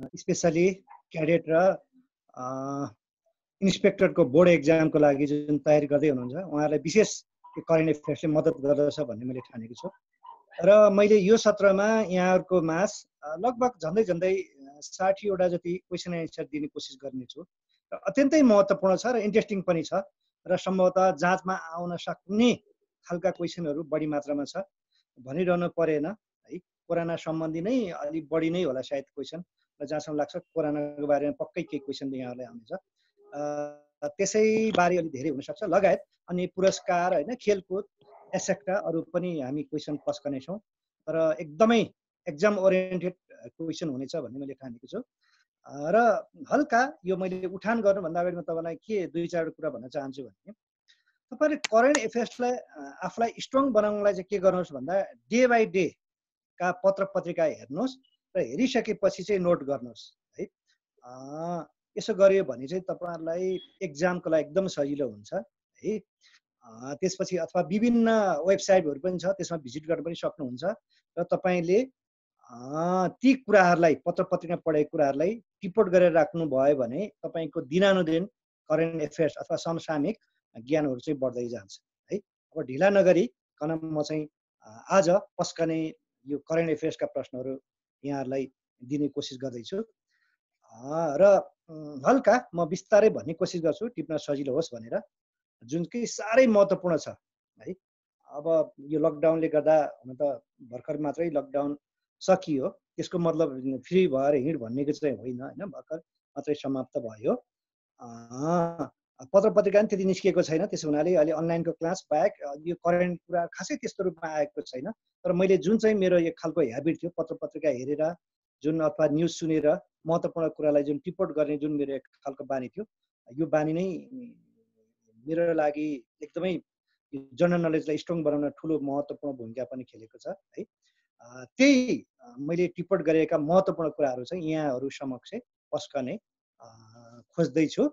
Specially cadet र इन्सपेक्टरको board एक्जामको लागि जुन तयारी गर्दै हुनुहुन्छ उहाँहरूलाई विशेष करेन्ट एफेयर्सले मद्दत गर्दछ भन्ने मैले ठानेको छु। र मैले यो सत्रमा यहाँहरूको माझ लगभग झन्डै 60वटा जति क्वेसन एन्सर दिने कोसिस गर्नेछु र अत्यन्तै महत्त्वपूर्ण छ र इन्ट्रेस्टिङ पनि छ र सम्भवतः जाँचमा आउन सक्ने खालका क्वेसनहरू बढी मात्रामा छ भनिरहनु परेन है। कोरोना सम्बन्धी नै अलिक बढी नै होला सायद क्वेसन र जहाँसम्म लाग्छ कोरोनाको बारेमा पक्कै केही क्वेसन यहाँहरूलाई आउनेछ। त्यसैबारे अलिक धेरै हुनसक्छ लगायत अनि पुरस्कार होइन खेलकुद एसेक्ट्रा अरू पनि हामी क्वेसन पस्कनेछौँ तर एकदमै एक्जाम ओरिएन्टेड क्वेसन हुनेछ भन्ने मैले ठानेको छु। र हल्का यो मैले उठान गर्नुभन्दा अगाडि म तपाईँलाई के 2-4 कुरा भन्न चाहन्छु भने तपाईँले करेन्ट एफेयर्सलाई आफूलाई स्ट्रङ बनाउनलाई चाहिँ के गर्नुहोस् भन्दा डे बाई डे का पत्र पत्रिका हेर्नुहोस् र हेरिसकेपछि चाहिँ नोट गर्नुहोस् है। यसो गरियो भने चाहिँ तपाईँहरूलाई एक्जामको लागि एकदम सजिलो हुन्छ है। त्यसपछि अथवा विभिन्न वेबसाइटहरू पनि छ त्यसमा भिजिट गर्न पनि सक्नुहुन्छ र तपाईँले ती कुराहरूलाई पत्र पत्रिका पढेको कुराहरूलाई टिपोट गरेर राख्नु भयो भने तपाईँको दिनानुदिन करेन्ट एफेयर्स अथवा समसामयिक ज्ञानहरू चाहिँ बढ्दै जान्छ है। अब ढिला नगरिकन म चाहिँ आज पस्कने यो करेन्ट एफेयर्सका प्रश्नहरू यहाँहरूलाई दिने कोसिस गर्दैछु र हल्का म बिस्तारै भन्ने कोसिस गर्छु टिप्न सजिलो होस् भनेर जुन कि साह्रै महत्त्वपूर्ण छ है। अब यो लकडाउनले गर्दा हुन त भर्खर मात्रै लकडाउन सकियो त्यसको मतलब फ्री भएर हिँड भन्नेको चाहिँ होइन होइन भर्खर मात्रै समाप्त भयो। पत्र पत्रिका पनि त्यति निस्किएको छैन त्यसो हुनाले अहिले अनलाइनको क्लास बाहेक यो करेन्ट कुरा खासै त्यस्तो रूपमा आएको छैन तर मैले जुन चाहिँ मेरो एक खालको ह्याबिट थियो पत्र पत्रिका हेरेर जुन अथवा न्युज सुनेर महत्त्वपूर्ण कुरालाई जुन टिपोट गर्ने जुन मेरो एक खालको बानी थियो यो बानी नै मेरो लागि एकदमै जनरल नलेजलाई स्ट्रङ बनाउन ठुलो महत्त्वपूर्ण भूमिका पनि खेलेको छ है। त्यही मैले टिपोट गरेका महत्त्वपूर्ण कुराहरू चाहिँ यहाँहरू समक्ष पस्कने खोज्दैछु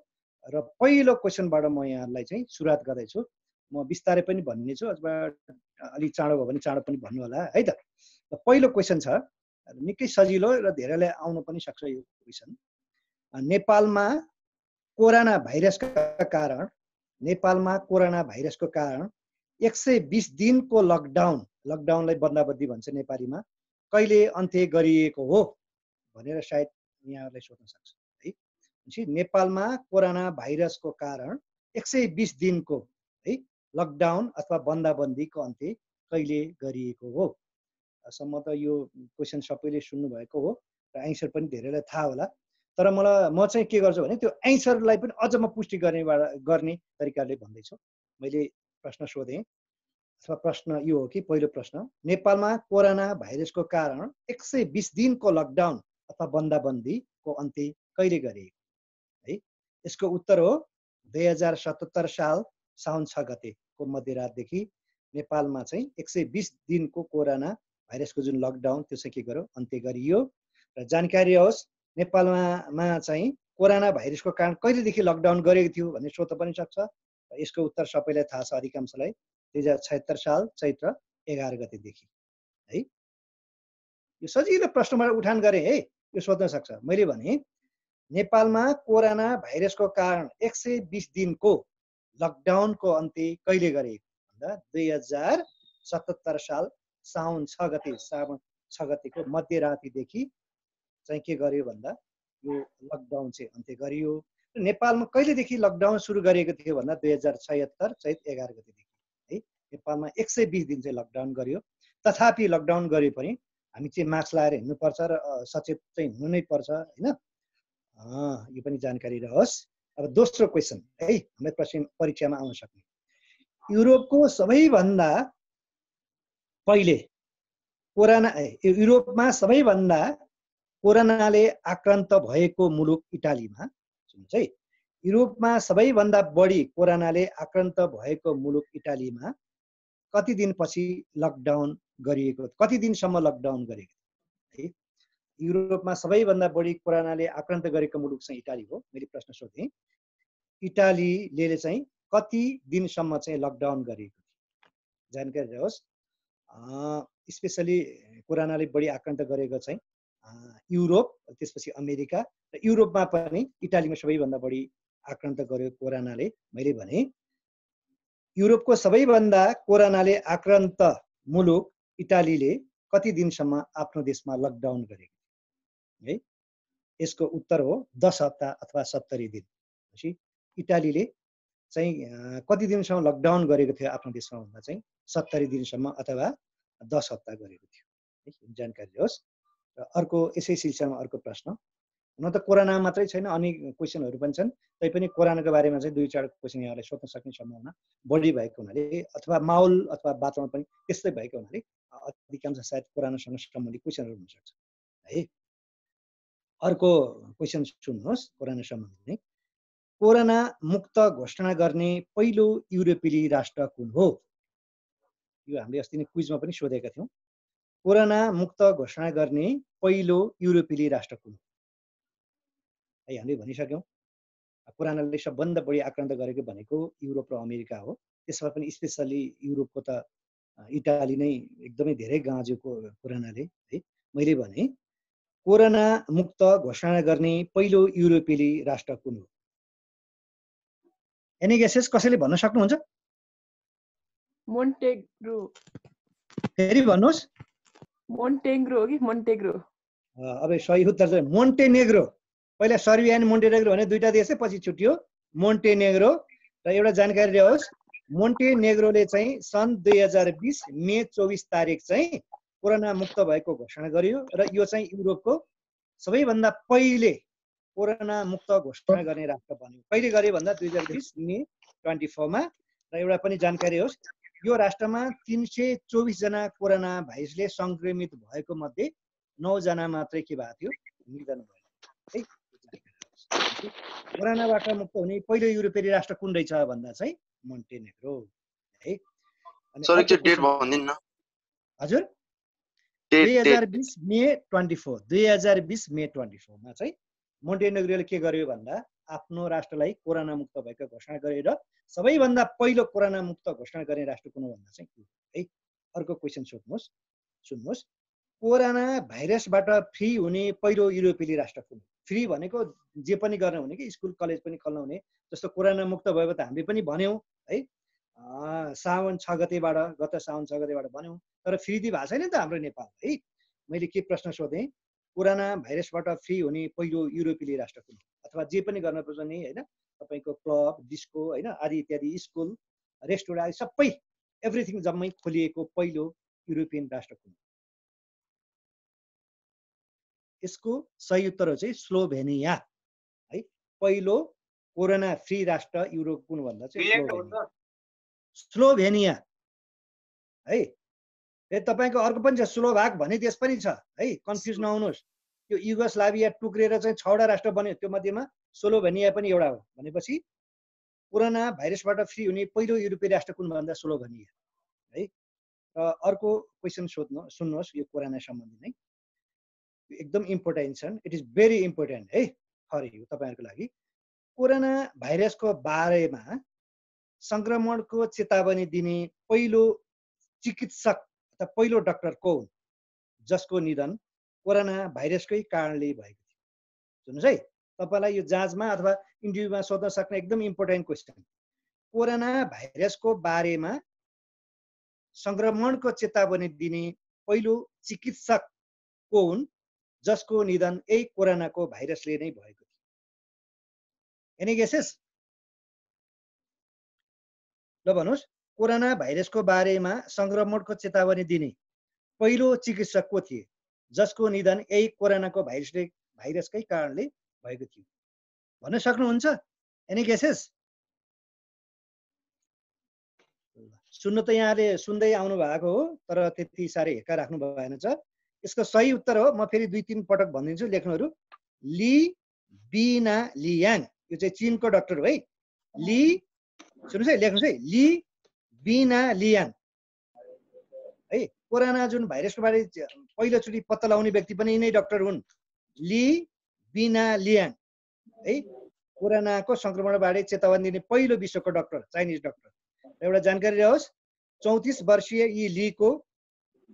र पहिलो क्वेसनबाट म यहाँहरूलाई चाहिँ सुरुवात गर्दैछु। म बिस्तारै पनि भन्नेछु अथवा अलिक चाँडो भयो भने चाँडो पनि भन्नु होला है त। पहिलो क्वेसन छ निकै सजिलो र धेरैलाई आउन पनि सक्छ यो क्वेसन। नेपालमा कोरोना भाइरसको कारण 120 दिनको लकडाउनलाई बन्दाबन्दी भन्छ नेपालीमा कहिले अन्त्य गरिएको हो भनेर सायद यहाँहरूलाई सोध्न सक्छ है। नेपालमा कोरोना भाइरसको कारण 120 दिनको है लकडाउन अथवा बन्दाबन्दीको अन्त्य कहिले गरिएको हो। सम्म त यो क्वेसन सबैले सुन्नुभएको हो र एन्सर पनि धेरैलाई थाहा होला तर म चाहिँ के गर्छु भने त्यो एन्सरलाई पनि अझ म पुष्टि गर्ने तरिकाले भन्दैछु। मैले प्रश्न सोधेँ अथवा प्रश्न यो हो कि पहिलो प्रश्न नेपालमा कोरोना भाइरसको कारण 120 दिनको लकडाउन अथवा बन्दाबन्दीको अन्त्य कहिले गरिएको है। यसको उत्तर हो 2077 साल साउन 6 गतेको मध्यरातदेखि नेपालमा चाहिँ 120 दिनको कोरोना भाइरसको जुन लकडाउन त्यो चाहिँ के गर्यो अन्त्य गरियो। र जानकारी होस् नेपालमा चाहिँ कोरोना भाइरसको कारण कहिलेदेखि लकडाउन गरेको थियो भन्ने सोध्न पनि सक्छ। यसको उत्तर सबैलाई थाहा छ अधिकांशलाई 2076 साल चैत्र 11 गतेदेखि है। यो सजिलो प्रश्नबाट उठान गरेँ है यो सोध्न सक्छ। मैले भने नेपालमा कोरोना भाइरसको कारण 120 दिनको लकडाउनको अन्त्य कहिले गरेको भन्दा 2077 साल साउन 6 गतेको मध्यरातिदेखि चाहिँ के गर्यो भन्दा यो लकडाउन चाहिँ अन्त्य गरियो। नेपालमा कहिलेदेखि लकडाउन सुरु गरेको थियो भन्दा 2076 चैत 11 गतेदेखि है। नेपालमा 120 दिन चाहिँ लकडाउन गरियो। तथापि लकडाउन गरे पनि हामी चाहिँ मास्क लगाएर हिँड्नुपर्छ र सचेत चाहिँ हुनु नै पर्छ होइन। यो पनि जानकारी रहोस्। अब दोस्रो क्वेसन है हाम्रो प्रश्न परीक्षामा आउन सक्ने युरोपको सबैभन्दा पहिले युरोपमा सबैभन्दा कोरोनाले आक्रान्त भएको मुलुक इटालीमा सुन्नुहोस् है। युरोपमा सबैभन्दा बढी कोरोनाले आक्रान्त भएको मुलुक इटालीमा कति दिनपछि लकडाउन गरिएको कति दिनसम्म लकडाउन गरेको है। युरोपमा सबैभन्दा बढी कोरोनाले आक्रान्त गरेको मुलुक चाहिँ इटाली हो। मैले प्रश्न सोधेँ इटालीले चाहिँ कति दिनसम्म चाहिँ लकडाउन गरेको थियो जानकारी रहोस्। स्पेसली कोरोनाले बढी आक्रान्त गरेको चाहिँ युरोप, त्यसपछि अमेरिका र युरोपमा पनि इटालीमा सबैभन्दा बढी आक्रान्त गर्यो कोरोनाले। मैले भने युरोपको सबैभन्दा कोरोनाले आक्रान्त मुलुक इटालीले कति दिनसम्म आफ्नो देशमा लकडाउन गरेको है? यसको उत्तर हो 10 हप्ता अथवा 70 दिन। इटालीले चाहिँ कति दिनसम्म लकडाउन गरेको थियो आफ्नो देशमा भन्दा चाहिँ 70 दिनसम्म अथवा 10 हप्ता गरेको थियो। जानकारी होस्। र अर्को यसै सिलसिलामा अर्को प्रश्न, हुन त कोरोना मात्रै छैन, अनेक क्वेसनहरू पनि छन्, तैपनि कोरोनाको बारेमा चाहिँ 2-4 क्वेसन यहाँलाई सोध्न सक्ने सम्भावना बढी भएको हुनाले अथवा माहौल अथवा वातावरण पनि त्यस्तै भएको हुनाले अधिकांश सायद कोरोनासँग सम्बन्धित क्वेसनहरू हुन सक्छ है। अर्को क्वेसन सुन्नुहोस् कोरोना सम्बन्धी नै। कोरोना मुक्त घोषणा गर्ने पहिलो युरोपेली राष्ट्र कुन हो? यो हामीले अस्ति नै क्विजमा पनि सोधेका थियौँ। कोरोना मुक्त घोषणा गर्ने पहिलो युरोपेली राष्ट्र कुन हो? है हामीले भनिसक्यौँ कोरोनाले सबभन्दा बढी आक्रान्त गरेको भनेको युरोप र अमेरिका हो। त्यसमा पनि स्पेसल्ली युरोपको त इटाली नै एकदमै धेरै गाँजेको कोरोनाले है। मैले भने कोरोना मुक्त घोषणा गर्ने पहिलो युरोपेली राष्ट्र कुन हो? एनी गेसेस कसैले भन्न सक्नुहुन्छ? मोन्टेग्रो। फेरि भन्नुहोस्। मोन्टेग्रो हो कि मोन्टेग्रो? अब सही उत्तर चाहिँ मोन्टेनेग्रो। पहिला सर्बिया अनि मोन्टेनेग्रो भने दुईटा देश पछि छुट्यो मोन्टेनेग्रो। र एउटा जानकारी रहोस्, मोन्टेनेग्रोले चाहिँ सन् 2020 मे 24 तारिक चाहिँ कोरोना मुक्त भएको घोषणा गरियो र यो चाहिँ युरोपको सबैभन्दा पहिले कोरोना मुक्त घोषणा गर्ने राष्ट्र बन्यो। कहिले गर्यो भन्दा 2020 मे 24 मा। र एउटा पनि जानकारी होस्, यो राष्ट्रमा 324 जना कोरोना भाइरसले संक्रमित भएको मध्ये 9 जना मात्रै के भएको थियो, निधन भयो है। कोरोनाबाट मुक्त हुने पहिलो युरोपेली राष्ट्र कुन रहेछ भन्दा चाहिँ मोन्टेनेग्रो है। सर एकचोटि डेट भन्दिनु न। हजुर 2020 मे 24 2020 मे 24 मा चाहिँ मोन्टेनेग्रोले के गर्यो भन्दा आफ्नो राष्ट्रलाई कोरोना मुक्त भएको घोषणा गरेर सबैभन्दा पहिलो कोरोना मुक्त घोषणा गर्ने राष्ट्र कुन हो भन्दा चाहिँ है। अर्को क्वेसन सोध्नुहोस्, सुन्नुहोस्। कोरोना भाइरसबाट फ्री हुने पहिलो युरोपेली राष्ट्र कुन हो? फ्री भनेको जे पनि गर्न हुने कि स्कुल कलेज पनि खोल्न हुने। जस्तो कोरोना मुक्त भयो त हामीले पनि भन्यौँ है, साउन 6 गतेबाट गत साउन 6 गतेबाट भन्यौँ, तर फ्री दिइ भएको छैन नि त हाम्रो नेपाल है। मैले के प्रश्न सोधेँ, कोरोना भाइरसबाट फ्री हुने पहिलो युरोपेली राष्ट्र कुन हो? अथवा जे पनि गर्न पर्छ नि होइन, तपाईँको क्लब डिस्को होइन आदि इत्यादि, स्कुल रेस्टुरेन्ट आदि सबै एभ्रिथिङ जम्मै खोलिएको पहिलो युरोपियन राष्ट्र कुन हो? यसको सही उत्तर हो चाहिँ स्लोभेनिया है। पहिलो कोरोना फ्री राष्ट्र युरोप कुन भन्दा चाहिँ स्लोभेनिया है। तपाईँको अर्को पनि छ स्लोभाक भन्ने देश पनि छ है, कन्फ्युज नहुनुहोस्। यो युगोस्लाभिया टुक्रेर चाहिँ 6वटा राष्ट्र बन्यो, त्यो मध्येमा स्लोभेनिया पनि एउटा हो। भनेपछि कोरोना भाइरसबाट फ्री हुने पहिलो युरोपेली राष्ट्र कुन भन्दा स्लोभेनिया है। र अर्को क्वेसन सुन्नुहोस् यो कोरोना सम्बन्धी नै, एकदम इम्पोर्टेन्ट छन्, इट इज भेरी इम्पोर्टेन्ट है फर यु तपाईँहरूको लागि। कोरोना भाइरसको बारेमा संक्रमणको चेतावनी दिने पहिलो चिकित्सक अथवा पहिलो डाक्टर को हुन् जसको निधन कोरोना भाइरसकै कारणले भएको थियो? सुन्नुहोस् है, तपाईँलाई यो जाँचमा अथवा इन्टरभ्यूमा सोध्न सक्ने एकदम इम्पोर्टेन्ट क्वेसन। कोरोना भाइरसको बारेमा संक्रमणको चेतावनी दिने पहिलो चिकित्सक को हुन् जसको निधन यही कोरोनाको भाइरसले नै भएको थियो? Any guesses? ल भन्नुहोस्, कोरोना भाइरसको बारेमा संक्रमणको चेतावनी दिने पहिलो चिकित्सक को थिए जसको निधन यही कोरोनाको भाइरसकै कारणले भएको थियो? भन्न सक्नुहुन्छ? Any guesses? सुन्न त यहाँले सुन्दै आउनु भएको हो, तर त्यति साह्रै हेक्का राख्नु भएन छ। यसको सही उत्तर हो, म फेरि 2-3 पटक भनिदिन्छु, लेख्नुहरू। ली बिना लियाङ, यो चाहिँ चीनको डाक्टर हो है। ली, सुन्नुहोस् है, लेख्नुहोस् है, ली बिना लियाङ है। कोरोना जुन भाइरसको बारे पहिलोचोटि पत्ता लगाउने व्यक्ति पनि यिनै डाक्टर हुन्, ली बिना लियाङ है। कोरोनाको संक्रमणबारे चेतावनी दिने पहिलो विश्वको डाक्टर, चाइनिज डाक्टर। एउटा जानकारी रहोस्, 34 वर्षीय यी लीको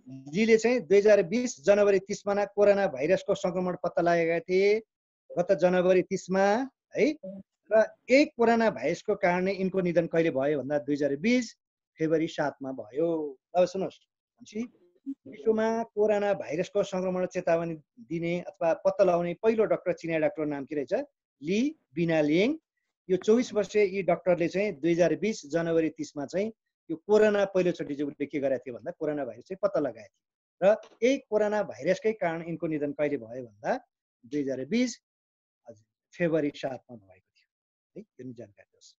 जीले चाहिँ 2020 जनवरी 30 मा कोरोना भाइरसको संक्रमण पत्ता लागेका थिए गत जनवरी 30 मा है र यही कोरोना भाइरसको कारणले यिनको निधन कहिले भयो भन्दा 2020 फेब्रुअरी 7 मा भयो। अब सुन्नुहोस्, भनेपछि विश्वमा कोरोना भाइरसको संक्रमण चेतावनी दिने अथवा पत्ता लगाउने पहिलो डाक्टर चिनिया डाक्टरको नाम के रहेछ? ली बिनालिङ। यो 24 वर्षीय यी डाक्टरले चाहिँ 2020 जनवरी 30 मा चाहिँ यो कोरोना पहिलोचोटि चाहिँ उसले के गरेको थियो भन्दा कोरोना भाइरस चाहिँ पत्ता लगाएको थियो र यही कोरोना भाइरसकै कारण यिनको निधन कहिले भयो भन्दा 2020 फेब्रुअरी 7 मा भएको थियो है। यो नि जानकारी होस्।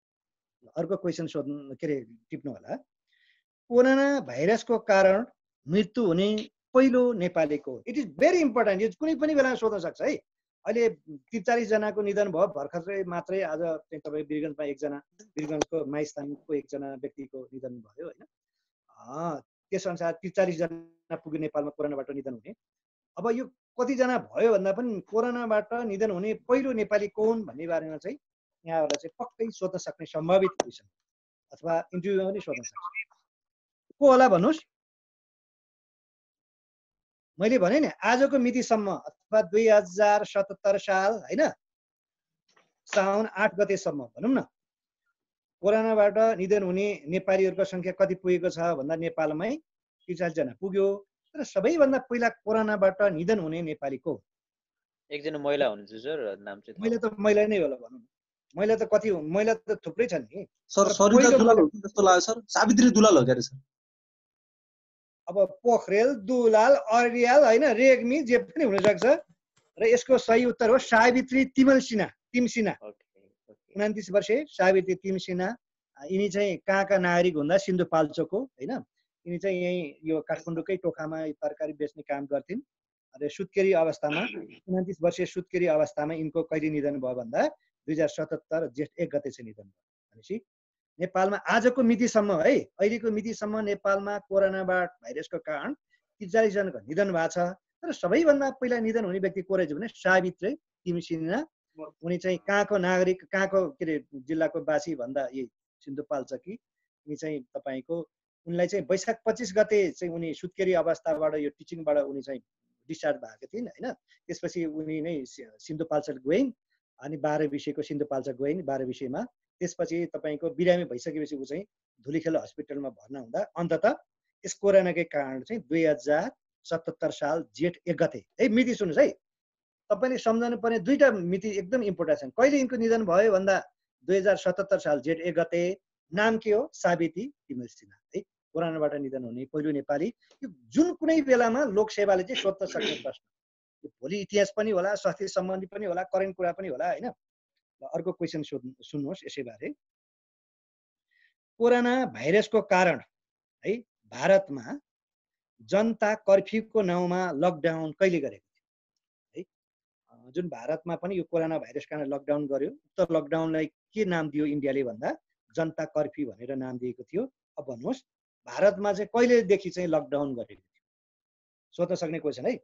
अर्को क्वेसन सोध्नु के अरे टिप्नु होला। कोरोना भाइरसको कारण मृत्यु हुने पहिलो नेपालीको? It is very important. यो कुनै पनि बेला सोध्न सक्छ है। अहिले 43 जनाको निधन भयो भर्खरै मात्रै। आज चाहिँ तपाईँ वीरगञ्जमा एकजना, वीरगञ्जको माइस्थानको एकजना व्यक्तिको निधन भयो होइन। त्यस अनुसार 43 जना पुग्यो नेपालमा कोरोनाबाट निधन हुने। अब यो कतिजना भयो भन्दा पनि कोरोनाबाट निधन हुने पहिलो नेपाली कौन भन्ने बारेमा चाहिँ यहाँहरूलाई चाहिँ पक्कै सोध्न सक्ने सम्भावित क्वेसन अथवा इन्टरभ्यूमा पनि सोध्न सक्छ। को होला भन्नुहोस्? मैले भने नि आजको मितिसम्म अथवा 2077 साल होइन साउन 8 गतेसम्म भनौँ न कोरोनाबाट निधन हुने नेपालीहरूको संख्या कति पुगेको छ भन्दा नेपालमै 43 जना पुग्यो। तर सबैभन्दा पहिला कोरोनाबाट निधन हुने नेपाली को? एकजना महिला हुनुहुन्छ सर, नाम चाहिँ महिला त महिला नै होला भनौँ। महिला त कति महिला त थुप्रै छन् नि सर। सरिता दुलाल हो जस्तो लाग्यो सर। सावित्री दुलाल हो के अरे सर? अब पोखरेल, दुलाल, अर्याल होइन, रेग्मी जे पनि हुनसक्छ र यसको सही उत्तर हो सावित्री तिमल सिन्हा। 29 वर्षे सावित्री तिम सिन्हा। यिनी चाहिँ कहाँका नागरिक भन्दा सिन्धुपाल्चोकको होइन। यिनी चाहिँ यही यो काठमाडौँकै टोखामा तरकारी बेच्ने काम गर्थिन् र सुत्केरी अवस्थामा 29 वर्षीय सुत्केरी अवस्थामा यिनको कहिले निधन भयो भन्दा 2077 जेठ 1 गते चाहिँ निधन भयो। भनेपछि नेपालमा आजको मितिसम्म है, अहिलेको मितिसम्म नेपालमा कोरोना भाइरसको कारण 43 जनाको निधन भएको छ। तर सबैभन्दा पहिला निधन हुने व्यक्ति को रहेछ भने सावित्री तिम सिन्हा। उनी चाहिँ कहाँको नागरिक, कहाँको के अरे जिल्लाको बासी भन्दा यही सिन्धुपाल्चोकी। उनी चाहिँ तपाईँको उनलाई चाहिँ वैशाख 25 गते चाहिँ उनी सुत्केरी अवस्थाबाट यो टिचिङबाट उनी चाहिँ डिस्चार्ज भएको थिइन् होइन। त्यसपछि उनी नै सिन्धुपाल्चोक गइन् अनि 12 विषयको सिन्धुपाल्चोक गइन् 12 विषयमा। त्यसपछि तपाईँको बिरामी भइसकेपछि ऊ चाहिँ धुलीखेल हस्पिटलमा भर्ना हुँदा अन्ततः यस कोरोनाकै कारण चाहिँ 2077 साल जेठ 1 गते है। मिति सुन्नुहोस् है, तपाईँले सम्झाउनु पर्ने दुईटा मिति एकदम इम्पोर्टेन्ट छन्। कहिले यिनको निधन भयो भन्दा 2077 साल जेठ 1 गते। नाम के हो? सावित्री तिमल सिन्हा है। कोरोनाबाट निधन हुने पहिलो नेपाली। यो जुन कुनै बेलामा लोकसेवाले चाहिँ सोध्न सक्ने प्रश्न, यो भोलि इतिहास पनि होला, स्वास्थ्य सम्बन्धी पनि होला, करेन्ट कुरा पनि होला होइन। अर्को क्वेसन सुन्नुहोस् यसैबारे। कोरोना भाइरसको कारण है भारतमा जनता कर्फ्यूको नाउँमा लकडाउन कहिले गरेको थियो है? जुन भारतमा पनि यो कोरोना भाइरस कारण लकडाउन गर्यो, उक्त लकडाउनलाई के नाम दियो इन्डियाले भन्दा जनता कर्फ्यू भनेर नाम दिएको थियो। अब भन्नुहोस् भारतमा चाहिँ कहिलेदेखि चाहिँ लकडाउन गरेको थियो? सोध्न सक्ने क्वेसन है।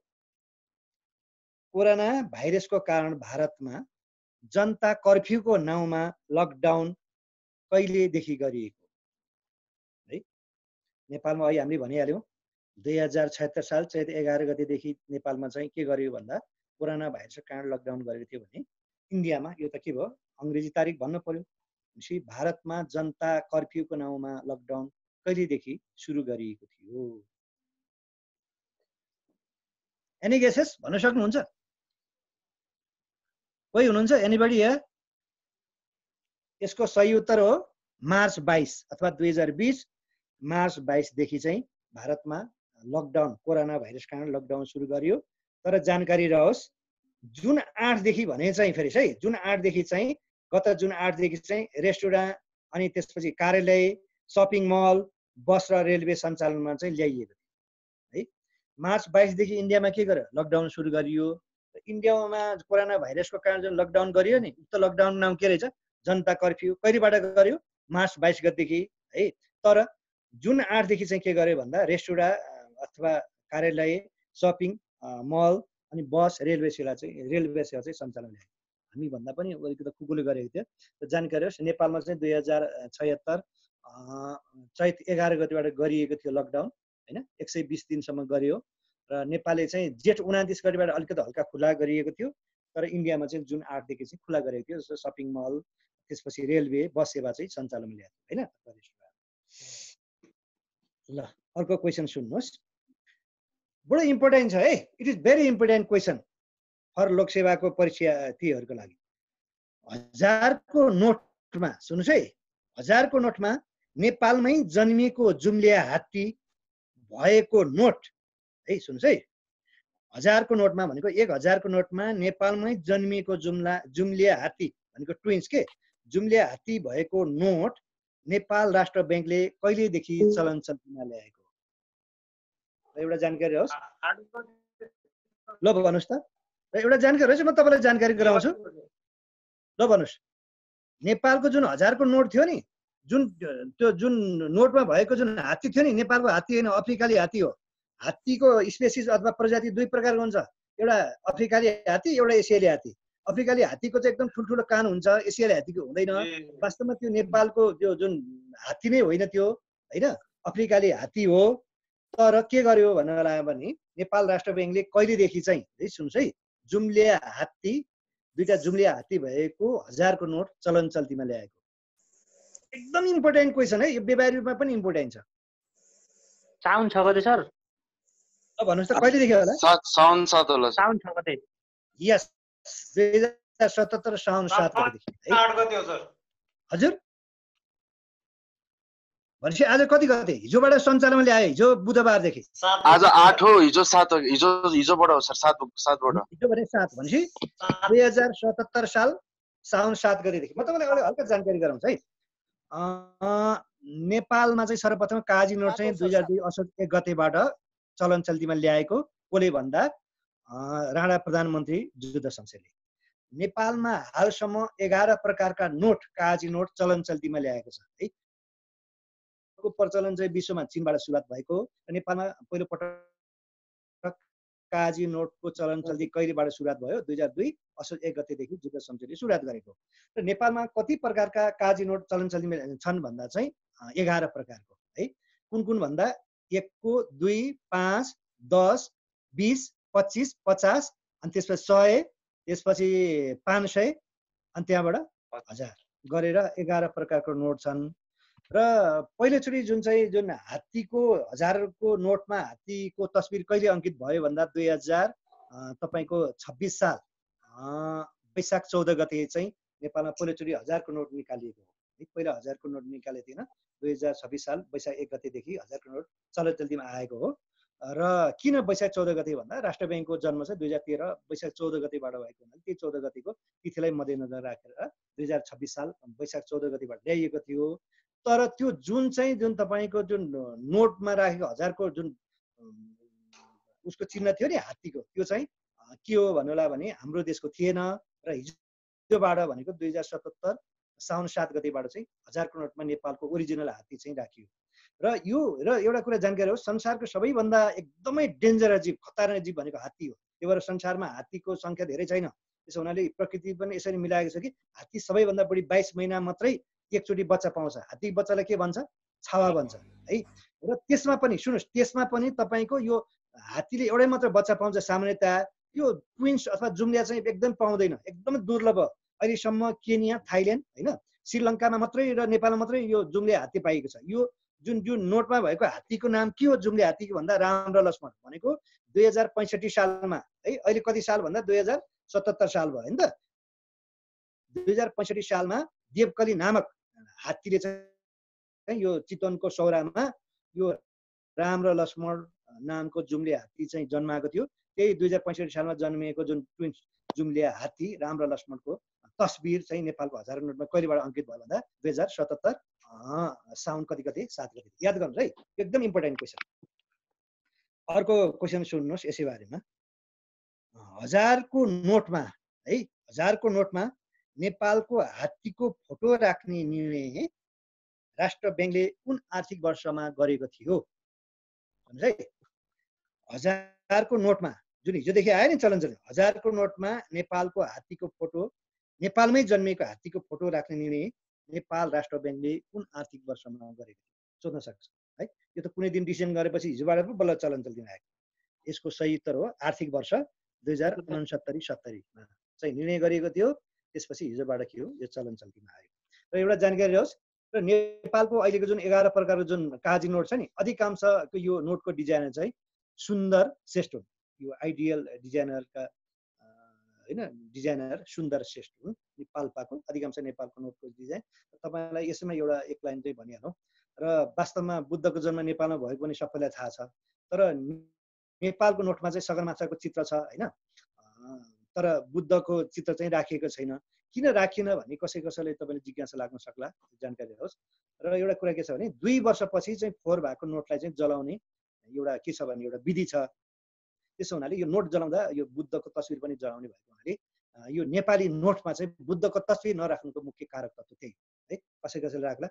कोरोना भाइरसको कारण भारतमा जनता कर्फ्यूको नाउँमा लकडाउन कहिलेदेखि गरिएको है? नेपालमा अहिले हामीले भनिहाल्यौँ 2076 साल चैत 11 गतेदेखि नेपालमा चाहिँ के गर्यो भन्दा कोरोना भाइरसको कारण लकडाउन गरेको थियो भने इन्डियामा यो त के भयो अङ्ग्रेजी तारिक भन्नु पर्यो। भनेपछि भारतमा जनता कर्फ्यूको नाउँमा लकडाउन कहिलेदेखि सुरु गरिएको थियो? एनी गेसेस भन्न सक्नुहुन्छ? कोही हुनुहुन्छ? Anybody here? यसको सही उत्तर हो मार्च 22 अथवा 2020 मार्च 22 देखि चाहिँ भारतमा लकडाउन कोरोना भाइरस कारण लकडाउन सुरु गरियो। तर जानकारी रहोस् जुन 8 देखि भने चाहिँ फेरि है जुन 8 देखि चाहिँ गत जुन 8 देखि चाहिँ रेस्टुरेन्ट अनि त्यसपछि कार्यालय, शपिङ मल, बस र रेलवे सञ्चालनमा चाहिँ ल्याइएको थियो है। मार्च 22 देखि इन्डियामा के गर्यो? लकडाउन सुरु गरियो। इन्डियामा कोरोना भाइरसको कारण जुन लकडाउन गरियो नि उक्त लकडाउन नाम के रहेछ? जनता कर्फ्यू। कहिलेबाट गर्यो? मार्च 22 गतेदेखि है। तर जुन 8 देखि चाहिँ के गर्यो भन्दा रेस्टुरेन्ट अथवा कार्यालय, शपिङ मल अनि बस रेलवे सेवा चाहिँ सञ्चालन ल्यायो। हामी भन्दा पनि अलिकति कुकुले गरेको थियो। त जानकारी होस् नेपालमा चाहिँ 2076 चैत 11 गतेबाट गरिएको थियो लकडाउन। हैन 120 दिनसम्म गर्यो र नेपालले चाहिँ जेठ 29 गतिबाट अलिकति हल्का खुला गरिएको थियो तर इन्डियामा चाहिँ जुन 8 देखि चाहिँ खुला गरेको थियो जस्तो सपिङ मल त्यसपछि रेलवे बस सेवा चाहिँ सञ्चालनमा ल्याएको हैन। ल अर्को क्वेसन सुन्नुहोस् बडो इम्पोर्टेन्ट छ है it is very important question for लोकसेवाको परीक्षार्थीहरूको लागि। 1000 को नोटमा सुन्नुहोस् है 1000 को नोटमा नेपालमै जन्मिएको जुम्लिया हात्ती भएको नोट है सुन्नुहोस् है 1000 को नोटमा भनेको 1000 को नोटमा नेपालमै जन्मिएको जुम्लिया हात्ती भनेको ट्विन्स के जुम्लिया हात्ती भएको नोट नेपाल राष्ट्र बैंकले कहिलेदेखि चलन चल्तीमा ल्याएको एउटा जानकारी होस् ल भन्नुस् त एउटा जानकारी होस् म तपाईलाई जानकारी गराउँछु ल भन्नुस् नेपालको जुन 1000 को नोट थियो नि जुन नोटमा भएको जुन हात्ती थियो नि नेपालको हात्ती हैन अफ्रिकाली हात्ती हो। हात्तीको स्पेसिस अथवा प्रजाति दुई प्रकारको हुन्छ एउटा अफ्रिकाली हात्ती एउटा एसियाली हात्ती। अफ्रिकाली हात्तीको चाहिँ एकदम ठुल्ठुलो कान हुन्छ एसियाली हात्तीको हुँदैन वास्तवमा त्यो नेपालको त्यो जुन हात्ती नै होइन त्यो हैन अफ्रिकाली हात्ती हो। तर के गर्यो भन्नु लाग्यो भने नेपाल राष्ट्र बैंकले कहिलेदेखि चाहिँ है सुन्नुस् है जुम्लिया हात्ती दुईटा जुम्लिया हात्ती भएको 1000 को नोट चलन चल्तीमा ल्याएको एकदम इम्पोर्टेन्ट क्वेसन है यो व्यावहारिक रूपमा पनि इम्पोर्टेन्ट छ। साउन 6 गते सर ल भन्नुस् त कहिलेदेखि होला साउन 7 होला साउन 6 गते यस 2077 साउन 7 गतेदेखि 8 गते हो सर हजुर भनेपछि आज कति गते हिजोबाट सञ्चालनमा ल्याए हिजो बुधबारदेखि आज 8 हो हिजो 7 हो हिजोबाट हो सर 7 बाट हिजो भने 7 भनेपछि 2077 साल साउन 7 गतेदेखि म तपाईलाई हल्का जानकारी गराउँछु है। नेपालमा चाहिँ सर्वप्रथम काजी नोट चाहिँ 2002 असोज 1 गतेबाट चलन चल्तीमा ल्याएको कोले भन्दा राणा प्रधानमन्त्री जुद्ध शमशेरले नेपालमा हालसम्म 11 प्रकारका नोट काजी नोट चलन चल्तीमा ल्याएको छ है। को प्रचलन चाहिँ विश्वमा चीनबाट सुरुवात भएको र नेपालमा पहिलो पटक काजी नोटको चलन चल्ती कहिलेबाट सुरुवात भयो 2002 असोज 1 गतेदेखि जुद्ध शमशेरले सुरुवात गरेको र नेपालमा कति प्रकारका काजी नोट चलन चल्तीमा छन् भन्दा चाहिँ 11 प्रकारको है। कुन भन्दा 1 को 2 5 10 20 25 50 अनि त्यसपछि 100 त्यसपछि 500 अनि त्यहाँबाट 1000 गरेर 11 प्रकारको नोट छन् र पहिलोचोटि जुन हात्तीको 1000 को नोटमा हात्तीको तस्बिर कहिले अंकित भयो भन्दा 2000 तपाईको 26 साल वैशाख 14 गते चाहिँ नेपालमा पहिलोचोटि 1000 को नोट निकालिएको हो। पहिला 1000 को नोट निकालेको थिएन 2026 साल वैशाख 1 गतेदेखि 1000 को नोट चलन चल्तीमा आएको हो। र किन वैशाख 14 गते भन्दा राष्ट्र बैंकको जन्म चाहिँ 2013 वैशाख 14 गतेबाट भएको हुनाले त्यो 14 गतेको तिथिलाई मध्यनजर राखेर 2026 साल वैशाख 14 गतेबाट ल्याइएको थियो। तर त्यो जुन तपाईको जुन नोटमा राखेको 1000 को जुन उसको चिन्ह थियो नि हात्तीको त्यो चाहिँ के हो भन्नुला भने हाम्रो देशको थिएन र हिजोबाट भनेको 2077 साउन 7 गतेबाट चाहिँ 1000 को नोटमा नेपालको ओरिजिनल हात्ती चाहिँ राखियो। र यो एउटा कुरा जानकारी हो संसारको सबैभन्दा एकदमै डेन्जरस जीव खतरनाक जीव भनेको हात्ती हो। त्यही भएर संसारमा हात्तीको संख्या धेरै छैन त्यसो हुनाले प्रकृति पनि यसरी मिलाएको छ कि हात्ती सबैभन्दा बढी 22 महिना मात्रै एकचोटि बच्चा पाउँछ। हात्ती बच्चालाई के भन्छ छावा भन्छ है। र त्यसमा पनि सुन्नुस् त्यसमा पनि तपाईको यो हात्तीले एउटै मात्र बच्चा पाउँछ सामान्यतया यो ट्विन्स अथवा जुम्लिया चाहिँ एकदम पाउँदैन एकदमै दुर्लभ। अहिलेसम्म केनिया थाइल्यान्ड हैन श्रीलङ्कामा मात्रै र नेपालमा मात्रै यो जुम्लिया हात्ती पाइएको छ। यो जुन नोटमा भएको हात्तीको नाम के हो जुम्लिया हात्तीको भन्दा राम र लक्ष्मण भनेको 2065 सालमा है अहिले कति साल भन्दा 2077 साल भयो हैन त 2065 सालमा देवकली नामक हात्तीले चाहिँ यो चितवनको सौरामा यो राम र लक्ष्मण नामको जुम्लिया हात्ती चाहिँ जन्माएको थियो। त्यही 2065 सालमा जन्मिएको जुन ट्विन्स जुम्लिया हात्ती राम र लक्ष्मणको तस्बिर चाहिँ नेपालको 1000 नोटमा कहिलेबाट अंकित भयो भन्दा 2077 साउन कति गते 7 गते याद गर्नुस् है एकदम इम्पोर्टेन्ट क्वेसन। अर्को क्वेसन सुन्नुस् यसै बारेमा 1000 को नोटमा है 1000 को नोटमा नेपालको हात्तीको फोटो राख्ने निर्णय राष्ट्र बैंकले कुन आर्थिक वर्षमा गरेको थियो भन्नुस् है। 1000 को नोटमा जुन हिजोदेखि आयो नि चलन 1000 को नोटमा नेपालको हात्तीको फोटो नेपालमै जन्मेको हात्तीको फोटो राख्ने निर्णय नेपाल राष्ट्र बैंकले कुन आर्थिक वर्षमा गरेको थियो सोध्न सक्छ। है। यो त कुनै दिन डिसिजन गरेपछि हिजोबाट पो बल्ल चलन चल्तीमा आएको। यसको सही उत्तर हो आर्थिक वर्ष 2069-70 मा चाहिँ निर्णय गरिएको थियो। त्यसपछि हिजोबाट के हो यो चलन चल्तीमा आयो। र एउटा जानकारी होस्, र नेपालको अहिलेको जुन 11 प्रकारको जुन काजी नोट छ नि, अधिकांशको यो नोटको डिजाइनर चाहिँ सुन्दर श्रेष्ठ हुन्। यो आइडियल डिजाइनरका होइन डिजाइनर सुन्दर श्रेष्ठ हुन्। पाल्पाको अधिकांश नेपालको नोटको डिजाइन। तपाईँलाई यसैमा एउटा एक लाइन चाहिँ भनिहालौँ। र वास्तवमा बुद्धको जन्म नेपालमा भएको पनि सबैलाई थाहा छ, तर नेपालको नोटमा चाहिँ सगरमाथाको चित्र छ होइन, तर बुद्धको चित्र चाहिँ राखिएको छैन। किन राखिएन भने कसैले तपाईँले जिज्ञासा लाग्न सक्ला, जानकारी होस्। र एउटा कुरा के छ भने 2 वर्षपछि चाहिँ फोहोर भएको नोटलाई चाहिँ जलाउने एउटा के छ भने एउटा विधि छ। त्यसो हुनाले यो नोट जलाउँदा यो बुद्धको तस्बिर पनि जलाउने भएको हुनाले यो नेपाली नोटमा चाहिँ बुद्धको तस्बिर नराख्नुको मुख्य कारक तत्त्व त्यही है। कसैले राख्ला,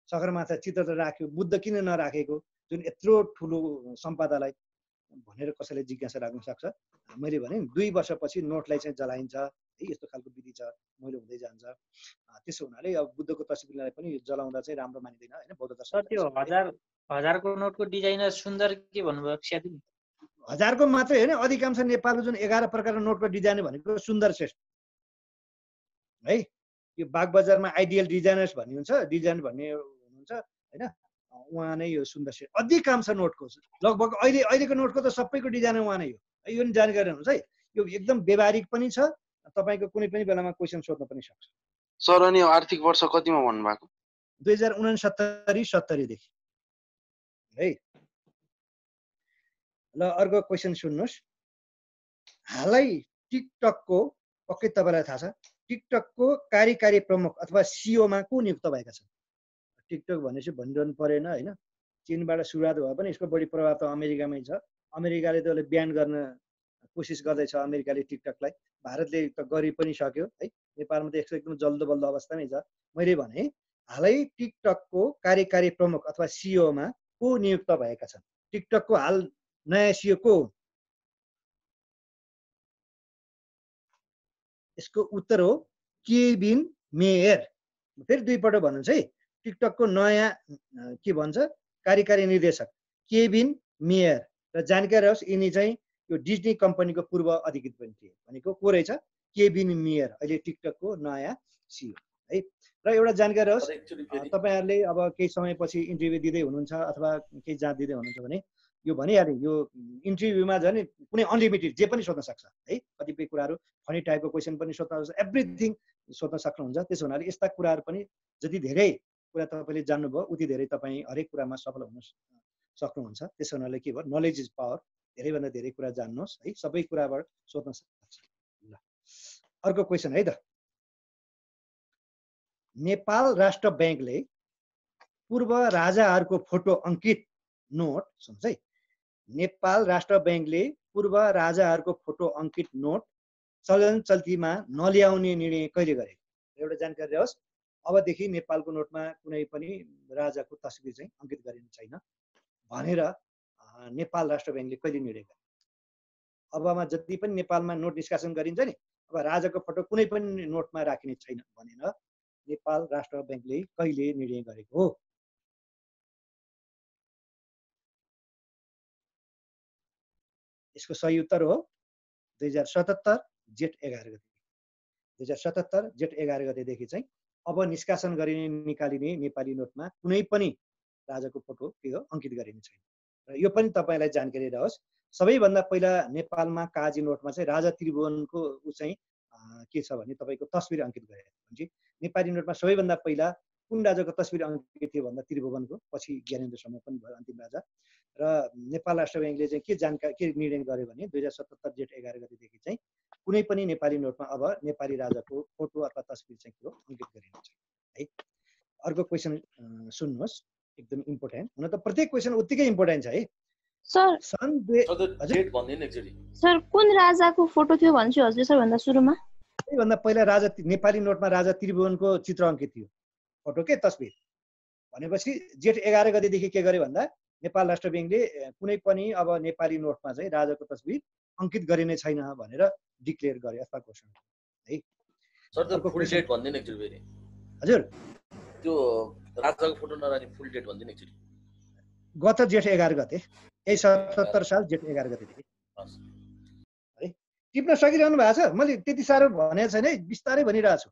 सगरमाथा चित्र त राख्यो, बुद्ध किन नराखेको, जुन यत्रो ठुलो सम्पदालाई भनेर कसैले जिज्ञासा राख्न सक्छ। मैले भने 2 वर्षपछि नोटलाई चाहिँ जलाइन्छ है, यस्तो खालको विधि छ, मैले हुँदै जान्छ। त्यसो हुनाले अब बुद्धको तस्बिरलाई पनि जलाउँदा चाहिँ राम्रो मानिँदैन होइन बौद्ध सर दर्शन। त्यो 1000को नोटको डिजाइनर सुन्दर के भन्नुभयो साथी? 1000को मात्रै होइन, अधिकांश नेपालको जुन 11 प्रकारको नोटको डिजाइन भनेको सुन्दर श्रेष्ठ है। यो बागबजारमा आइडियल डिजाइनर्स भन्ने हुन्छ, डिजाइन भन्ने हुनुहुन्छ होइन, उहाँ नै यो सुन्दर श्रेष्ठ अधिकांश नोटको लगभग अहिलेको नोटको त सबैको डिजाइनर उहाँ नै हो है। यो पनि जानकारी हुनुहुन्छ है। यो एकदम व्यवहारिक पनि छ, तपाईँको कुनै पनि बेलामा क्वेसन सोध्न पनि सक्छ। सर अनि यो आर्थिक वर्ष कतिमा भन्नुभएको? 2069-70 देखि है। ल अर्को क्वेसन सुन्नुहोस्। हालै टिकटकको पक्कै तपाईँलाई थाहा छ, टिकटकको कार्यकारी प्रमुख अथवा सिओमा को नियुक्त भएका छन्? टिकटक भनेपछि भनिरहनु परेन होइन, चीनबाट सुरुवात भए पनि यसको बढी प्रभाव त अमेरिकामै छ। अमेरिकाले त यसले ब्यान गर्न कोसिस गर्दैछ अमेरिकाले टिकटकलाई, भारतले त गरि पनि सक्यो है। नेपालमा त एकदम जल्दो बल्दो अवस्थामै छ। मैले भने हालै टिकटकको कार्यकारी प्रमुख अथवा सिओमा को नियुक्त भएका छन्? टिकटकको हाल नयाँ सिओ को? यसको उत्तर हो केभिन मेयर। फेरि 2 पल्ट भन्नुहुन्छ है। टिकटकको नयाँ के भन्छ कार्यकारी निर्देशक केभिन मेयर। र जानकारी होस् यिनी चाहिँ यो डिज्नी कम्पनीको पूर्व अधिकृत पनि थिए। भनेको को रहेछ? केभिन मेयर, अहिले टिकटकको नयाँ सिओ है। र एउटा जानकारी होस्, तपाईँहरूले अब केही समयपछि इन्टरभ्यू दिँदै हुनुहुन्छ अथवा केही जाँच दिँदै हुनुहुन्छ भने यो भनिहालेँ, यो इन्टरभ्यूमा झन् कुनै अनलिमिटेड जे पनि सोध्न सक्छ है। कतिपय कुराहरू फनी टाइपको क्वेसन पनि सोध्न सक्छ, एभ्रिथिङ सोध्न सक्नुहुन्छ। त्यसो हुनाले यस्ता कुराहरू पनि जति धेरै कुरा तपाईँले जान्नुभयो उति धेरै तपाईँ हरेक कुरामा सफल हुन सक्नुहुन्छ। त्यसो हुनाले के भयो, नलेज इज पावर, धेरैभन्दा धेरै कुरा जान्नुहोस् है, सबै कुराबाट सोध्न सक्छ। ल अर्को क्वेसन है त। नेपाल राष्ट्र ब्याङ्कले पूर्व राजाहरूको फोटो अङ्कित नोट सुन्छ है, नेपाल राष्ट्र ब्याङ्कले पूर्व राजाहरूको फोटो अङ्कित नोट चलन चल्तीमा नल्याउने निर्णय कहिले गरे? एउटा जानकारी होस्, अबदेखि नेपालको नोटमा कुनै पनि राजाको तस्बिर चाहिँ अङ्कित गरिने छैन भनेर नेपाल राष्ट्र ब्याङ्कले कहिले निर्णय गरे? अबमा जति पनि नेपालमा नोट निष्कासन गरिन्छ नि, अब राजाको फोटो कुनै पनि नोटमा राखिने छैन भनेर नेपाल राष्ट्र ब्याङ्कले कहिले निर्णय गरेको हो? यसको सही उत्तर हो 2077 जेठ 11 गते। 2077 जेठ 11 गतेदेखि चाहिँ अब निष्कासन गरिने निकालिने नेपाली नोटमा कुनै पनि राजाको फोटो के हो अङ्कित गरिने छैन। र यो पनि तपाईँलाई जानकारी रहोस्, सबैभन्दा पहिला नेपालमा काजी नोटमा चाहिँ राजा त्रिभुवनको चाहिँ के छ भने तपाईँको तस्बिर अङ्कित गरेको हुन्छ। नेपाली नोटमा सबैभन्दा पहिला कुन राजाको तस्बिर अङ्कित थियो भन्दा त्रिभुवनको, पछि ज्ञानेन्द्रसम्म पनि भयो अन्तिम राजा। र नेपाल राष्ट्र ब्याङ्कले चाहिँ के निर्णय गर्यो भने 2077 जेठ 11 गतेदेखि चाहिँ कुनै पनि नेपाली नोटमा अब नेपाली राजाको फोटो अथवा तस्बिर चाहिँ के हो अङ्कित गरिन्छ है। अर्को क्वेसन सुन्नुहोस्, एकदम इम्पोर्टेन्ट। हुन त प्रत्येक क्वेसन उत्तिकै इम्पोर्टेन्ट छ है। सर सर कुन राजाको फोटो थियो भन्छु हजुर सबभन्दा सुरुमा? सबैभन्दा पहिला राजा नेपाली नोटमा राजा त्रिभुवनको चित्र अङ्कित थियो, फोटो के तस्बिर। भनेपछि जेठ 11 गतेदेखि के गर्यो भन्दा नेपाल राष्ट्र ब्याङ्कले कुनै पनि अब नेपाली नोटमा चाहिँ राजाको तस्बिर अङ्कित गरिने छैन भनेर डिक्लेयर गर्यो अथवा घोषणा है। सर त फुल डेट भन्दिन एकचोटी फेरि। हजुर त्यो राजाको फोटो नराख्ने फुल डेट भन्दिन एकचोटी। गत जेठ 11 गते, यही 77 साल जेठ 11 गतेदेखि है। टिप्न सकिरहनु भएको छ? मैले त्यति साह्रो भनेको छैन है, बिस्तारै भनिरहेको छु।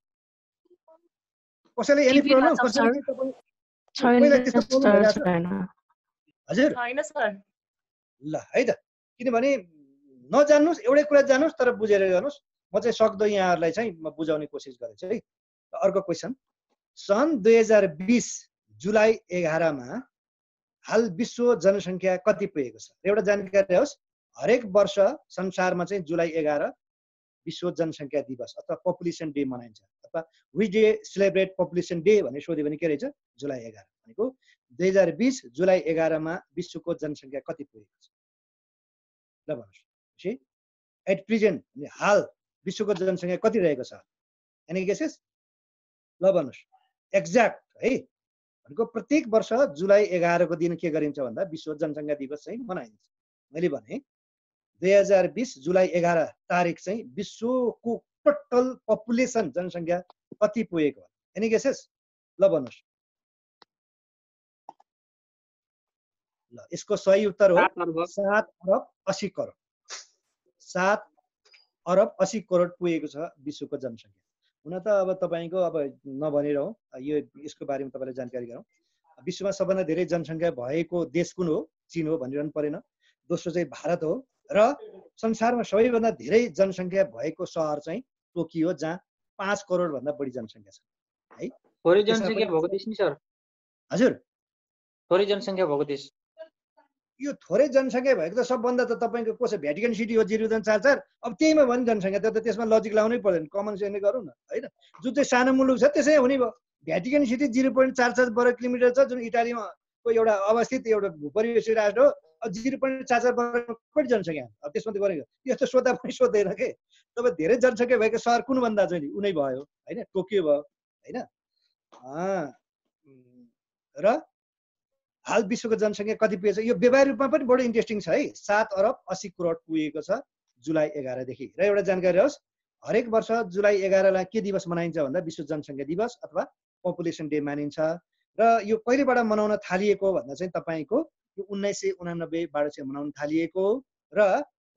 कसैले एनी प्रब्लम? कसैले के तपाईँ पहिला त्यस्तो प्रब्लम भइरहेको छ? हजुर छैन सर। ल है त, किनभने नजान्नुहोस्, एउटै कुरा जान्नुहोस् तर बुझेर गर्नुहोस्। म चाहिँ सक्दो यहाँहरूलाई चाहिँ म बुझाउने कोसिस गरेछु है। अर्को क्वेसन, सन् 2020 जुलाई 11 मा हाल विश्व जनसङ्ख्या कति पुगेको छ? एउटा जानकारी होस्, हरेक वर्ष संसारमा चाहिँ जुलाई 11 विश्व जनसङ्ख्या दिवस अथवा पपुलेसन डे मनाइन्छ, अथवा we day celebrate population day भनेर सोध्यो भने के रहेछ? जुलाई 11 भनेको 2020 जुलाई 11 मा विश्वको जनसङ्ख्या कति पुगेको छ? ल भन्नुहोस्। एट प्रेजेन्ट हाल विश्वको जनसङ्ख्या कति रहेको छ? Any guesses? ल भन्नुहोस्। एक्ज्याक्ट है, भनेको प्रत्येक वर्ष जुलाई 11 को दिन के गरिन्छ भन्दा विश्व जनसङ्ख्या दिवस चाहिँ मनाइन्छ। मैले भने 2020 जुलाई 11 तारिक चाहिँ विश्वको टोटल पपुलेसन जनसङ्ख्या कति पुगेको? Any guesses? ल भन्नुहोस्। ल यसको सही उत्तर हो 7 अरब 80 करोड। 7 अरब 80 करोड पुगेको छ विश्वको जनसङ्ख्या। हुन त अब तपाईँको अब नभनिरहँ, यो यसको बारेमा तपाईँलाई जानकारी गरौँ। विश्वमा सबभन्दा धेरै जनसङ्ख्या भएको देश कुन हो? चीन हो भनिरहनु परेन। दोस्रो चाहिँ भारत हो, र संसारमा सबैभन्दा धेरै जनसङ्ख्या भएको सहर चाहिँ टोकियो, जहाँ 5 करोड भन्दा बढी जनसङ्ख्या छ है। थोरै जनसङ्ख्या भएको देश नि सर? हजुर, थोरै जनसङ्ख्या भएको देश? यो थोरै जनसङ्ख्या भएको त सबभन्दा त तपाईँको को छ? भ्याटिकन सिटी हो 0.44। अब त्यहीमा भने जनसङ्ख्या त त्यसमा लजिक लाउनै पर्दैन, कमन सेन्सले गरौँ न होइन। जुन चाहिँ सानो मुलुक छ त्यसै हुने भयो। भ्याटिकन सिटी 0.44 वर्ग किलोमिटर छ, जुन इटालीमा को एउटा अवस्थित एउटा भूपरिवेशी राष्ट्र हो। अब 0.44 वर्ग कति जनसङ्ख्या? अब त्यसमा त गरेको यस्तो सोद्धा पनि सोध्दैन के। तपाईँ धेरै जनसङ्ख्या भएको सहर कुन भन्दा चाहिँ उनै भयो होइन, टोकियो भयो होइन। र हाल विश्वको जनसङ्ख्या कति पुगेको छ? यो व्यावहारिक रूपमा पनि बडो इन्ट्रेस्टिङ छ है। 7 अरब 80 करोड पुगेको छ जुलाई 11 देखि। र एउटा जानकारी होस्, हरेक वर्ष जुलाई 11 लाई के दिवस मनाइन्छ भन्दा विश्व जनसङ्ख्या दिवस अथवा पपुलेसन डे मानिन्छ। र यो कहिलेबाट मनाउन थालिएको भन्दा चाहिँ तपाईँको यो 1989 बाट चाहिँ मनाउन थालिएको र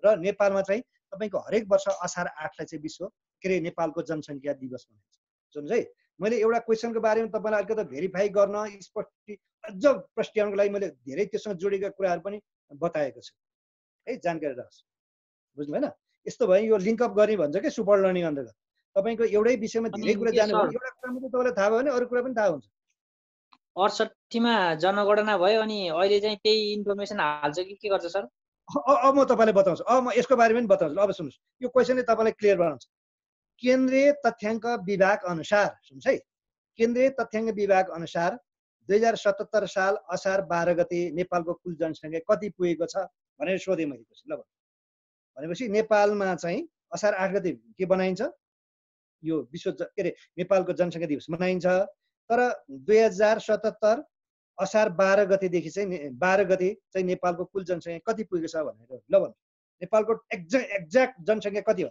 नेपालमा चाहिँ तपाईँको हरेक वर्ष असार 8 लाई चाहिँ विश्व के अरे नेपालको जनसङ्ख्या दिवस मनाइन्छ। सुन्नुहोस् है, मैले एउटा क्वेसनको बारेमा तपाईँलाई अलिकति भेरिफाई गर्न अझ प्रश्नाउनको लागि मैले धेरै त्योसँग जोडेका कुराहरू पनि बताएको छु है, जानकारी राख्नुहोस्। बुझ्नु भएन? यस्तो भयो यो लिङ्कअप गर्ने भन्छ कि सुपर लर्निङ अन्तर्गत। तपाईँको एउटै विषयमा धेरै कुरा जान्नु भने एउटा कुरा मात्रै तपाईँलाई थाहा भयो भने अरू कुरा पनि थाहा हुन्छ। 68 मा जनगणना भयो, अनि अहिले चाहिँ त्यही इन्फर्मेसन हाल्छ कि के गर्छ सर? अब म तपाईँलाई बताउँछु, अब म यसको बारेमा पनि बताउँछु। अब सुन्नुहोस्, यो क्वेसनले तपाईँलाई क्लियर बनाउँछ। केन्द्रीय तथ्याङ्क विभाग अनुसार, सुन्नुहोस् है, केन्द्रीय तथ्याङ्क विभाग अनुसार 2077 साल असार 12 गते नेपालको कुल जनसङ्ख्या कति पुगेको छ भनेर सोधेँ मैले। ल भनेपछि नेपालमा चाहिँ असार 8 गते के बनाइन्छ? यो विश्व के अरे नेपालको जनसङ्ख्या दिवस मनाइन्छ। तर 2077 असार 12 गतेदेखि चाहिँ 12 गते चाहिँ नेपालको कुल जनसङ्ख्या कति पुगेको छ भनेर ल भन्नु। नेपालको एक्ज्याक्ट जनसङ्ख्या कति हो?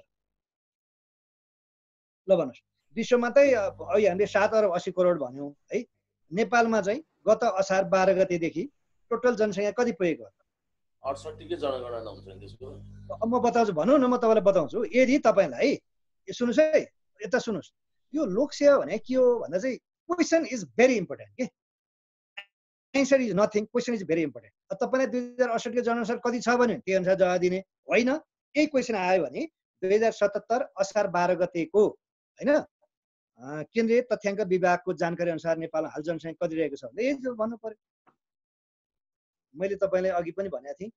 ल भन्नुहोस्। विश्वमा चाहिँ अहिले हामीले 7 अरब 80 करोड भन्यौँ है। नेपालमा चाहिँ गत असार 12 गतेदेखि टोटल जनसङ्ख्या कति पुगेको? 68 के जनगणना हुन्छ त्यसको? अब म बताउँछु, भनौँ न, म तपाईँलाई बताउँछु। यदि तपाईँलाई सुन्नुहोस् है, यता सुन्नुहोस्, यो लोकसेवा भने के हो भन्दा चाहिँ क्वेसन इज भेरी इम्पोर्टेन्ट के, answer is nothing, question is very important. तपाईँलाई 2068 को जनअनुसार कति छ भने त्यही अनुसार जवाब दिने होइन। यही क्वेसन आयो भने 2077 असार 12 गतेको होइन केन्द्रीय तथ्याङ्क विभागको जानकारी अनुसार नेपालमा हाल जनसङ्ख्या कति रहेको छ भने यही भन्नु पर्यो। मैले तपाईँलाई अघि पनि भनेको थिएँ,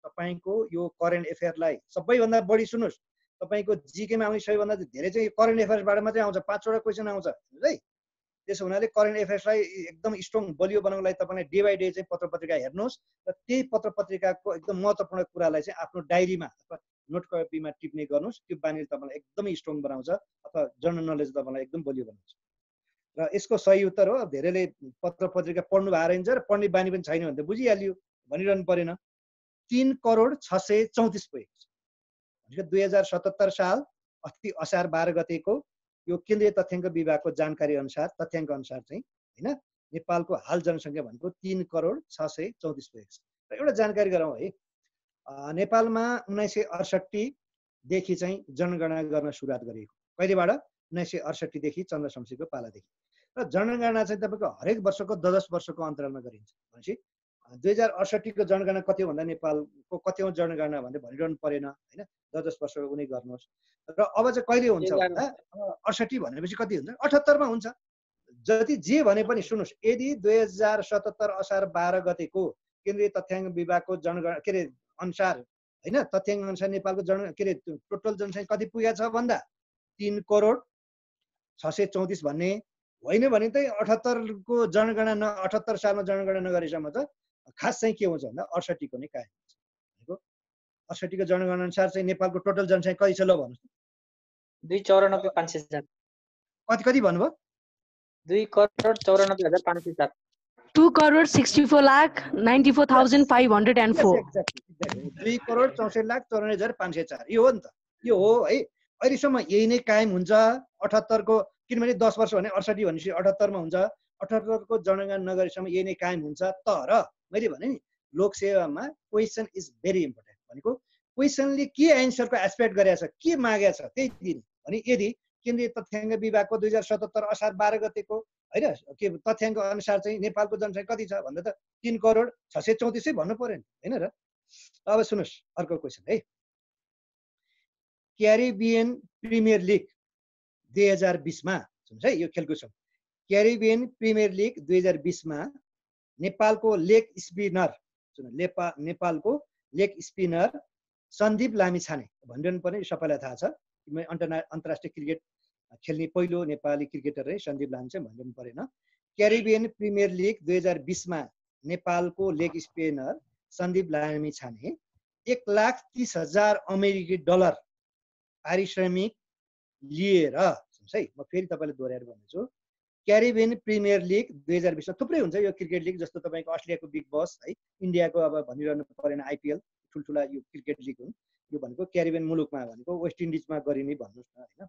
तपाईँको यो करेन्ट एफेयरलाई सबैभन्दा बढी सुन्नुहोस्, तपाईँको जिकेमा आउने सबैभन्दा धेरै चाहिँ करेन्ट एफेयर्सबाट मात्रै आउँछ। 5वटा क्वेसन आउँछ है। त्यसो हुनाले करेन्ट एफेयर्सलाई एकदम स्ट्रङ बलियो बनाउनको लागि तपाईँले डे बाई डे चाहिँ पत्र पत्रिका हेर्नुहोस् र त्यही पत्र पत्रिकाको एकदम महत्त्वपूर्ण कुरालाई चाहिँ आफ्नो डायरीमा अथवा नोट कपीमा टिप्ने गर्नुहोस्। त्यो बानीले तपाईँलाई एकदमै स्ट्रङ बनाउँछ अथवा जनरल नलेज तपाईँलाई एकदम बलियो बनाउँछ। र यसको सही उत्तर हो, धेरैले पत्र पत्रिका पढ्नु भएको रहन्छ र पढ्ने बानी पनि छैन भने त बुझिहालियो, भनिरहनु परेन। 3 करोड 634 पुगेको छ। 2077 साल अस्ति असार 12 गतेको यो केन्द्रीय तथ्याङ्क विभागको जानकारी अनुसार तथ्याङ्क अनुसार चाहिँ होइन नेपालको हाल जनसङ्ख्या भनेको 3,634,00,000 पुगेको छ। र एउटा जानकारी गरौँ है, नेपालमा 1968 देखि चाहिँ जनगणना गर्न सुरुवात गरिएको। कहिलेबाट? 1968 देखि चन्द्रशमशेरको पालादेखि। र जनगणना चाहिँ तपाईँको हरेक वर्षको 10 वर्षको अन्तरालमा गरिन्छ। भनेपछि 2068 को जनगणना कति हो भन्दा नेपालको कतिौँ जनगणना भन्दै भनिरहनु परेन होइन, 10 वर्षको कुनै गर्नुहोस्। र अब चाहिँ कहिले हुन्छ भन्दा 68 भनेपछि कति हुन्छ? 78 मा हुन्छ। जति जे भने पनि सुन्नुहोस्, यदि 2077 असार 12 गतेको केन्द्रीय तथ्याङ्क विभागको जनगणना के अरे अनुसार होइन, तथ्याङ्क अनुसार नेपालको के अरे टोटल जनसङ्ख्या कति पुगेको छ भन्दा 3,634,00,000 भन्ने होइन भने चाहिँ 78 को जनगणना 78 सालमा जनगणना गरेसम्म त खास चाहिँ के हुन्छ भन्दा 68 को नै कायम हुन्छ भनेको। 68 को जनगणना अनुसार चाहिँ नेपालको टोटल जनसङ्ख्या कति छ ल भन्नुहोस्? 2,94,507। कति भन्नुभयो? 2,94,507। 2,64,94,504। 2,64,64,504 यो हो नि त, यो हो है। अहिलेसम्म यही नै कायम हुन्छ 78 को, किनभने 10 वर्ष भने 68 भनेपछि 78 मा हुन्छ। 78 को जनगणना नगरेसम्म यही नै कायम हुन्छ। तर मैले भने नि लोकसेवामा क्वेसन इज भेरी इम्पोर्टेन्ट भनेको क्वेसनले के एन्सरको एस्पेक्ट गरेको छ, के मागेको छ त्यही दिने। भने यदि केन्द्रीय तथ्याङ्क विभागको 2077 असार 12 गतेको होइन के तथ्याङ्क अनुसार चाहिँ नेपालको जनसङ्ख्या कति छ भन्दा त 3,634,00,000 भन्नु पर्यो नि होइन र। अब सुन्नुहोस् अर्को क्वेसन है, क्यारिबियन प्रिमियर लिग 2020 मा सुन्नुहोस् है, यो खेलकुद छ। क्यारिबियन प्रिमियर लिग 2020 मा नेपालको लेग स्पिनर नेपालको लेग स्पिनर सन्दीप लामिछाने भनिरहनु पर्ने, सबैलाई थाहा छ। अन्तर्राष्ट्रिय क्रिकेट खेल्ने पहिलो नेपाली क्रिकेटर है सन्दीप लामिछाने भनिरहनु परेन। क्यारिबियन प्रिमियर लिग 2020 मा नेपालको लेग स्पिनर सन्दीप लामिछाने 1,30,000 अमेरिकी डलर पारिश्रमिक लिएर, सुन्नुहोस् है म फेरि तपाईँलाई दोहोऱ्याएर भन्दैछु, क्यारिबियन प्रिमियर लिग 2020 मा थुप्रै हुन्छ यो क्रिकेट लिग, जस्तो तपाईँको अस्ट्रेलियाको बिग बस है, इन्डियाको अब भनिरहनु परेन आइपिएल, ठुल्ठुला यो क्रिकेट लिग हुन्। यो भनेको क्यारिबियन मुलुकमा भनेको वेस्ट इन्डिजमा गरिने भन्नुहोस् न होइन।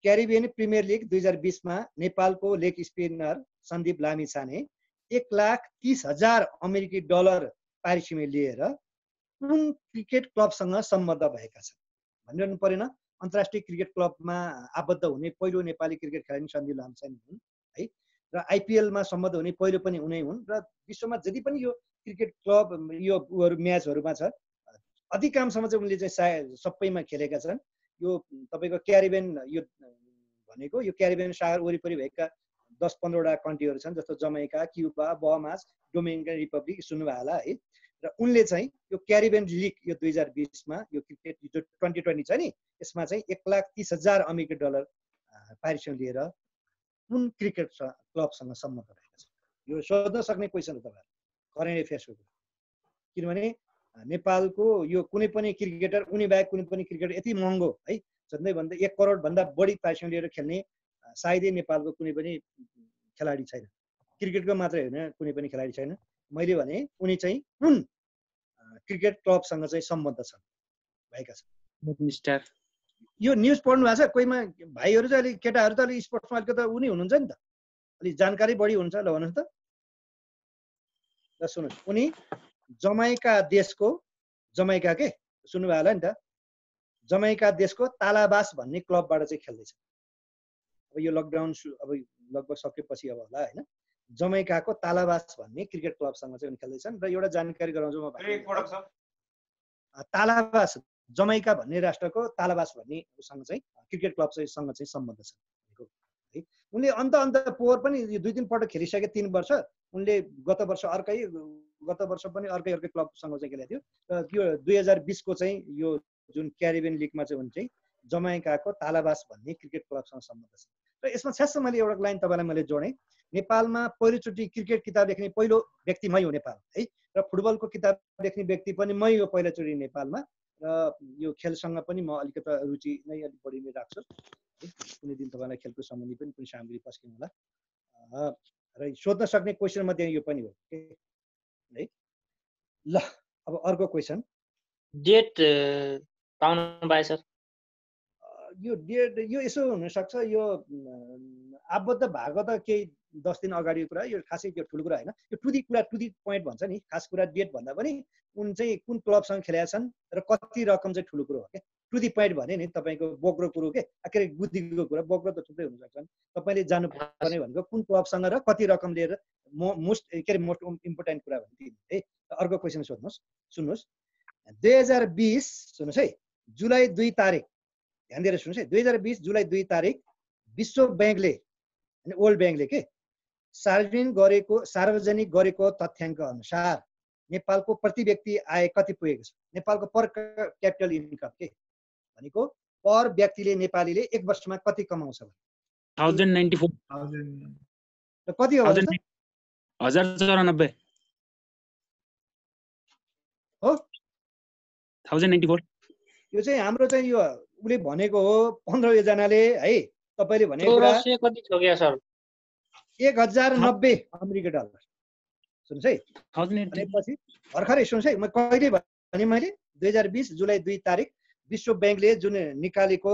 क्यारिबियन प्रिमियर लिग 2020 मा नेपालको लेग स्पिनर सन्दीप लामिछाने 1,30,000 अमेरिकी डलर पारिश्रमिक लिएर कुन क्रिकेट क्लबसँग सम्बद्ध भएका छन् भनिरहनु परेन। अन्तर्राष्ट्रिय क्रिकेट क्लबमा आबद्ध हुने पहिलो नेपाली क्रिकेट खेलाडी सन्दीप लामिछाने हुन् है, र आइपिएलमा सम्बद्ध हुने पहिलो पनि उनै हुन्। र विश्वमा जति पनि यो क्रिकेट क्लब यो म्याचहरूमा छ अधिकांशमा चाहिँ उनले चाहिँ सबैमा खेलेका छन्। यो तपाईँको क्यारिबियन यो भनेको यो क्यारिबियन सागर वरिपरि भएका 10-15 वटा कन्ट्रीहरू छन्, जस्तो जमैका, क्युबा, बहमास, डोमिनिकन रिपब्लिक सुन्नुभयो होला है। र उनले चाहिँ यो क्यारिबियन लिग यो 2020 मा यो क्रिकेट जो 2020 छ नि यसमा चाहिँ 1,30,000 अमेरिकी डलर पारिश्रमिक लिएर कुन क्रिकेट क्लबसँग सम्बन्ध रहेको छ। यो सोध्न सक्ने क्वेसन हो तपाईँहरू करेन्ट एफेयर्सको कुरा, किनभने नेपालको यो कुनै पनि क्रिकेटर उनी बाहेक कुनै पनि क्रिकेटर यति महँगो है, झन्डै भन्दा 1 करोड भन्दा बढी पारिश्रमिक लिएर खेल्ने सायदै नेपालको कुनै पनि खेलाडी छैन। क्रिकेटको मात्रै होइन, कुनै पनि खेलाडी छैन। मैले भने उनी चाहिँ कुन क्रिकेट क्लबसँग चाहिँ सम्बद्ध छन् भएका छन्। यो न्युज पढ्नु भएको छ कोहीमा भाइहरू चाहिँ अलिक केटाहरू त अलिक स्पोर्ट्समा अलिक त उनी हुनुहुन्छ नि त, अलिक जानकारी बढी हुन्छ ल भन्नुहोस् त। ल सुन्नुहोस्, उनी जमैका देशको जमैका के सुन्नुभयो होला नि त, जमैका देशको तालाबास भन्ने क्लबबाट चाहिँ खेल्दैछ। अब यो लकडाउन अब लगभग सकेपछि अब होला होइन, जमैकाको तालाबास भन्ने क्रिकेट क्लबसँग चाहिँ उनी खेल्दैछन्। र एउटा जानकारी गराउँछु म भाइ, तालाबास जमैका भन्ने राष्ट्रको तालाबास भन्ने सँग चाहिँ क्रिकेट क्लब चाहिँ सँग चाहिँ सम्बन्ध छ है। उनले अन्त पोहोर पनि 2-3 पटक खेलिसके 3 वर्ष। उनले गत वर्ष पनि अर्कै क्लबसँग चाहिँ खेलेको थियो। र त्यो 2020 को चाहिँ यो जुन क्यारिबियन लिगमा चाहिँ उनी चाहिँ जमैकाको तालाबास भन्ने क्रिकेट क्लबसँग सम्बन्ध छ। र यसमा छ्यास मैले एउटा लाइन तपाईँलाई मैले जोडेँ, नेपालमा पहिलोचोटि क्रिकेट किताब लेख्ने पहिलो व्यक्ति मै हो नेपाल है, र फुटबलको किताब लेख्ने व्यक्ति पनि मै हो पहिलोचोटि नेपालमा। र यो खेलसँग पनि म अलिकति रुचि नै अलिक बढी नै राख्छु है। कुनै दिन तपाईँलाई खेलको सम्बन्धी पनि कुनै सामग्री पस्किनु होला। र सोध्न सक्ने क्वेसन मध्ये यो पनि हो है। ल अब अर्को क्वेसन, डेट पाउनु भयो सर? यो डेट यो यसो हुनसक्छ, यो आबद्ध भएको त केही 10 दिन अगाडिको कुरा, यो खासै त्यो ठुलो कुरा होइन। यो टु दी पोइन्ट भन्छ नि, खास कुरा डेट भन्दा पनि उन चाहिँ कुन क्लबसँग खेलेका छन् र कति रकम चाहिँ ठुलो कुरो हो क्या। टु दी पोइन्ट भने नि तपाईँको बोक्रो कुरो के के अरे बुद्धिको कुरा, बोक्रो त थुप्रै हुन सक्छन्। तपाईँले जानुपर्ने भनेको कुन क्लबसँग र कति रकम लिएर मोस्ट इम्पोर्टेन्ट कुरा भन्ने है। अर्को क्वेसन सोध्नुहोस्, सुन्नुहोस्। 2020 सुन्नुहोस् है, जुलाई 2 तारिक, ध्यान दिएर सुन्नुहोस् है, 2020 जुलाई 2 तारिक विश्व ब्याङ्कले अनि वर्ल्ड ब्याङ्कले के सार्वजनिक गरेको तथ्याङ्क अनुसार नेपालको प्रति व्यक्ति आय कति पुगेको छ? नेपालको पर क्यापिटल इन्कम के भनेको पर व्यक्तिले नेपालीले एक वर्षमा कति कमाउँछ भने 1094 र कति हो 1094 हो 1094। यो चाहिँ हाम्रो चाहिँ यो उसले भनेको हो 15 जनाले है। तपाईले भनेको कुरा कति छ क्या सर? 1090 अमेरिकी डलर। सुन्नुहोस् है, भनेपछि भर्खरै सुन्नुहोस् है, म कहिले भने मैले 2020 जुलाई 2 तारिक विश्व ब्याङ्कले जुन निकालेको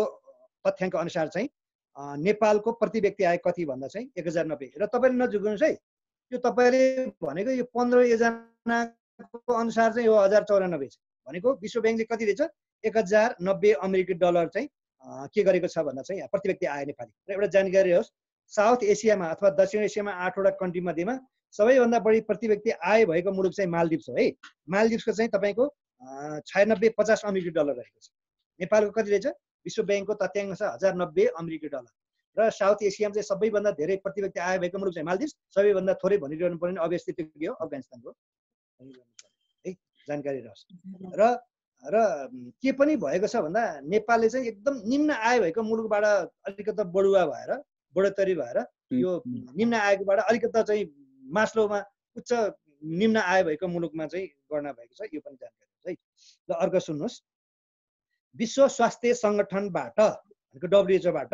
तथ्याङ्क अनुसार चाहिँ नेपालको प्रति व्यक्ति आय कति भन्दा चाहिँ 1090। र तपाईँले नझुक्नुहोस् है, यो तपाईँले भनेको यो 15 जनाको अनुसार चाहिँ यो 1094 छ भनेको विश्व ब्याङ्कले कति दिन्छ 1090 अमेरिकी डलर चाहिँ के गरेको छ भन्दा चाहिँ प्रति व्यक्ति आय नेपाली। र एउटा जानकारी होस्, साउथ एसियामा अथवा दक्षिण एसियामा 8वटा कन्ट्री मध्येमा सबैभन्दा बढी प्रति व्यक्ति आय भएको मुलुक चाहिँ मालदिप्स हो है। मालदिप्सको चाहिँ तपाईँको 96-50 अमेरिकी डलर रहेको छ। नेपालको कति रहेछ? विश्व ब्याङ्कको तथ्याङ्क छ 1090 अमेरिकी डलर। र साउथ एसियामा चाहिँ सबैभन्दा धेरै प्रति व्यक्ति आय भएको मुलुक चाहिँ मालदिप्स, सबैभन्दा थोरै भनिरहनु पर्ने अभियसली त्यो के हो? अफगानिस्तान हो है, जानकारी रहोस्। र के पनि भएको छ भन्दा नेपालले चाहिँ एकदम निम्न आय भएको मुलुकबाट अलिकति बढुवा भएर बढोत्तरी भएर यो निम्न आयकोबाट अलिकति चाहिँ मास्लोमा उच्च निम्न आय भएको मुलुकमा चाहिँ गर्न भएको छ, यो पनि जानकारी छ है। ल अर्को सुन्नुहोस्, विश्व स्वास्थ्य सङ्गठनबाट भनेको WHO बाट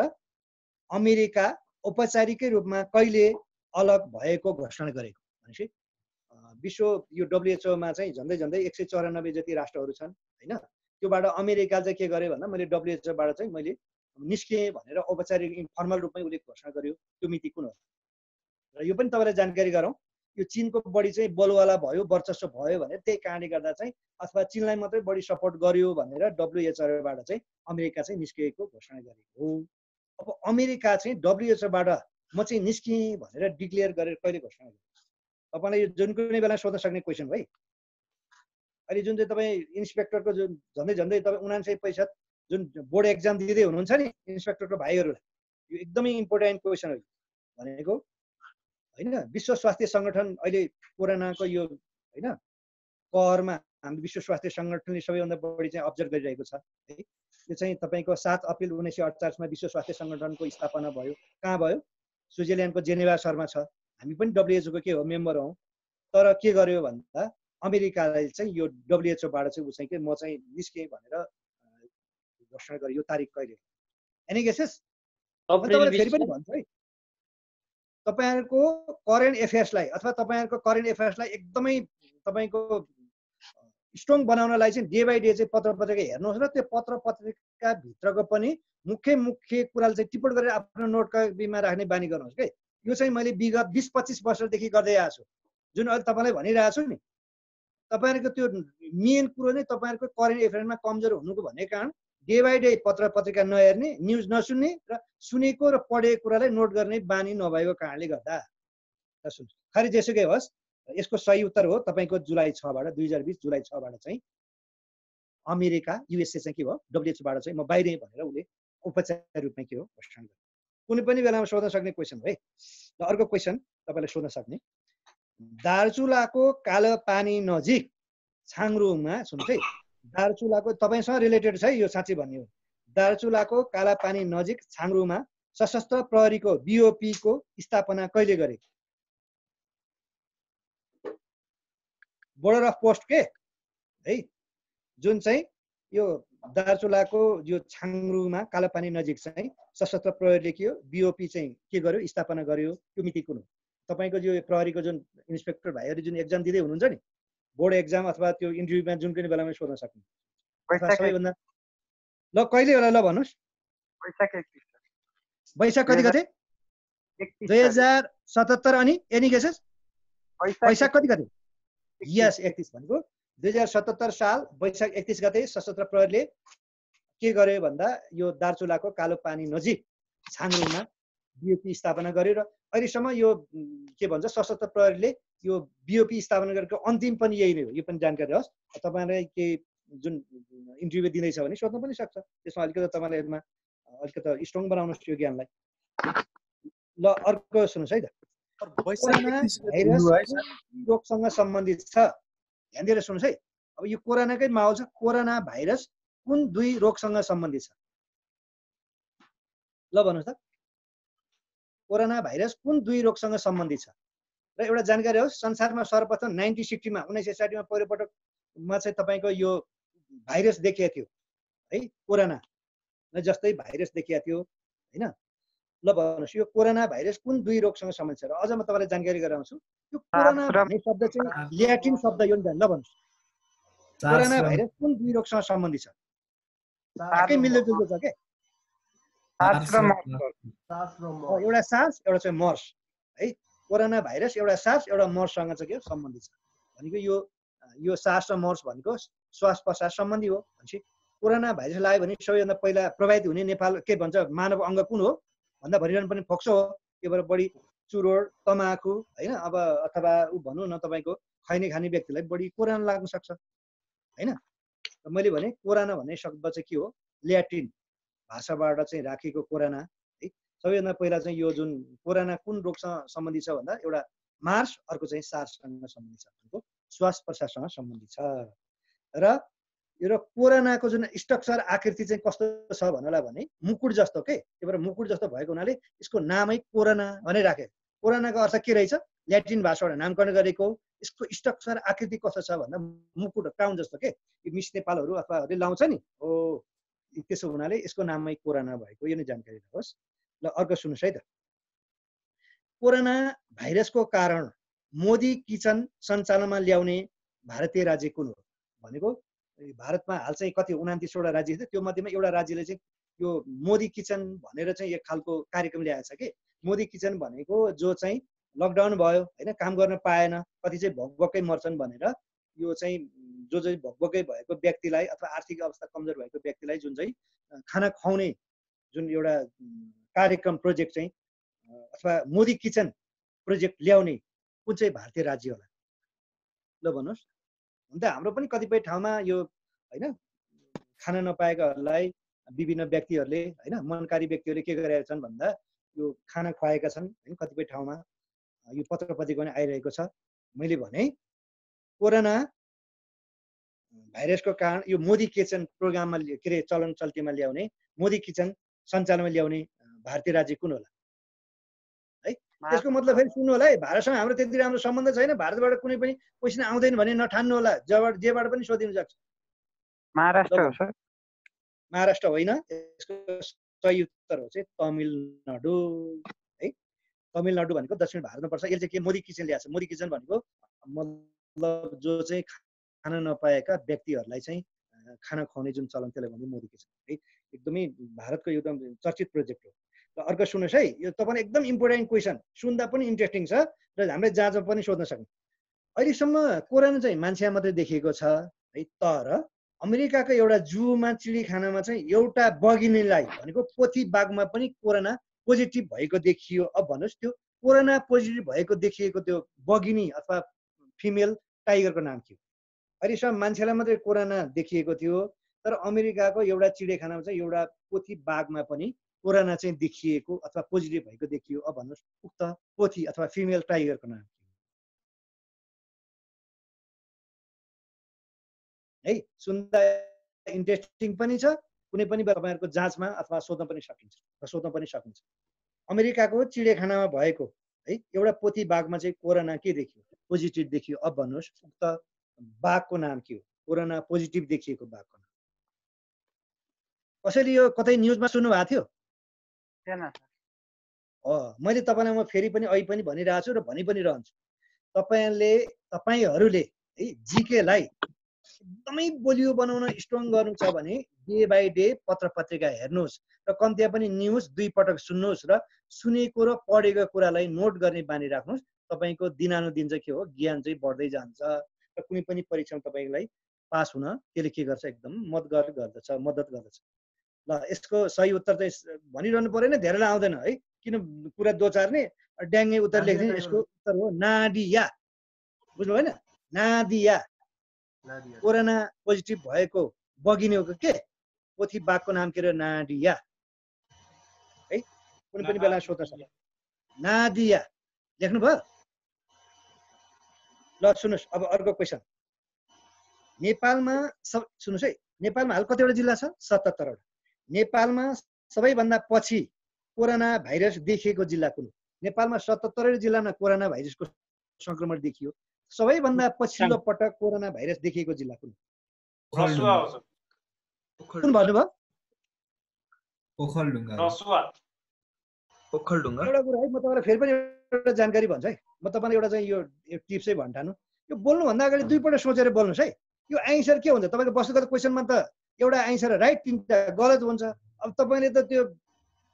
अमेरिका औपचारिकै रूपमा कहिले अलग भएको घोषणा गरेको भनेपछि विश्व यो WHO मा चाहिँ झन्डै 194 जति राष्ट्रहरू छन् हैन। त्योबाट अमेरिका चाहिँ के गर्यो भन्दा मैले WHO बाट चाहिँ मैले निस्किएँ भनेर औपचारिक फर्मल रूपमै उले घोषणा गर्यो। त्यो मिति कुन हो? र यो पनि तपाईँलाई जानकारी गरौँ, यो चीनको बढी चाहिँ बोलवाला भयो, वर्चस्व भयो भनेर त्यही कारणले गर्दा चाहिँ अथवा चीनलाई मात्रै बढी सपोर्ट गर्यो भनेर WHO बाट चाहिँ अमेरिका चाहिँ निस्किएको घोषणा गरेको हो। अब अमेरिका चाहिँ WHO बाट म चाहिँ निस्किएँ भनेर डिक्लेयर गरेर कहिले घोषणा गर्यो? तपाईँलाई यो जुन कुनै बेला सोध्न सक्ने क्वेसन हो है। अहिले जुन चाहिँ तपाईँ इन्सपेक्टरको जुन झन्डै तपाईँ 99% जुन बोर्ड एक्जाम दिँदै हुनुहुन्छ नि इन्सपेक्टरको भाइहरूलाई, यो एकदमै इम्पोर्टेन्ट क्वेसन हो भनेको होइन। विश्व स्वास्थ्य सङ्गठन अहिले कोरोनाको यो होइन कहरमा हाम्रो विश्व स्वास्थ्य सङ्गठनले सबैभन्दा बढी चाहिँ अब्जर्भ गरिरहेको छ है। यो चाहिँ तपाईँको 7 अप्रिल 1948 मा विश्व स्वास्थ्य सङ्गठनको स्थापना भयो। कहाँ भयो? स्विजरल्यान्डको जेनेभा सहरमा छ। हामी पनि WHO को के हो मेम्बर हौँ। तर के गर्यो भन्दा अमेरिकाले चाहिँ यो WHO बाट चाहिँ उ चाहिँ के म चाहिँ निस्केँ भनेर घोषणा गर्यो। यो तारिक कहिले? Any guesses? तपाईँलाई फेरि पनि भन्छु है, तपाईँहरूको करेन्ट एफेयर्सलाई अथवा तपाईँहरूको करेन्ट एफेयर्सलाई एकदमै तपाईँको स्ट्रङ बनाउनलाई चाहिँ डे बाई डे चाहिँ पत्र पत्रिका हेर्नुहोस् र त्यो पत्र पत्रिका भित्रको पनि मुख्य कुराले चाहिँ टिप्पण गरेर आफ्नो नोट कपीमा राख्ने बानी गर्नुहोस् के। यो चाहिँ मैले विगत 20-25 वर्षदेखि गर्दै आएको छु। जुन अहिले तपाईँलाई भनिरहेको छु नि, तपाईँहरूको त्यो मेन कुरो नै तपाईँहरूको करेन्ट एफेयरमा कमजोर हुनुको भन्ने कारण डे बाई डे पत्र पत्रिका नहेर्ने, न्युज नसुन्ने र सुनेको र पढेको कुरालाई नोट गर्ने बानी नभएको कारणले गर्दा। खै जेसुकै होस्, यसको सही उत्तर हो तपाईँको जुलाई 6 बाट 2020 जुलाई 6 बाट चाहिँ अमेरिका युएसए चाहिँ के भयो WHO बाट चाहिँ म बाहिरै भनेर उसले औपचारिक रूपमा के हो घोषणा गर्यो। कुनै पनि बेलामा सोध्न सक्ने क्वेसन हो है। र अर्को क्वेसन तपाईँले सोध्न सक्ने, दार्चुलाको कालो पानी नजिक छाङरुङमा सुन्नुहोस् है, दार्चुलाको तपाईँसँग रिलेटेड छ है यो साँच्चै भन्ने हो। दार्चुलाको काला पानी नजिक छाङरुङमा सशस्त्र प्रहरीको BOP को स्थापना कहिले गरे? बोर्डर अफ पोस्ट के है, जुन चाहिँ यो दार्चुलाको यो छाङरुङमा कालापानी नजिक चाहिँ सशस्त्र प्रहरीले के हो BOP चाहिँ के गर्यो स्थापना गर्यो। त्यो मिति कुन हो? तपाईँको यो प्रहरीको जुन इन्सपेक्टर भाइहरू जुन एक्जाम दिँदै हुनुहुन्छ नि, बोर्ड एक्जाम अथवा त्यो इन्टरभ्यूमा जुन कुनै बेलामा सोध्न सक्नु सबैभन्दा ल कहिले होला ल भन्नुहोस्? वैशाख 31। वैशाख कति गते? 2077 अनि एनी गेसेस वैशाख कति गते? यस 31 भनेको 2077 साल वैशाख 31 गते सशस्त्र प्रहरीले के गर्यो भन्दा यो दार्चुलाको कालो पानी नजिक छाङरुङमा बिओपी स्थापना गर्यो र अहिलेसम्म यो के भन्छ सशस्त्र प्रहरीले यो बिओपी स्थापना गरेको अन्तिम पनि यही नै हो। यो पनि जानकारी होस्। तपाईलाई के जुन इन्टरभ्यू दिँदैछ भने सोध्न पनि सक्छ। त्यसमा अलिकति तपाईलाई यसमा अलिकति स्ट्रङ बनाउनुहोस् यो ज्ञानलाई। ल अर्को सुन्नुहोस् है त। कोरोना भाइरस रोगसँग सम्बन्धित छ। ध्यान दिएर सुन्नुहोस् है। अब यो कोरोनाकै माहौल छ। कोरोना भाइरस कुन दुई रोगसँग सम्बन्धित छ? ल भन्नुहोस् त। कोरोना भाइरस कुन दुई रोगसँग सम्बन्धित छ? र एउटा जानकारी होस्, संसारमा सर्वप्रथम 1960 मा 1960 मा पहिलोपटकमा चाहिँ तपाईँको यो भाइरस देखिएको थियो है। कोरोना जस्तै भाइरस देखिएको थियो हैन। ल भन्नुहोस् यो कोरोना भाइरस कुन दुई रोगसँग सम्बन्धित छ? र अझ म तपाईँलाई जानकारी गराउँछु। यो कोरोना भन्ने शब्द चाहिँ ल्याटिन शब्द यो नि ल भन्नुहोस्। कोरोना भाइरस कुन दुई रोगसँग सम्बन्धित छ? ठ्याक्कै मिल्दोजुल्दो छ के? एउटा सास एउटा चाहिँ मर्स है। कोरोना भाइरस एउटा सास एउटा मर्ससँग चाहिँ के सम्बन्धित छ भनेको यो सास र मर्स भनेको श्वास प्रश्वास सम्बन्धी हो। भनेपछि कोरोना भाइरस लाग्यो भने सबैभन्दा पहिला प्रभावित हुने नेपाल के भन्छ मानव अङ्ग कुन हो भन्दा भनिरहनु पनि फोक्सो हो। त्यो भएर बढी चुरोट तमाखु हैन अब अथवा उ भनौँ न तपाईँको खैनी खाने व्यक्तिलाई बढी कोरोना लाग्न सक्छ हैन। र मैले भने कोरोना भन्ने शब्द चाहिँ के हो? ल्याटिन भाषाबाट चाहिँ राखेको कोरोना है। सबैभन्दा पहिला चाहिँ यो जुन कोरोना कुन रोगसँग सम्बन्धित छ भन्दा एउटा मार्स अर्को चाहिँ सार्ससँग सम्बन्धित छ भनेको श्वास प्रश्वाससँग सम्बन्धित छ। र यो कोरोनाको जुन स्ट्रक्चर आकृति चाहिँ कस्तो छ भन्नलाई भने मुकुट जस्तो के। त्यो भएर मुकुट जस्तो भएको हुनाले यसको नामै कोरोना भनेर राखे। कोरोनाको अर्थ के रहेछ? ल्याटिन भाषाबाट नामकरण गरेको। यसको स्ट्रक्चर आकृति कस्तो छ भन्दा मुकुट क्राउन जस्तो के। यो मिस नेपालहरू अथवाहरूले लाउँछ नि हो। त्यसो हुनाले यसको नाममै कोरोना भएको यो नै जानकारी होस्। ल अर्को सुन्नुहोस् है त। कोरोना भाइरसको कारण मोदी किचन सञ्चालनमा ल्याउने भारतीय राज्य कुन हो भनेको भारतमा हाल चाहिँ कति 29 वटा राज्य थियो। त्यो मध्येमा एउटा राज्यले चाहिँ यो मोदी किचन भनेर चाहिँ एक खालको कार्यक्रम ल्याएको छ कि। मोदी किचन भनेको जो चाहिँ लकडाउन भयो हैन, काम गर्न पाएन, कति चाहिँ भोकभोकै मर्छन् भनेर यो चाहिँ जो चाहिँ भोकभोकै भएको व्यक्तिलाई अथवा आर्थिक अवस्था कमजोर भएको व्यक्तिलाई जुन चाहिँ खाना खुवाउने जुन एउटा कार्यक्रम प्रोजेक्ट चाहिँ अथवा मोदी किचन प्रोजेक्ट ल्याउने कुन चाहिँ भारतीय राज्य होला? ल भन्नुहोस्। हुन त हाम्रो पनि कतिपय ठाउँमा यो हैन खाना नपाएकाहरूलाई विभिन्न व्यक्तिहरूले हैन मनकारी व्यक्तिहरूले के गरेका छन् भन्दा यो खाना खुवाएका छन् हैन। कतिपय ठाउँमा यो पत्र पत्रिका पनि आइरहेको छ। मैले भने कोरोना भाइरसको कारण यो मोदी किचन प्रोग्राममा के अरे चलन चल्तीमा ल्याउने मोदी किचन सञ्चालनमा ल्याउने भारतीय राज्य कुन होला है? त्यसको मतलब फेरि सुन्नु होला है, भारतसँग हाम्रो त्यति राम्रो सम्बन्ध छैन, भारतबाट कुनै पनि क्वेसन आउँदैन भने नठान्नु होला। जेबाट पनि सोधिन सक्छ। महाराष्ट्र हो सर? महाराष्ट्र होइन, यसको सही उत्तर हो चाहिँ तमिलनाडु है। तमिलनाडु भनेको दक्षिण भारतमा पर्छ। यसले चाहिँ के मोदी किचन ल्याएको छ। मोदी किचन भनेको मतलब जो चाहिँ खाना नपाएका व्यक्तिहरूलाई चाहिँ खाना खुवाउने जुन चलन त्यसलाई भन्ने मोदी किचन है। एकदमै भारतको एकदम चर्चित प्रोजेक्ट हो। र अर्को सुन्नुहोस् है, यो तपाईँलाई एकदम इम्पोर्टेन्ट क्वेसन, सुन्दा पनि इन्ट्रेस्टिङ छ र हामीले जाँच पनि सोध्न सक्ने। अहिलेसम्म कोरोना चाहिँ मान्छेमा मात्रै देखिएको छ है। तर अमेरिकाको एउटा जूमा चिडीखानामा चाहिँ एउटा बगिनीलाई भनेको पोथी बाघमा पनि कोरोना पोजिटिभ भएको देखियो। अब भन्नुहोस् त्यो कोरोना पोजिटिभ भएको देखिएको त्यो बगिनी अथवा फिमेल टाइगरको नाम के हो? अहिलेसम्म मान्छेलाई मात्रै कोरोना देखिएको थियो, तर अमेरिकाको एउटा चिडियाखानामा चाहिँ एउटा पोथी बाघमा पनि कोरोना चाहिँ देखिएको अथवा पोजिटिभ भएको देखियो। अब भन्नुहोस् उक्त पोथी अथवा फिमेल टाइगरको नाम है। सुन्दा इन्ट्रेस्टिङ पनि छ, कुनै पनि तपाईँहरूको जाँचमा अथवा सोध्न पनि सकिन्छ र सोध्न पनि सकिन्छ। अमेरिकाको चिडियाखानामा भएको है एउटा पोथी बाघमा चाहिँ कोरोना के देखियो? पोजिटिभ देखियो। अब भन्नुहोस् उक्त बाघको नाम के हो? कोरोना पोजिटिभ देखिएको बाघको नाम। कसैले यो कतै न्युजमा सुन्नु भएको थियो? मैले तपाईँलाई म फेरि पनि अहिले पनि भनिरहेको छु र भनि पनि रहन्छु। तपाईँहरूले है जीकेलाई एकदमै बलियो बनाउन स्ट्रङ गर्नु छ भने डे बाई डे पत्र पत्रिका हेर्नुहोस् र कम्तीमा पनि न्युज 2 पटक सुन्नुहोस् र सुनेको र पढेको कुरालाई नोट गर्ने बानी राख्नुहोस्। तपाईको दिनानुदिन चाहिँ के हो ज्ञान चाहिँ बढ्दै जान्छ र कुनै पनि परीक्षामा तपाईलाई पास हुन त्यसले के गर्छ एकदम मद्दत गर्दछ। ल यसको सही उत्तर चाहिँ भनिरहनु पर्दैन, धेरैलाई आउँदैन है, किन कुरा दोचार्ने ड्याङ्गे उत्तर लेख्दिने। यसको उत्तर हो नादिया। बुझ्नु भएन? नादिया कोरोना पोजिटिभ भएको बगिनेको के पोथी बाघको नाम के रे नादिया है। कुनै पनि बेला सोध्न सक्छ नादिया लेख्नु भयो। ल सुन्नुहोस् अब अर्को क्वेसन। नेपालमा सुन्नुहोस् है, नेपालमा हाल कतिवटा जिल्ला छ? 77 वटा। नेपालमा सबैभन्दा पछि कोरोना भाइरस देखिएको जिल्ला कुन? नेपालमा 77 जिल्लामा कोरोना भाइरसको संक्रमण देखियो। सबैभन्दा पछिल्लो पटक कोरोना भाइरस देखिएको जिल्ला कुन? कुन भन्नुभयो? ओखलढुङ्गा। एउटा कुरा है, म तपाईँलाई फेरि पनि एउटा जानकारी भन्छु है। म तपाईँलाई एउटा चाहिँ यो टिप्स चाहिँ भन्ठानु। यो बोल्नुभन्दा अगाडि 2 पल्ट सोचेर बोल्नुहोस् है। यो एन्सर के हुन्छ? तपाईँको वस्तुगत क्वेसनमा त एउटा एन्सर राइट 3टा गलत हुन्छ। अब तपाईँले त त्यो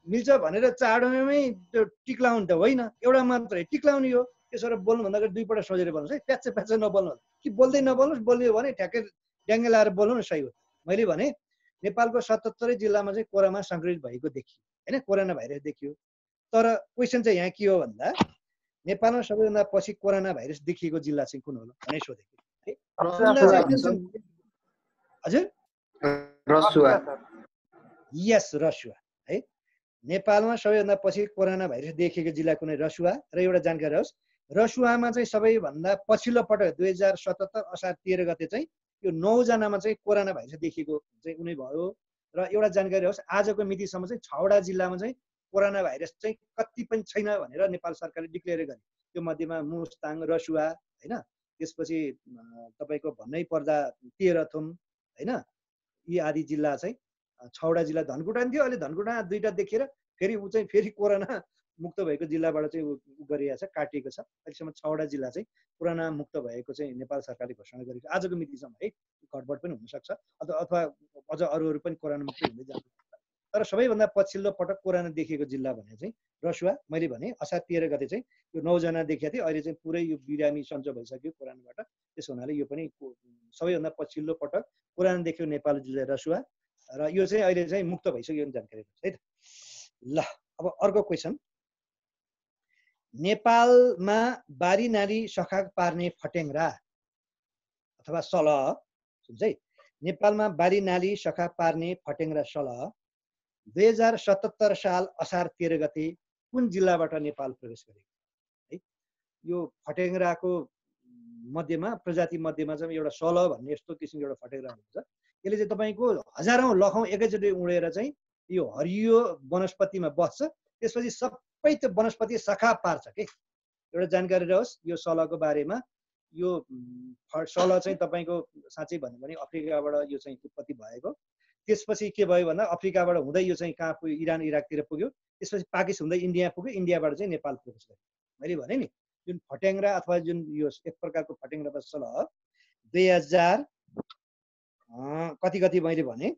मिल्छ भनेर चाँडोमै त्यो टिक्लाउनु त होइन, एउटा मात्रै टिक्लाउने हो। त्यसो भएर बोल्नुभन्दा अगाडि 2 पल्ट सोचेर बोल्नुहोस् है। प्याच नबोल्नु, कि बोल्दै नबोल्नुहोस्, बोल्यो भने ठ्याक्कै ड्याङ्गे लाएर बोल्नु न, सही हो। मैले भने नेपालको 77 जिल्लामा चाहिँ कोरोना सङ्क्रमित भएको देखियो होइन, कोरोना भाइरस देखियो। तर क्वेसन चाहिँ यहाँ के हो भन्दा नेपालमा सबैभन्दा पछि कोरोना भाइरस देखिएको जिल्ला चाहिँ कुन होला भनेर सोधेको है। हजुर यस रसुवा है। नेपालमा सबैभन्दा पछि कोरोना भाइरस देखिएको जिल्ला कुनै? रसुवा। र एउटा जानकारी होस्, रसुवामा चाहिँ सबैभन्दा पछिल्लो पटक 2077 असार 13 गते चाहिँ यो 9 जनामा चाहिँ कोरोना भाइरस देखिएको चाहिँ उनी भयो। र एउटा जानकारी होस्, आजको मितिसम्म चाहिँ 6वटा जिल्लामा चाहिँ कोरोना भाइरस चाहिँ कति पनि छैन भनेर नेपाल सरकारले डिक्लेयर गरे। त्यो मध्येमा मुस्ताङ, रसुवा होइन, त्यसपछि तपाईँको भन्नै पर्दा तेह्रथुम होइन, यी आदि जिल्ला चाहिँ 6वटा जिल्ला। धनकुटा थियो, अहिले धनकुटा 2टा देखेर फेरि ऊ चाहिँ फेरि कोरोना मुक्त भएको जिल्लाबाट चाहिँ गरिएको छ, काटिएको छ। अहिलेसम्म 6वटा जिल्ला चाहिँ कोरोना मुक्त भएको चाहिँ नेपाल सरकारले घोषणा गरेको आजको मितिसम्म है। घटबड पनि हुनसक्छ अथवा अझ अरू पनि कोरोना मुक्त हुँदै जान्छ। तर सबैभन्दा पछिल्लो पटक कोरोना देखिएको जिल्ला भने चाहिँ रसुवा। मैले भने असार 13 गते चाहिँ यो 9 जना देखिएको थियो। अहिले चाहिँ पुरै यो बिरामी सन्चो भइसक्यो कोरोनाबाट। त्यसो हुनाले यो पनि सबैभन्दा पछिल्लो पटक कोरोना देखियो नेपाल जिल्ला रसुवा। र यो चाहिँ अहिले चाहिँ मुक्त भइसक्यो जानकारी है त। ल अब अर्को क्वेसन। नेपालमा बारी नाली सखा पार्ने फटेङ्ग्रा अथवा सलह सुन्छ है। नेपालमा बारी नाली सखा पार्ने फटेङ्ग्रा सलह 2077 साल असार 13 गते कुन जिल्लाबाट नेपाल प्रवेश गरेको है। यो फटेङ्ग्राको मध्येमा प्रजाति मध्येमा चाहिँ एउटा सलह भन्ने यस्तो किसिमको एउटा फटेङ्ग्रा हुन्छ। यसले चाहिँ तपाईँको हजारौँ लखौँ एकैचोटि उडेर चाहिँ यो हरियो वनस्पतिमा बस्छ। त्यसपछि सबै त्यो वनस्पति शाखा पार्छ के। एउटा जानकारी रहोस् यो सलहको बारेमा। यो सलह चाहिँ तपाईँको साँच्चै भन्यो भने अफ्रिकाबाट यो चाहिँ उत्पत्ति भएको। त्यसपछि के भयो भन्दा अफ्रिकाबाट हुँदै यो चाहिँ कहाँ पुग्यो? इरान इराकतिर पुग्यो। त्यसपछि पाकिस्तान हुँदै इन्डिया पुग्यो। इन्डियाबाट चाहिँ नेपाल प्रवेश गर्यो। मैले भने नि जुन फटेङ्ग्रा अथवा जुन यो एक प्रकारको फटेङ्ग्रा सलह 2000 कति मैले भने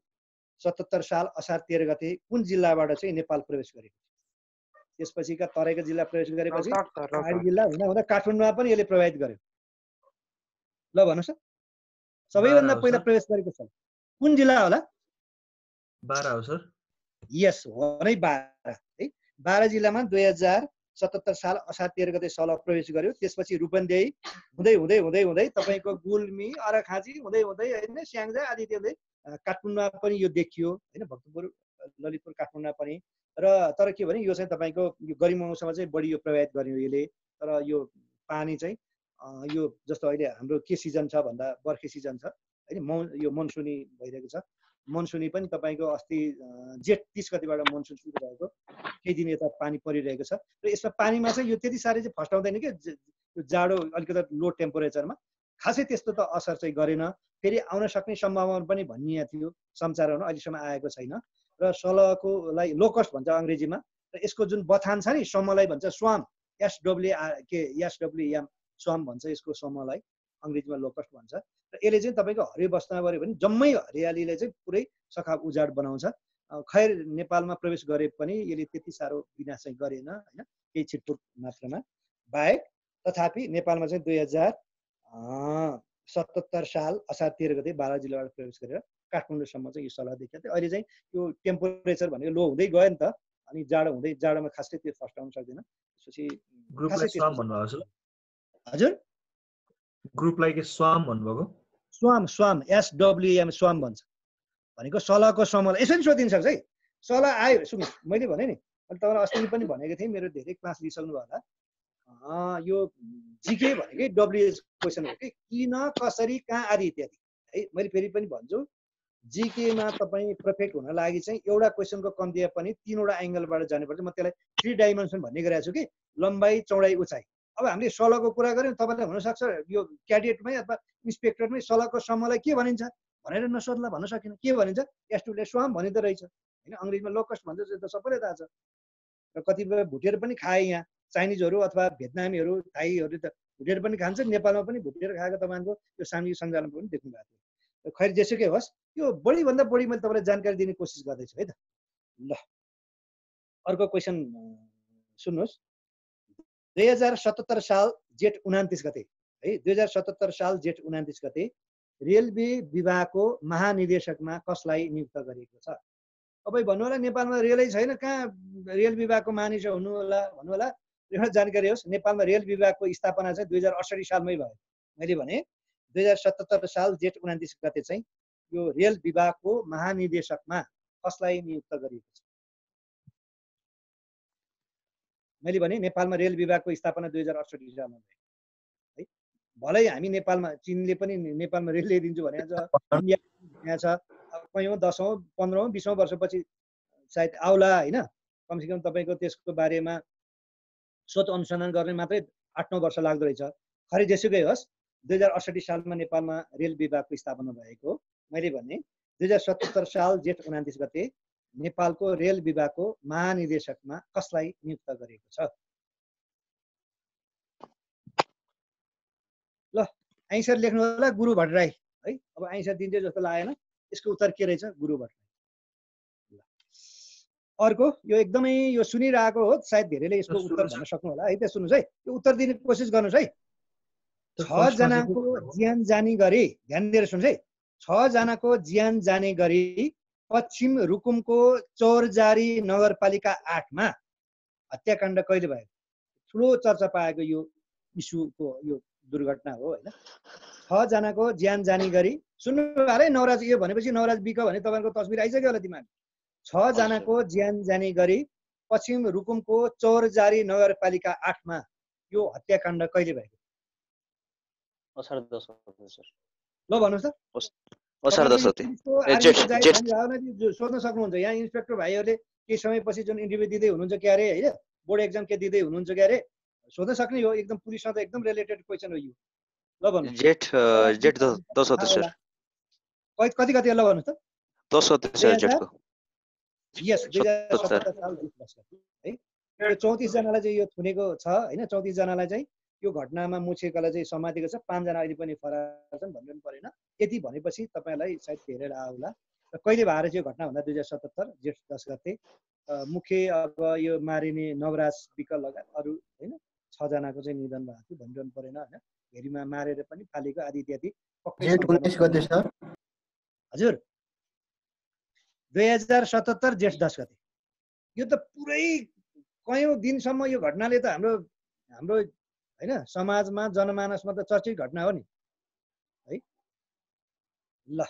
77 साल असार 13 गते कुन जिल्लाबाट चाहिँ नेपाल प्रवेश गरेको थियो। त्यसपछिका तराईका जिल्ला प्रवेश गरेपछि पहाडी जिल्ला हुँदा हुँदा काठमाडौँमा पनि यसले प्रभावित गर्यो। ल भन्नुहोस् सबैभन्दा पहिला प्रवेश गरेको छ कुन जिल्ला होला? 12 हो सर। यस हो नै 12 है। 12 जिल्लामा 2077 साल असार 13 गते सलह प्रवेश गर्यो। त्यसपछि रूपन्देही हुँदै हुँदै हुँदै हुँदै तपाईँको गुल्मी, अरखाँची हुँदै हुँदै होइन स्याङ्जा आदि हुँदै काठमाडौँमा पनि यो देखियो होइन, भक्तपुर, ललितपुर, काठमाडौँमा पनि। र तर के भने यो चाहिँ तपाईँको यो गर्मी मौसममा चाहिँ बढी यो प्रभावित गर्यो यसले। तर यो पानी चाहिँ यो जस्तो अहिले हाम्रो के सिजन छ भन्दा बर्खे सिजन छ होइन, यो मनसुनी भइरहेको छ। मनसुनी पनि तपाईँको अस्ति जेठ 30 गतिबाट मनसुन सुरु भएको, केही दिन यता पानी परिरहेको छ। र यसमा पानीमा चाहिँ यो त्यति साह्रै चाहिँ फस्टाउँदैन कि यो जाडो अलिकति लो टेम्परेचरमा खासै त्यस्तो त असर चाहिँ गरेन। फेरि आउन सक्ने सम्भावना पनि भनिएको थियो समाचारमा, अहिलेसम्म आएको छैन। र सलहको लाई लोकस्ट भन्छ अङ्ग्रेजीमा। र यसको जुन बथान छ नि समूहलाई भन्छ स्वाम, SWAM स्वाम भन्छ यसको समूहलाई, अङ्ग्रेजीमा लोकस्ट भन्छ। र यसले चाहिँ तपाईँको हरियो बस्तीमा गऱ्यो भने जम्मै हरियालीले चाहिँ पुरै सखा उजाड बनाउँछ। खैर नेपालमा प्रवेश गरे पनि यसले त्यति साह्रो विनाश चाहिँ गरेन होइन, केही छिटपुट मात्रामा बाहेक। तथापि नेपालमा चाहिँ 2077 साल असार 13 गते बारा जिल्लाबाट प्रवेश गरेर काठमाडौँसम्म चाहिँ यो सल्लाह देखिएको थियो। अहिले चाहिँ यो टेम्परेचर भनेको लो हुँदै गयो नि त, अनि जाडो हुँदै जाडोमा खासै त्यो फस्टाउन सक्दैन। त्यसपछि ग्रुपलाई स्वाम भन्नुभएको छ। हजुर ग्रुपलाई के स्वाम भन्नुभएको? स्वाम SWAM स्वाम भन्छ भनेको सलहको समूहलाई यसरी सोधिन सक्छ है। सलह आयो सुन्नु, मैले भने नि मैले तपाईँलाई अस्ति पनि भनेको थिएँ, मेरो धेरै क्लास लिइसक्नु भयो होला। यो जिके भनेकै WH क्वेसन हो कि किन कसरी कहाँ आदि इत्यादि है। मैले फेरि पनि भन्छु जिकेमा तपाईँ पर्फेक्ट हुन लागि चाहिँ एउटा क्वेसनको कम दिए पनि 3वटा एङ्गलबाट जानुपर्छ। म त्यसलाई 3 डाइमेन्सन भन्ने गरेको छु कि लम्बाइ चौडाइ उचाइ। अब हामीले सलहको कुरा गऱ्यौँ, तपाईँलाई हुनसक्छ यो क्याडेटमै अथवा इन्सपेक्टरमै सलहको समूहलाई के भनिन्छ भनेर नसोध्ला भन्न सकिनँ। के भनिन्छ एस्टुले स्वाम भनिँदो रहेछ होइन, अङ्ग्रेजीमा लोकस्ट भन्छ, त्यो त सबैलाई थाहा छ। र कतिपय भुटेर पनि खाए, यहाँ चाइनिजहरू अथवा भियतनामीहरू थाईहरू त भुटेर पनि खान्छ, नेपालमा पनि भुटेर खाएको तपाईँको यो सामाजिक सञ्जालमा पनि देख्नु भएको थियो। खैर जेसुकै होस्, यो बढीभन्दा बढी मैले तपाईँलाई जानकारी दिने कोसिस गर्दैछु है त। ल अर्को क्वेसन सुन्नुहोस्। 2077 साल जेठ 29 गते है, 2077 साल जेठ 29 गते रेलवे विभागको महानिदेशकमा कसलाई नियुक्त गरिएको छ? तपाईँ भन्नु होला नेपालमा रेलै छैन, कहाँ रेल विभागको महानिदेशक हुनु होला भन्नु होला। एउटा जानकारी होस्, नेपालमा रेल विभागको स्थापना चाहिँ 2068 सालमै भयो। मैले भने 2077 साल जेठ 29 गते चाहिँ यो रेल विभागको महानिदेशकमा कसलाई नियुक्त गरिएको छ? मैले भने नेपालमा रेल विभागको स्थापना 2068 सालमा भयो है। भलै हामी नेपालमा चीनले पनि नेपालमा रेल ल्याइदिन्छु भनेको छ, इन्डिया यहाँ छ, कयौँ 10औँ 15औँ 20औँ वर्षपछि सायद आउला होइन। कमसेकम तपाईँको त्यसको बारेमा शोध अनुसन्धान गर्ने मात्रै 8-9 वर्ष लाग्दो रहेछ। खै जेसुकै होस् 2068 सालमा नेपालमा रेल विभागको स्थापना भएको। मैले भने 2077 साल जेठ 29 गते नेपालको रेल विभागको महानिदेशकमा कसलाई नियुक्त गरेको छ? ल आन्सर लेख्नु होला गुरु भट्टराई है। अब आन्सर दिन्छ जस्तो लागेन, यसको उत्तर के रहेछ? गुरु भट्टराई। अर्को यो एकदमै यो सुनिरहेको हो, सायद धेरैले यसको उत्तर भन्न सक्नु होला है। त सुन्नुहोस् है, यो उत्तर दिने कोसिस गर्नुहोस् है। 6 जनाको ज्यान जाने गरी, ध्यान दिएर सुन्नुहोस् है, 6 जनाको ज्यान जाने गरी पश्चिम रुकुमको चौरजारी नगरपालिका 8 मा हत्याकाण्ड कहिले भयो? ठुलो चर्चा पाएको यो इस्युको यो दुर्घटना हो होइन। 6 जनाको ज्यान जाने गरी, सुन्नु होला है, नवराज यो भनेपछि नवराज बिक भने तपाईँको तस्बिर आइसक्यो होला दिमाग। 6 जनाको ज्यान जाने गरी पश्चिम रुकुमको चौरजारी नगरपालिका 8 मा यो हत्याकाण्ड कहिले भएको? असार 10 सर। ल भन्नुहोस् त। असार 10 गते। सोध्न सक्नुहुन्छ यहाँ इन्सपेक्टर भाइहरूले केही समयपछि जुन इन्टरभ्यू दिँदै हुनुहुन्छ क्या अरे होइन, बोर्ड एक्जाम के दिँदै हुनुहुन्छ क्या अरे, सोध्न सक्ने हो। एकदम पुलिससँग त एकदम रिलेटेड क्वेसन हो यो। ल भन्नु। जेठ 10 गते सर। कति गते? ल भन्नुहोस् त। 10 गते सर जेठको। यस 2077 साल है। यो 34 जनालाई चाहिँ यो थुनेको छ होइन। 34 जनालाई चाहिँ यो घटनामा मुछेकालाई चाहिँ समातेको छ। 5 जना अहिले पनि फरार छन् भन्नु परेन। यति भनेपछि तपाईँलाई सायद हेरेर आउला। र कहिले भएर चाहिँ यो घटना भन्दा 2077 जेठ 10 गते मुख्य अब यो मारिने नवराज विक लगायत अरू होइन 6 जनाको चाहिँ निधन भएको थियो भनिरहनु परेन होइन। हेरीमा मारेर पनि फालेको आदि इत्यादि। जेठ 19 गते सर। हजुर 2077 जेठ 10 गते। यो त पुरै कयौँ दिनसम्म यो घटनाले त हाम्रो होइन समाजमा जनमानसमा त चर्चित घटना हो नि है। ल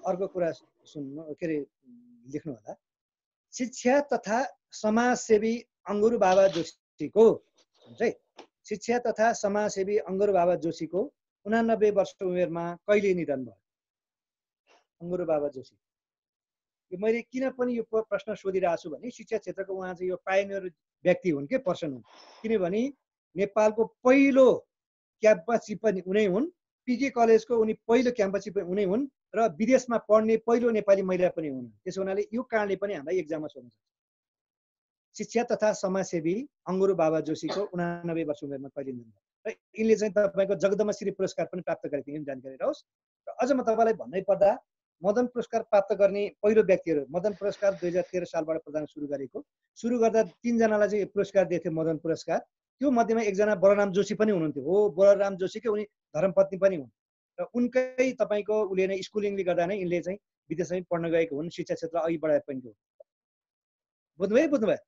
अर्को कुरा सुन्नु के अरे लेख्नु होला। शिक्षा तथा समाजसेवी अङ्गुर बाबा जोशीको है, शिक्षा तथा समाजसेवी अङ्गुर बाबा जोशीको 89 वर्ष उमेरमा कहिले निधन भयो? अङ्गुर बाबा जोशी। यो मैले किन पनि यो प्रश्न सोधिरहेको छु भने शिक्षा क्षेत्रको उहाँ चाहिँ यो पाइनियर व्यक्ति हुन् के पर्सन हुन्। किनभने नेपालको पहिलो क्याम्पस चिफ पनि उनै हुन्, पिके कलेजको उनी पहिलो क्याम्पस चिफ पनि उनै हुन् र विदेशमा पढ्ने पहिलो नेपाली महिला पनि हुन्। त्यसो हुनाले यो कारणले पनि हामीलाई एक्जाममा सोध्न सक्छ। शिक्षा तथा समाजसेवी अङ्गुर बाबा जोशीको 89 वर्ष उमेरमा कहिले निधन भयो? र यिनले चाहिँ तपाईँको जगदम्बा श्री पुरस्कार पनि प्राप्त गरेको थिए, जानकारी रहोस्। र अझ म तपाईँलाई भन्नै पर्दा मदन पुरस्कार प्राप्त गर्ने पहिलो व्यक्तिहरू, मदन पुरस्कार 2013 सालबाट प्रदान सुरु गर्दा 3 जनालाई चाहिँ पुरस्कार दिएको थियो मदन पुरस्कार। त्यो मध्येमा एकजना बलराम जोशी पनि हुनुहुन्थ्यो। हो, बलराम जोशीकै उनी धर्मपत्नी पनि हुन् र उनकै तपाईँको उसले नै स्कुलिङले गर्दा नै यिनले चाहिँ विदेशमै पढ्न गएको हुन्, शिक्षा क्षेत्र अघि बढाए पनि हो। बुझ्नुभयो? मैले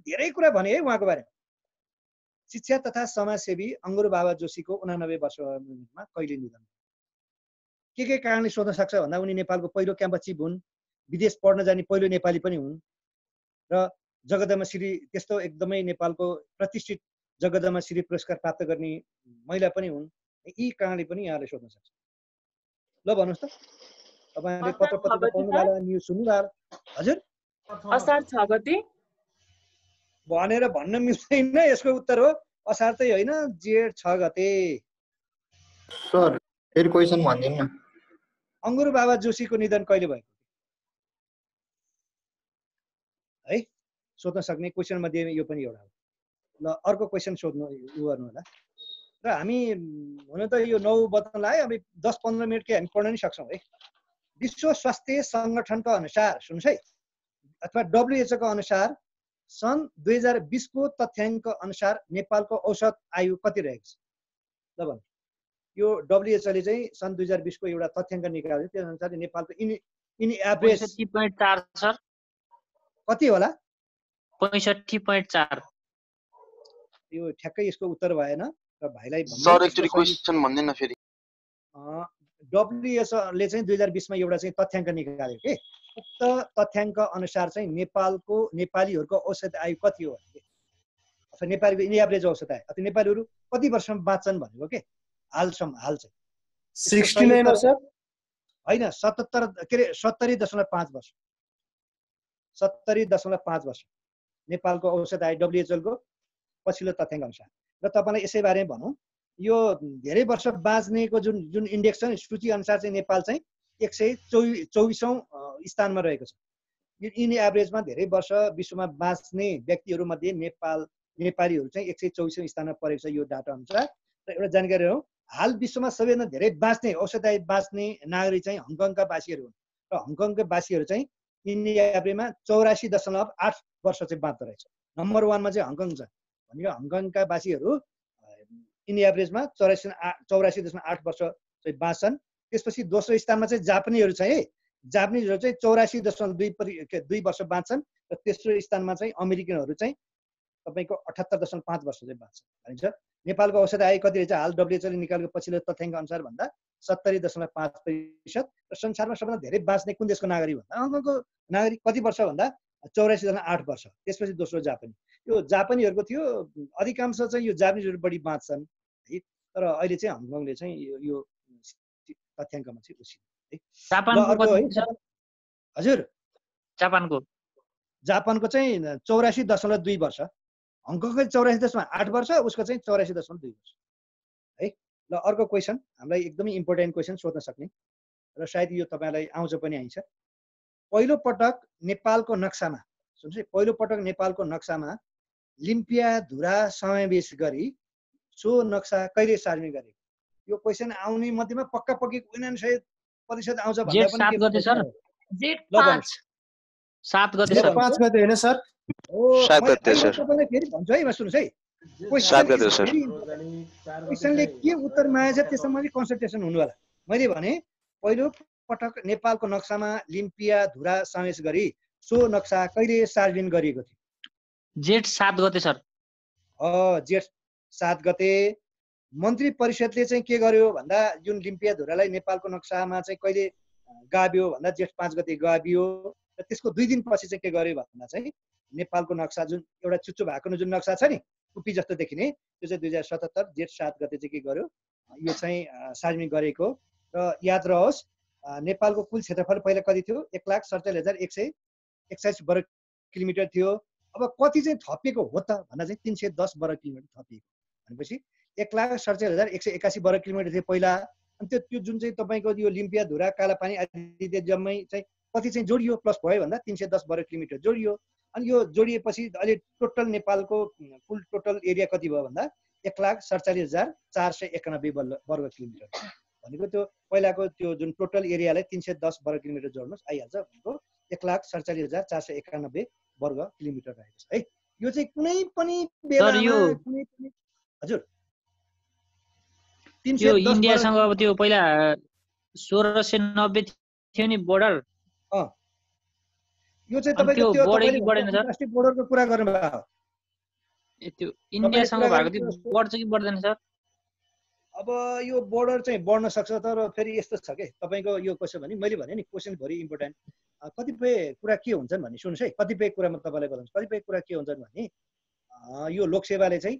धेरै कुरा भने है उहाँको बारेमा। शिक्षा तथा समाजसेवी अङ्गुर बाबा जोशीको 89 वर्षमा कहिले निधन? के कारणले सोध्न सक्छ भन्दा उनी नेपालको पहिलो क्याम्पस चिफ हुन्, विदेश पढ्न जाने पहिलो नेपाली पनि हुन् र जगदम्बा श्री त्यस्तो एकदमै नेपालको प्रतिष्ठित जगदम्बा श्री पुरस्कार प्राप्त गर्ने महिला पनि हुन्। यी कारणले पनि यहाँले सोध्न सक्छ। ल भन्नुहोस् त, तपाईँले पत्र पाउनु होला, न्युज सुन्नु होला। हजुर, असार 6 गते भनेर भन्न मिल्दैन। यसको उत्तर हो असार चाहिँ होइन, जेठ 6 गते। सर फेरि क्वेसन भनिदिनु न। अङ्गुर बाबा जोशीको निधन कहिले भएको है? सोध्न सक्ने क्वेसन मध्ये यो पनि एउटा हो। ल अर्को क्वेसन सोध्नु गर्नु होला। र हामी हुन त यो 9 बज्न लाग्यो, अब 10-15 मिनट के हामी पढ्न नि सक्छौँ है। विश्व स्वास्थ्य सङ्गठनको अनुसार सुन्नुहोस् है, अथवा WHO को अनुसार सन् 2020 को तथ्याङ्क अनुसार नेपालको औसत आयु कति रहेको छ? ल भन्नु। यो WHO ले चाहिँ सन् 2020 को एउटा तथ्याङ्क निकाल्यो, त्यस अनुसार नेपालको इन एभरेज 65.4 सर। कति होला? 65.4। यो ठ्याक्कै यसको उत्तर भएन र भाइलाई सर एकचोटि क्वेशन भन्दैन फेरि। WHO ले चाहिँ 2020 मा एउटा चाहिँ तथ्याङ्क निकाल्यो के, उक्त तथ्याङ्क अनुसार चाहिँ नेपालीहरूको औसत आयु कति हो भने, अथवा नेपालीको इन एभरेज औसत आयु, अथवा नेपालीहरू कति वर्षमा बाँच्छन् भनेको के हाल चाहिँ 69 हो सर होइन, 70.5 वर्ष। 70.5 वर्ष नेपालको औसत आयु WHO को पछिल्लो तथ्याङ्क अनुसार। र तपाईँलाई यसै बारेमा भनौँ, यो धेरै वर्ष बाँच्नेको जुन इन्डेक्स छ नि, सूची अनुसार चाहिँ नेपाल चाहिँ 124औं स्थानमा रहेको छ। यो इन एभरेजमा धेरै वर्ष विश्वमा बाँच्ने व्यक्तिहरू मध्ये नेपालीहरू चाहिँ 124औं स्थानमा परेको छ यो डाटा अनुसार। र एउटा जानकारी हो, हाल विश्वमा सबैभन्दा धेरै बाँच्ने औसत आयु बाँच्ने नागरिक चाहिँ हङकङका वासीहरू हुन् र हङकङका वासीहरू चाहिँ इन एभरेजमा 84.8 वर्ष चाहिँ बाँच्दो रहेछ। नम्बर 1 मा चाहिँ हङकङ छ। भनेको हङकङका वासीहरू इन एभरेजमा 84.8 वर्ष चाहिँ बाँच्छन्। त्यसपछि दोस्रो स्थानमा चाहिँ जापानीहरू छ है, जापानिजहरू चाहिँ 84.2 वर्ष बाँच्छन् र तेस्रो स्थानमा चाहिँ अमेरिकनहरू चाहिँ तपाईँको 78.5 वर्ष चाहिँ बाँच्छन् भनिन्छ। नेपालको औसत आयु कति रहेछ हाल WHO ले निकालेको पछिल्लो तथ्याङ्क अनुसार भन्दा 70.5%। र संसारमा सबभन्दा धेरै बाँच्ने कुन देशको नागरिक भन्दा हङकङको नागरिक कति वर्ष भन्दा 84.8 वर्ष। त्यसपछि दोस्रो जापानी। यो जापानीहरूको थियो, अधिकांश चाहिँ यो जापानिजहरू बढी बाँच्छन् है। तर अहिले चाहिँ हङकङले चाहिँ यो तथ्याङ्कमा चाहिँ उसिन्छ है। हजुर, जापानको चाहिँ 84.2 वर्ष, हङकङको 84.8 वर्ष, उसको चाहिँ 84.2 वर्ष है। ल अर्को क्वेसन हामीलाई एकदमै इम्पोर्टेन्ट क्वेसन सोध्न सक्ने र सायद यो तपाईँलाई आउँछ पनि आइन्छ। पहिलो पटक नेपालको नक्सामा सुन्नुहोस् है, पहिलो पटक नेपालको नक्सामा लिम्पियाधुरा समावेश गरी सो नक्सा कहिले सार्वजनिक गरेको? यो क्वेसन आउने मध्येमा पक्का पक्की 99% आउँछ भन्दा पनि 7 गते सर। जेठ 5 7 गते सर। 5 गते हैन सर? ओ 7 गते सर। तपाईलाई फेरि भन्छु है, सुन्नुस् है। 7 गते सर। क्वेसनले के उत्तर मागेछ त्यसमा चाहिँ कन्सल्टेसन हुनु होला। मैले भने पहिलो पटक नेपालको नक्सामा लिम्पियाधुरा समावेश गरी सो नक्सा कहिले सार्वजनिक गरिएको थियो? जेठ 7 गते सर। जेठ 7 गते। मन्त्री परिषदले चाहिँ के गर्यो भन्दा जुन लिम्पियाधुरालाई नेपालको नक्सामा चाहिँ कहिले गाभियो भन्दा जेठ 5 गते गाभियो। र त्यसको 2 दिन पछि चाहिँ के गर्यो भन्दा चाहिँ नेपालको नक्सा जुन एउटा चुच्चो भएको जुन नक्सा छ नि, टुप्पी जस्तो देखिने, त्यो चाहिँ 2077 जेठ 7 गते चाहिँ के गर्यो, यो चाहिँ सार्वजनिक गरेको। र याद रहोस्, नेपालको कुल क्षेत्रफल पहिला कति थियो? 1,47,161 वर्ग किलोमिटर थियो। अब कति चाहिँ थपिएको हो त भन्दा चाहिँ 310 वर्ग किलोमिटर थपिएको। भनेपछि 1,47,181 वर्ग किलोमिटर थियो पहिला। अनि त्यो जुन चाहिँ तपाईँको यो लिम्पियाधुरा, कालापानी आदि जम्मै चाहिँ कति चाहिँ जोडियो, प्लस भयो भन्दा 310 वर्ग किलोमिटर जोडियो। अनि यो जोडिएपछि अहिले टोटल नेपालको कुल टोटल एरिया कति भयो भन्दा 1,47,491 वर्ग किलोमिटर भनेको त्यो पहिलाको त्यो जुन टोटल एरियालाई 310 वर्ग किलोमिटर जोड्नुहोस् आइहाल्छ भनेको 1,47,491 वर्ग किलोमिटर रहेको छ है। यो चाहिँ कुनै पनि बेलामा कुनै पनि हजुर त्यो इन्डियासँग अब त्यो पहिला 1690 थियो नि बोर्डर यो चाहिँ तपाईको त्यो अन्तर्राष्ट्रिय बोर्डरको कुरा गर्नु भएको त्यो इन्डियासँग भएको त्यो बढ्छ कि बढ्दैन सर? अब यो बोर्डर चाहिँ बढ्न सक्छ तर फेरि यस्तो छ के तपाईको यो कसो भने मैले भने नि क्वेसन भेरी इम्पोर्टेन्ट कतिपय कुरा के हुन्छन् भन्ने सुन्नुस् है कतिपय कुरामा तपाईलाई बताउँछु कतिपय कुरा के हुन्छन् भने यो लोकसेवाले चाहिँ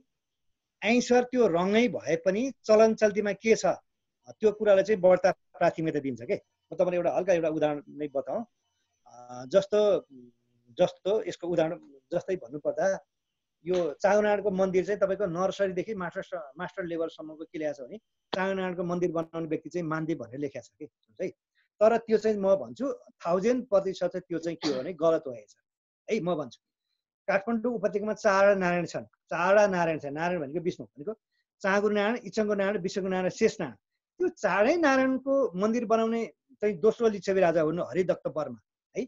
एन्सर त्यो रङै भए पनि चलन चल्तीमा के छ त्यो कुरालाई चाहिँ बढ्ता प्राथमिकता दिन्छ के म तपाईलाई एउटा हल्का एउटा उदाहरण नै बताउँ जस्तो यसको उदाहरण जस्तै भन्नुपर्दा यो चाँगुनारायणको मन्दिर चाहिँ तपाईको नर्सरीदेखि मास्टर लेभलसम्मको के ल्याएको छ भने चाँगुनारायणको मन्दिर बनाउने व्यक्ति चाहिँ मानदेव भनेर लेखेको छ कि है तर त्यो चाहिँ म भन्छु 1000% त्यो चाहिँ के हो भने गलत भएछ है म भन्छु काठमाडौँ उपत्यकामा 4 नारायण छन् 4 नारायण छ नारायण भनेको विष्णु भनेको चाँगुर नारायण इच्छङ्को नारायण विश्वको नारायण शेष नारायण त्यो 4 नारायणको मन्दिर बनाउने चाहिँ दोस्रो लिच्छवी राजा हुनु हरिदत्त वर्मा है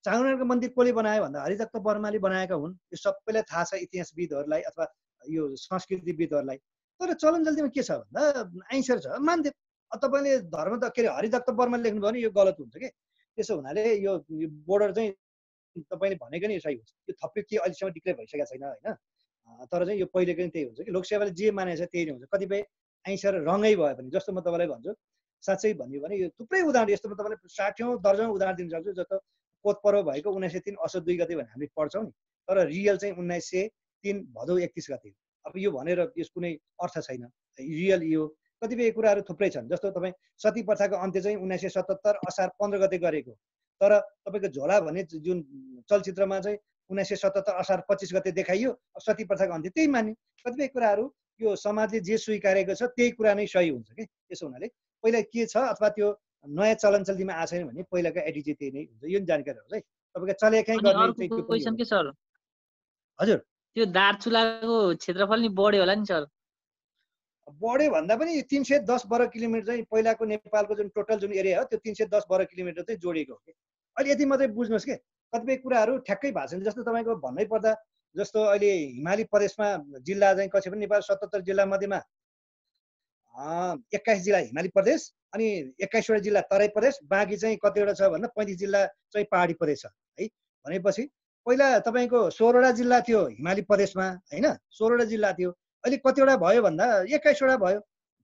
चाँगुनारायणको मन्दिर कसले बनायो भन्दा हरिदत्त वर्माले बनाएका हुन् यो सबैलाई थाहा छ इतिहासविदहरूलाई अथवा यो संस्कृतिविदहरूलाई तर चलन चल्तीमा के छ भन्दा आइसर छ मानदेव तपाईले धर्म त के अरे हरिदत्त वर्माले लेख्नु भयो भने यो गलत हुन्छ के त्यसो हुनाले यो बोर्डर चाहिँ तपाईले भनेको नि सही हुन्छ यो थप्यो के अहिलेसम्म डिक्लेयर भइसकेको छैन हैन तर चाहिँ यो पहिलेको नि त्यही हुन्छ कि लोकसेवाले जे मानेको छ त्यही नै हुन्छ कतिपय आइसर रङै भयो भने जस्तो म तपाईलाई भन्छु साँच्चै भन्यो भने यो थुप्रै उदाहरण यस्तो म तपाईलाई 60औं दर्जनौं उदाहरण दिन सक्छु जस्तो पोतपर्व भएको 1903 असोज 2 गते भने हामीले पढ्छौँ नि तर रियल चाहिँ 1903 भदौ 31 गते अब यो भनेर यस कुनै अर्थ छैन रियल यो कतिपय कुराहरू थुप्रै छन् जस्तो तपाईँ सती प्रथाको अन्त्य चाहिँ 1977 असार 15 गते गरेको तर तपाईको झोला भन्ने जुन चलचित्रमा चाहिँ 1977 असार 25 गते देखाइयो सती प्रथाको अन्त्य त्यही मान्यो कतिपय कुराहरू यो समाजले जे स्वीकारेको छ त्यही कुरा नै सही हुन्छ के त्यसो हुनाले पहिला के छ अथवा त्यो नयाँ चलन चल्तीमा आएको छैन भने पहिलाको एटिट्युड त्यही नै हुन्छ यो जानकारी हो है तपाईको चलेकै गर्ने चाहिँ त्यो क्वेशन के सर हजुर त्यो दार्चुलाको क्षेत्रफल नि बढ्यो होला नि सर बढ्यो भन्दा पनि 310 वर्ग किलोमिटर चाहिँ पहिलाको नेपालको जुन टोटल जुन एरिया हो त्यो 310 वर्ग किलोमिटर चाहिँ जोडिएको हो कि अहिले यति मात्रै बुझ्नुहोस् के कतिपय कुराहरू ठ्याक्कै भएको छैन जस्तो तपाईँको भन्नै पर्दा जस्तो अहिले हिमाली प्रदेशमा जिल्ला चाहिँ कति पनि नेपाल 77 जिल्ला मध्येमा 21 जिल्ला हिमाली प्रदेश अनि 21वटा जिल्ला तराई प्रदेश बाँकी चाहिँ कतिवटा छ भन्दा 35 जिल्ला चाहिँ पहाडी प्रदेश छ है भनेपछि पहिला तपाईँको 16वटा जिल्ला थियो हिमाली प्रदेशमा हैन 16वटा जिल्ला थियो अहिले कतिवटा भयो भन्दा 21वटा भयो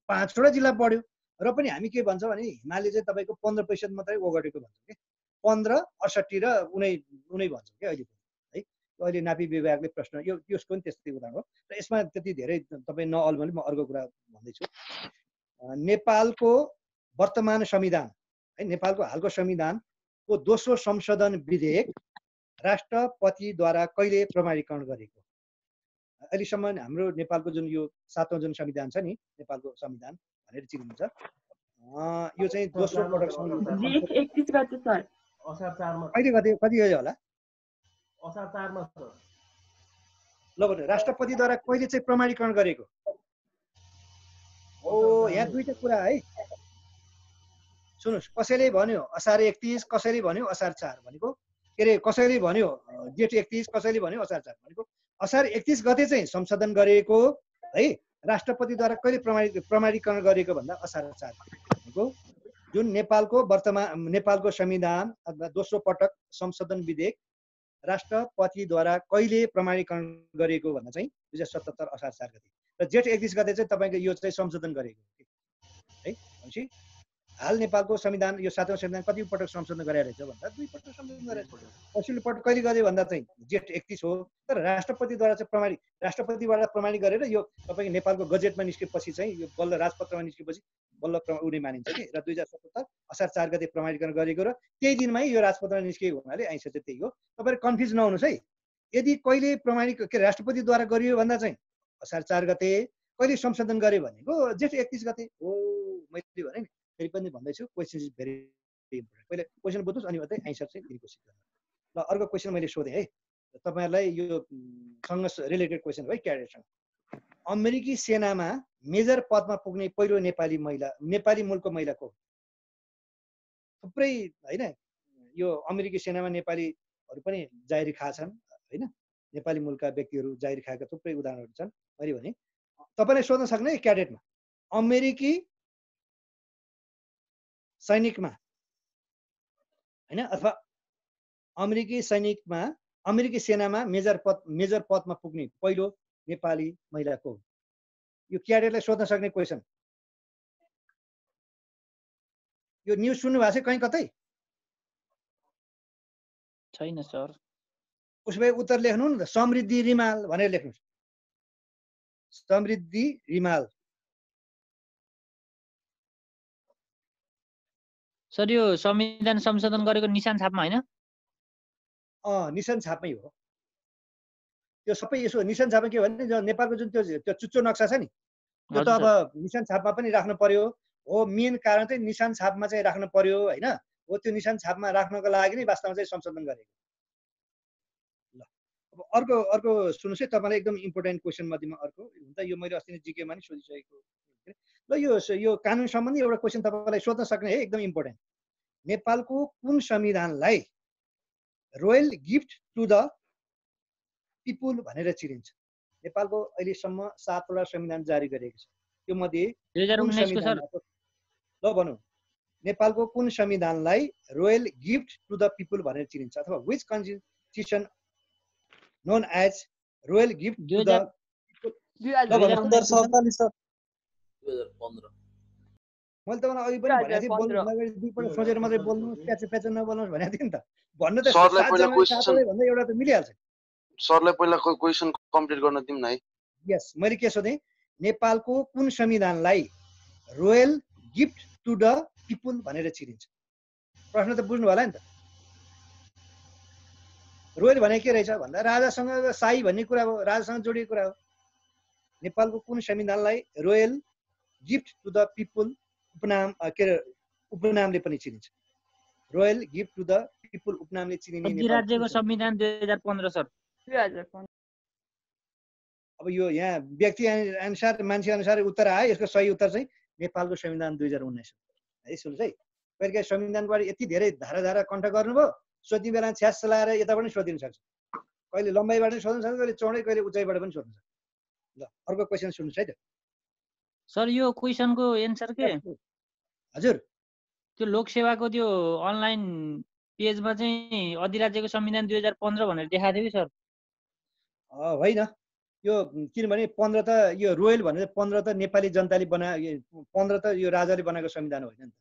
5वटा जिल्ला बढ्यो र पनि हामी के भन्छौँ भने हिमालय चाहिँ तपाईँको 15% मात्रै ओगटेको भन्छौँ के 15 68 र उनै भन्छौँ के अहिले है अहिले नापी विभागले प्रश्न यसको पनि त्यस्तै उदाहरण हो र यसमा त्यति धेरै तपाईँ नअल्मले म अर्को कुरा भन्दैछु नेपालको वर्तमान संविधान है नेपालको हालको संविधानको दोस्रो संशोधन विधेयक राष्ट्रपतिद्वारा कहिले प्रमाणीकरण गरेको अहिलेसम्म हाम्रो नेपालको जुन यो 7औं जुन संविधान छ नि नेपालको संविधान भनेर चिनिन्छ यो चाहिँ दोस्रो पटक कहिले कति होला असार 4 मा छ ल भने राष्ट्रपतिद्वारा कहिले चाहिँ प्रमाणीकरण गरेको ओ यहाँ दुईटा कुरा है सुन्नुस् कसैले भन्यो असार 31 कसैले भन्यो असार 4 भनेको के अरे कसैले भन्यो जेठ 31 कसैले भन्यो असार 4 भनेको असार 31 गते चाहिँ संशोधन गरेको है राष्ट्रपतिद्वारा कहिले प्रमाणीकरण गरेको भन्दा असार 4 भनेको जुन नेपालको संविधान अथवा दोस्रो पटक संशोधन विधेयक राष्ट्रपतिद्वारा कहिले प्रमाणीकरण गरेको भन्दा चाहिँ 2077 असार 4 गते र जेठ 31 गते चाहिँ तपाईको यो चाहिँ संशोधन गरेको है भनेपछि हाल नेपालको संविधान यो 7औं संविधान कति पटक संशोधन गरेर रहेछ भन्दा 2 पटक संशोधन गरेछ पछिल्लो पटक कहिले गरे भन्दा चाहिँ जेठ 31 हो तर राष्ट्रपतिद्वारा चाहिँ राष्ट्रपतिबाट प्रमाणित गरेर यो तपाईको नेपालको गजेटमा निस्केपछि चाहिँ यो बल्ल राजपत्रमा निस्केपछि बल्ल उनी मानिन्छ कि र 2077 असार 4 गते प्रमाणीकरण गरेको र त्यही दिनमै यो राजपत्रमा निस्केको हुनाले आइसक्यो चाहिँ त्यही हो तपाईहरु कन्फ्युज नहुनुस् है यदि कहिले प्रमाणित के राष्ट्रपतिद्वारा गरियो भन्दा चाहिँ असार 4 गते कहिले संशोधन गरे भनेको जेठ 31 गते हो मैले भने नि फेरि पनि भन्दैछु क्वेशन इज भेरी इम्पोर्टेन्ट पहिले क्वेशन बुझ्नुस् अनि मात्रै आन्सर चाहिँ दिनु कोसिस गर्नु ल अर्को क्वेशन मैले सोधेँ है तपाईहरुलाई यो सँग रिलेटेड क्वेशन हो है क्यारियरसँग अमेरिकी सेनामा मेजर पदमा पुग्ने पहिलो नेपाली मूलको महिला को? थुप्रै हैन, यो अमेरिकी सेनामा नेपालीहरू पनि जागिरी खाएछन् हैन, नेपाली मूलका व्यक्तिहरू जागिरी खाएका थुप्रै उदाहरणहरू छन्। मैले भने तपाईले सोध्न सक्ने क्याडेटमा अमेरिकी सैनिकमा हैन, अथवा अमेरिकी सेनामा मेजर पदमा पुग्ने पहिलो नेपाली महिला को? यो क्याडेटलाई सोध्न सक्ने क्वेसन। यो न्युज सुन्नु भएको छ कहीँ कतै? छैन सर। उसो भए उत्तर लेख्नु नि त, समृद्धि रिमाल भनेर लेख्नुहोस्। समृद्धि रिमाल। सर यो संविधान संशोधन गरेको निशान छापमा हैन? निशान छापमै हो त्यो सबै। यसो निशान छापमा के भने नेपालको जुन त्यो चुच्चो नक्सा छ नि, त्यो त अब निशान छापमा पनि राख्नु पर्यो हो। मेन कारण चाहिँ निशान छापमा चाहिँ राख्नु पर्यो हैन, हो। त्यो निशान छापमा राख्नको लागि नै वास्तवमा चाहिँ संशोधन गरेको। ल अब अर्को सुन्नुहोस् है, तपाईँलाई एकदम इम्पोर्टेन्ट क्वेसन मध्येमा अर्को हुन्छ। यो मैले अस्ति नै जिकेमा नि सोधिसकेको। ल यो कानुन सम्बन्धी एउटा क्वेसन तपाईँलाई सोध्न सक्ने है, एकदम इम्पोर्टेन्ट। नेपालको कुन संविधानलाई royal gift to the people भनेर चिनिन्छ? नेपालको अहिलेसम्म 7 वटा संविधान जारी गरेको छ, त्यो मध्ये 2019 को सर। ल भनौँ, नेपालको कुन संविधानलाई royal gift to the people भनेर चिनिन्छ, अथवा which constitution known as royal gift to the people? 2047 मैले तपाईँलाई अघि पनि भनेको थिएँ, बोल्नु अगाडि दुईपल्ट सोचेर मात्रै बोल्नु, प्याच नबोल्नुहोस् भनेको थिएँ नि त। भन्नु त भन्दा एउटा त मिलिहाल्छ। सरलाई पहिला क्वेसन कम्प्लिट गर्न दिउँ न है। यस, मैले के सोधेँ, नेपालको कुन संविधानलाई royal gift to the people भनेर चिनिन्छ? प्रश्न त बुझ्नु होला नि त। रोयल भने के रहेछ भन्दा राजासँग शाही भन्ने कुरा हो, राजासँग जोडिएको कुरा हो। नेपालको कुन संविधानलाई royal gift to the people उपनामले पनि चिनिन्छ? Royal gift to the people उपनामले चिनिने राज्यको संविधान 2015 सर। 2015। अब यो यहाँ व्यक्ति अनुसार मान्छे अनुसार उत्तर आयो। यसको सही उत्तर चाहिँ नेपालको संविधान 2019 हो है। सुन्नुहोस् है, कहिले संविधानबाट यति धेरै धारा कण्ठ गर्नुभयो, सोध्ने बेला छ्यास चलाएर यता पनि सोधिन सक्छ, कहिले लम्बाइबाट पनि सोध्न सक्छ, कहिले चौडै, कहिले उचाइबाट पनि सोध्न सक्छ। ल अर्को क्वेसन सुन्नुहोस् है त सर। यो क्वेसनको एन्सर के? हजुर, त्यो लोकसेवाको त्यो अनलाइन पेजमा चाहिँ अधिराज्यको संविधान 2015 भनेर देखाएको थियो कि सर? होइन, यो किनभने 15 त यो रोयल भनेर 15 त नेपाली जनताले 15 त यो राजाले बनाएको संविधान होइन नि त।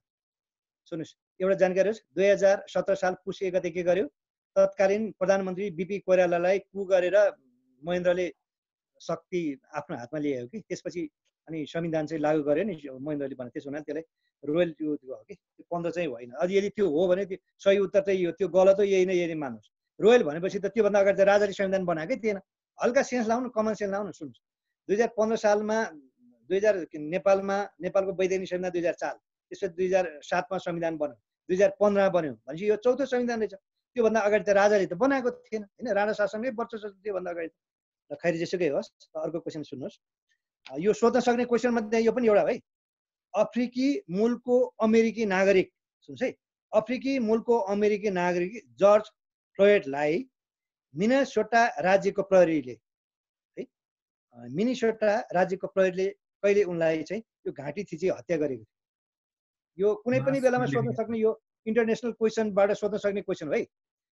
सुन्नुहोस्, एउटा जानकारी होस्, 2017 साल पुस 1 गते के गर्यो, तत्कालीन प्रधानमन्त्री बीपी कोइरालालाई कु गरेर महेन्द्रले शक्ति आफ्नो हातमा ल्यायो कि, त्यसपछि अनि संविधान चाहिँ लागू गर्यो नि महेन्द्रले भने। त्यसो हुनाले त्यसलाई रोयल त्यो हो कि 15 चाहिँ होइन। अब यदि त्यो हो भने त्यो सही उत्तर चाहिँ यो, त्यो गलत हो, यही नै मान्नुहोस्। रोयल भनेपछि त त्योभन्दा अगाडि त राजाले संविधान बनाएकै थिएन। हल्का सेन्स लाउनु, कमन सेन्स लाउनु। सुन्नुहोस्, 2015 सालमा नेपालको वैधानिक संविधान 2004, त्यसपछि 2007 मा संविधान बन्यो, 2015 मा बन्यो भनेपछि यो चौथो संविधान रहेछ। त्योभन्दा अगाडि त राजाले त बनाएको थिएन हैन, राजा शासनले वर्ष त्योभन्दा अगाडि। ल खैर जेसुकै होस्, अर्को क्वेसन सुन्नुहोस्। यो सोध्न सक्ने क्वेसन मध्ये यो पनि एउटा है। अफ्रिकी मूलको अमेरिकी नागरिक, सुन्नुहोस् है, अफ्रिकी मूलको अमेरिकी नागरिक जर्ज फ्लोयडलाई मिनेसोटा राज्यको प्रहरीले है, मिनेसोटा राज्यको प्रहरीले कहिले उनलाई चाहिँ यो घाँटी थिची हत्या गरेको थियो? यो कुनै पनि बेलामा सोध्न सक्ने, यो इन्टरनेसनल क्वेसनबाट सोध्न सक्ने क्वेसन है।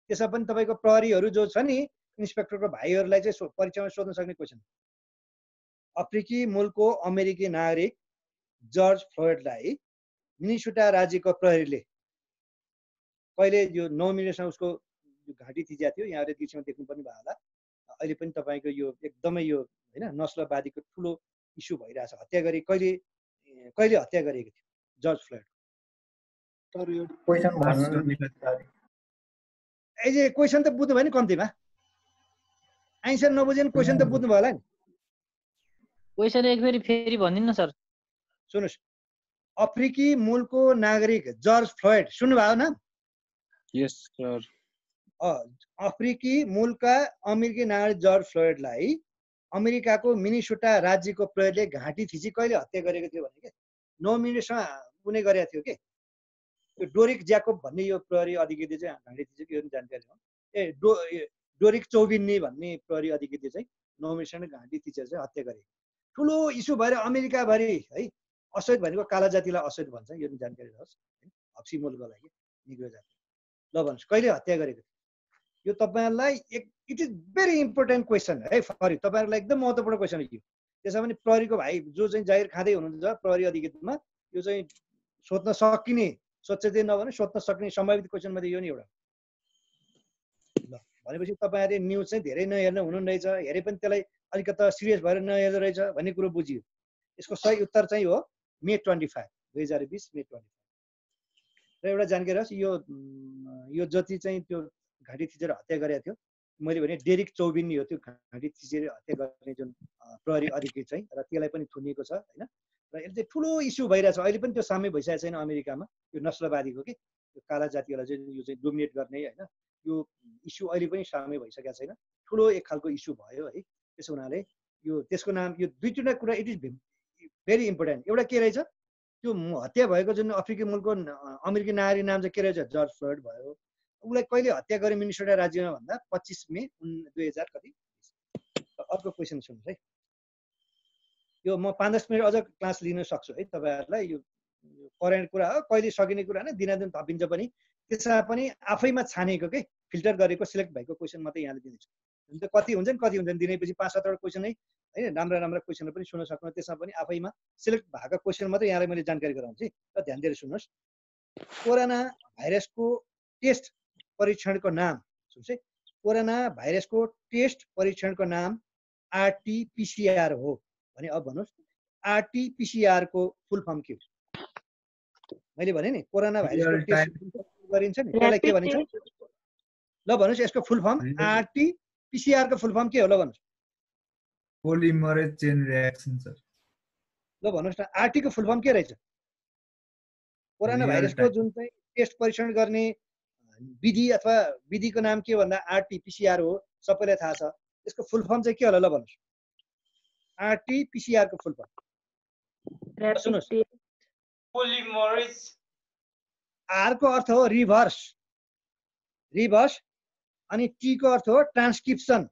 त्यसमा पनि तपाईँको प्रहरीहरू जो छ नि, इन्सपेक्टरको भाइहरूलाई चाहिँ परीक्षामा सोध्न सक्ने क्वेसन। अफ्रिकी मूलको अमेरिकी नागरिक जर्ज फ्लोयडलाई मिनेसोटा राज्यको प्रहरीले कहिले यो 9 मिनेटसम्म उसको घाँटी थिचिया थियो। यहाँले दृश्यमा देख्नु पनि भयो होला। अहिले पनि तपाईँको यो एकदमै यो हैन नस्लवादीको ठुलो इस्यु भइरहेछ। हत्या गरे, कहिले हत्या गरेको थियो जर्ज फ्लोयड? क्वेसन त बुझ्नु भयो नि कम्तीमा, आन्सर नबुझेन क्वेसन त बुझ्नु भयो होला नि। क्वेसन एक फेरि भनिदिनु न सर। सुन्नुहोस्, अफ्रिकी मूलको नागरिक जर्ज फ्लोयड, सुन्नुभयो न? यस सर। अफ्रिकी मूलका अमेरिकी नागरिक जर्ज फ्लोयडलाई अमेरिकाको मिनिसोटा राज्यको प्रहरीले घाँटी थिची कहिले हत्या गरेको थियो भने के 9 मिनेटसम्म कुनै गरेको थियो के त्यो डोरिक ज्याकोब भन्ने यो प्रहरी अधिकृतले चाहिँ घाँटी थिचेको यो जानकारी हो डोरिक चौबिन्नी भन्ने प्रहरी अधिकृतले चाहिँ 9 मिनेटसम्म घाँटी थिचेर चाहिँ हत्या गरे ठुलो इस्यु भएर अमेरिकाभरि है असोज भनेको काला जातिलाई असोज भन्छ यो जानकारी होस् हप्सी मूलको लागि निग्रो जाति ल भन्नुहोस् कहिले हत्या गरेको थियो यो तपाईँहरूलाई it is very important question है फरि तपाईँहरूलाई एकदम महत्त्वपूर्ण क्वेसन हो यो त्यसो भने प्रहरीको भाइ जो चाहिँ जागिर खाँदै हुनुहुन्छ प्रहरी अधिकृतमा यो चाहिँ सोध्न सकिने सोध्दै नभने सोध्न सक्ने सम्भावित क्वेसन मध्ये यो नि एउटा ल भनेपछि तपाईँहरूले न्युज चाहिँ धेरै नहेर्नु हुनुहुन्न रहेछ हेरे पनि त्यसलाई अलिकति सिरियस भएर नहेर्दो रहेछ भन्ने कुरो बुझियो यसको सही उत्तर चाहिँ हो मे 25 2020 मे 25 र एउटा जानकारी होस् यो जति चाहिँ त्यो घाँटी थिचेर हत्या गरेको थियो मैले भने डेरिक चौबिन्नी हो त्यो घाँटी थिचेर हत्या गर्ने जुन प्रहरी अधिकृत चाहिँ र त्यसलाई पनि थुनिएको छ हैन र यसले चाहिँ ठुलो इस्यु भइरहेछ अहिले पनि त्यो सामै भइसकेको छैन अमेरिकामा यो नस्लवादीको के यो काला जातिहरूलाई चाहिँ यो चाहिँ डोमिनेट गर्ने हैन यो इस्यु अहिले पनि सामै भइसकेको छैन ठुलो एक खालको इस्यु भयो है त्यसो हुनाले यो त्यसको नाम यो दुई तीनवटा कुरा इट इज भेरी इम्पोर्टेन्ट एउटा के रहेछ त्यो हत्या भएको जुन अफ्रिकी मुलको अमेरिकी नागरिक नाम चाहिँ के रहेछ जर्ज फ्लोइड भयो उसलाई कहिले हत्या गरे मिनिसोटा राज्यमा भन्दा 25 मे 2000 कति अर्को क्वेसन सुन्नुहोस् है यो म 5-10 मिनट अझ क्लास लिन सक्छु है तपाईँहरूलाई यो करेन्ट कुरा हो कहिले सकिने कुरा होइन दिनादिन थपिन्छ पनि त्यसमा पनि आफैमा छानेको के फिल्टर गरेको सिलेक्ट भएको क्वेसन मात्रै यहाँले दिनेछु हुन्छ कति हुन्छन् दिनेपछि 5-7 क्वेसन है हैन राम्रा क्वेसनहरू पनि सुन्न सक्नु त्यसमा पनि आफैमा सिलेक्ट भएको क्वेसन मात्रै यहाँलाई मैले जानकारी गराउँछु र ध्यान दिएर सुन्नुहोस् कोरोना भाइरसको टेस्ट परीक्षणको नाम सुन्नुहोस् है कोरोना भाइरसको टेस्ट परीक्षणको नाम आरटीपीसीआर हो भने अब भन्नुहोस् आरटीपीसीआर को फुल फर्म के हो मैले भने नि कोरोना भाइरसको टेस्ट गरिन्छ नि त्यसलाई के भनिन्छ ल भन्नुहोस् यसको फुल फर्म आरटीपीसीआर को फुल फर्म के हो ल भन्नुहोस् पोलिमरेज चेन रिएक्सन सर ल भन्नुहोस् न आरटी को फुल फर्म के रहेछ कोरोना भाइरसको जुन चाहिँ टेस्ट परीक्षण गर्ने विधि अथवा विधिको नाम के भन्दा आरटीपीसीआर हो सबैलाई थाहा छ यसको फुल फर्म चाहिँ के होला ल भन्नुहोस् आरटीपीसीआर को फुल फर्म सुन्नुहोस् पोलिमरेज आर को अर्थ हो रिभर्स अनि टी को अर्थ हो ट्रान्सक्रिप्सन